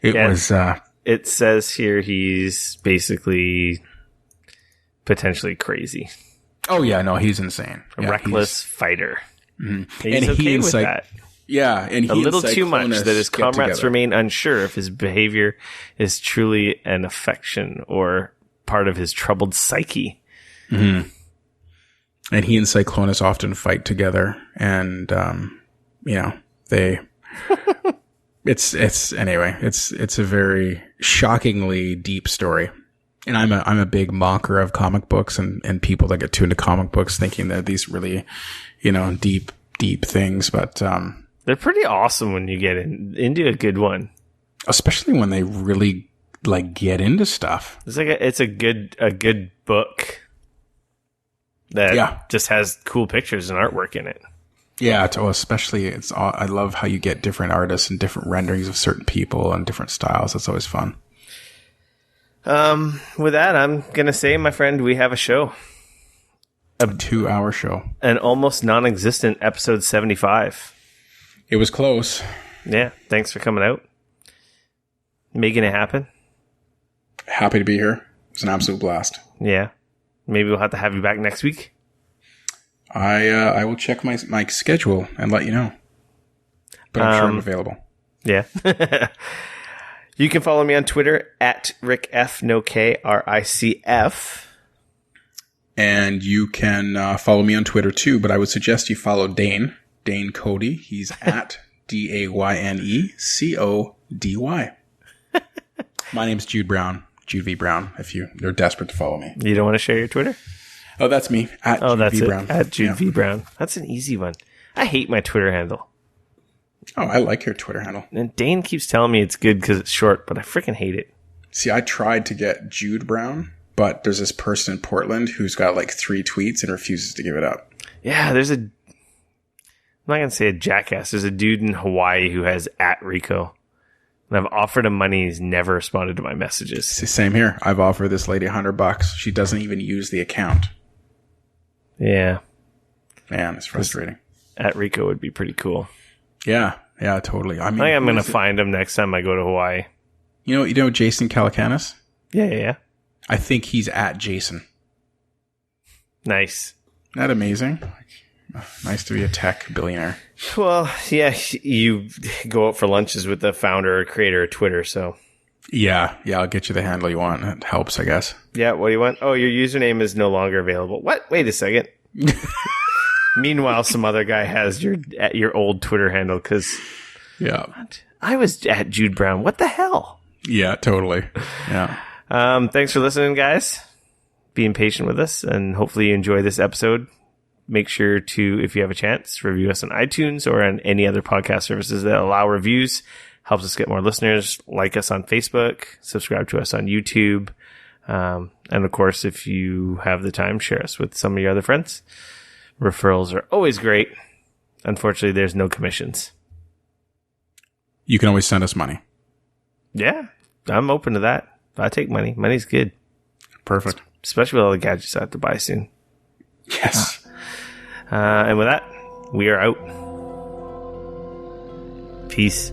it says here he's basically potentially crazy. Oh yeah, no, he's insane. A reckless fighter. Mm-hmm. He's okay with that. Yeah, and he a little too much that his comrades remain unsure if his behavior is truly an affection or part of his troubled psyche. Mm-hmm. And he and Cyclonus often fight together, and they it's a very shockingly deep story. And I'm a big mocker of comic books and people that get too into comic books thinking that these really deep things, but they're pretty awesome when you get into a good one, especially when they really get into stuff. It's a good book that just has cool pictures and artwork in it. Yeah, especially I love how you get different artists and different renderings of certain people and different styles. That's always fun. With that, I'm gonna say, my friend, we have a show. A 2-hour show. An almost non-existent episode 75. It was close. Yeah, thanks for coming out. Making it happen. Happy to be here. It's an absolute blast. Yeah. Maybe we'll have to have you back next week. I will check my schedule and let you know. But I'm sure I'm available. Yeah. You can follow me on Twitter at RickF, no K, RICF. And you can follow me on Twitter too, but I would suggest you follow Dayne Cody. He's at DayneCody. My name's Jude Brown, Jude V. Brown, if you're desperate to follow me. You don't want to share your Twitter? Oh, that's me. At Jude that's V. it. Brown. At Jude V. Brown. That's an easy one. I hate my Twitter handle. Oh, I like your Twitter handle. And Dayne keeps telling me it's good because it's short, but I freaking hate it. See, I tried to get Jude Brown, but there's this person in Portland who's got like 3 tweets and refuses to give it up. Yeah, I'm not going to say a jackass. There's a dude in Hawaii who has at Rico. And I've offered him money. He's never responded to my messages. Same here. I've offered this lady $100. She doesn't even use the account. Yeah. Man, it's frustrating. At Rico would be pretty cool. Yeah, totally. I mean, I think I'm going to find him next time I go to Hawaii. You know Jason Calacanis? Yeah. I think he's at Jason. Nice. Isn't that amazing? Nice to be a tech billionaire. Well, yeah, you go out for lunches with the founder or creator of Twitter, so. Yeah, I'll get you the handle you want. It helps, I guess. Yeah, what do you want? Oh, your username is no longer available. What? Wait a second. Meanwhile, some other guy has your old Twitter handle because I was at Jude Brown. What the hell? Yeah, totally. Yeah. Thanks for listening, guys. Being patient with us, and hopefully you enjoy this episode. Make sure to, if you have a chance, review us on iTunes or on any other podcast services that allow reviews. Helps us get more listeners. Like us on Facebook. Subscribe to us on YouTube. And of course, if you have the time, share us with some of your other friends. Referrals are always great. Unfortunately, there's no commissions. You can always send us money. Yeah, I'm open to that. I take money. Money's good. Perfect. Especially with all the gadgets I have to buy soon. Yes. And with that, we are out. Peace.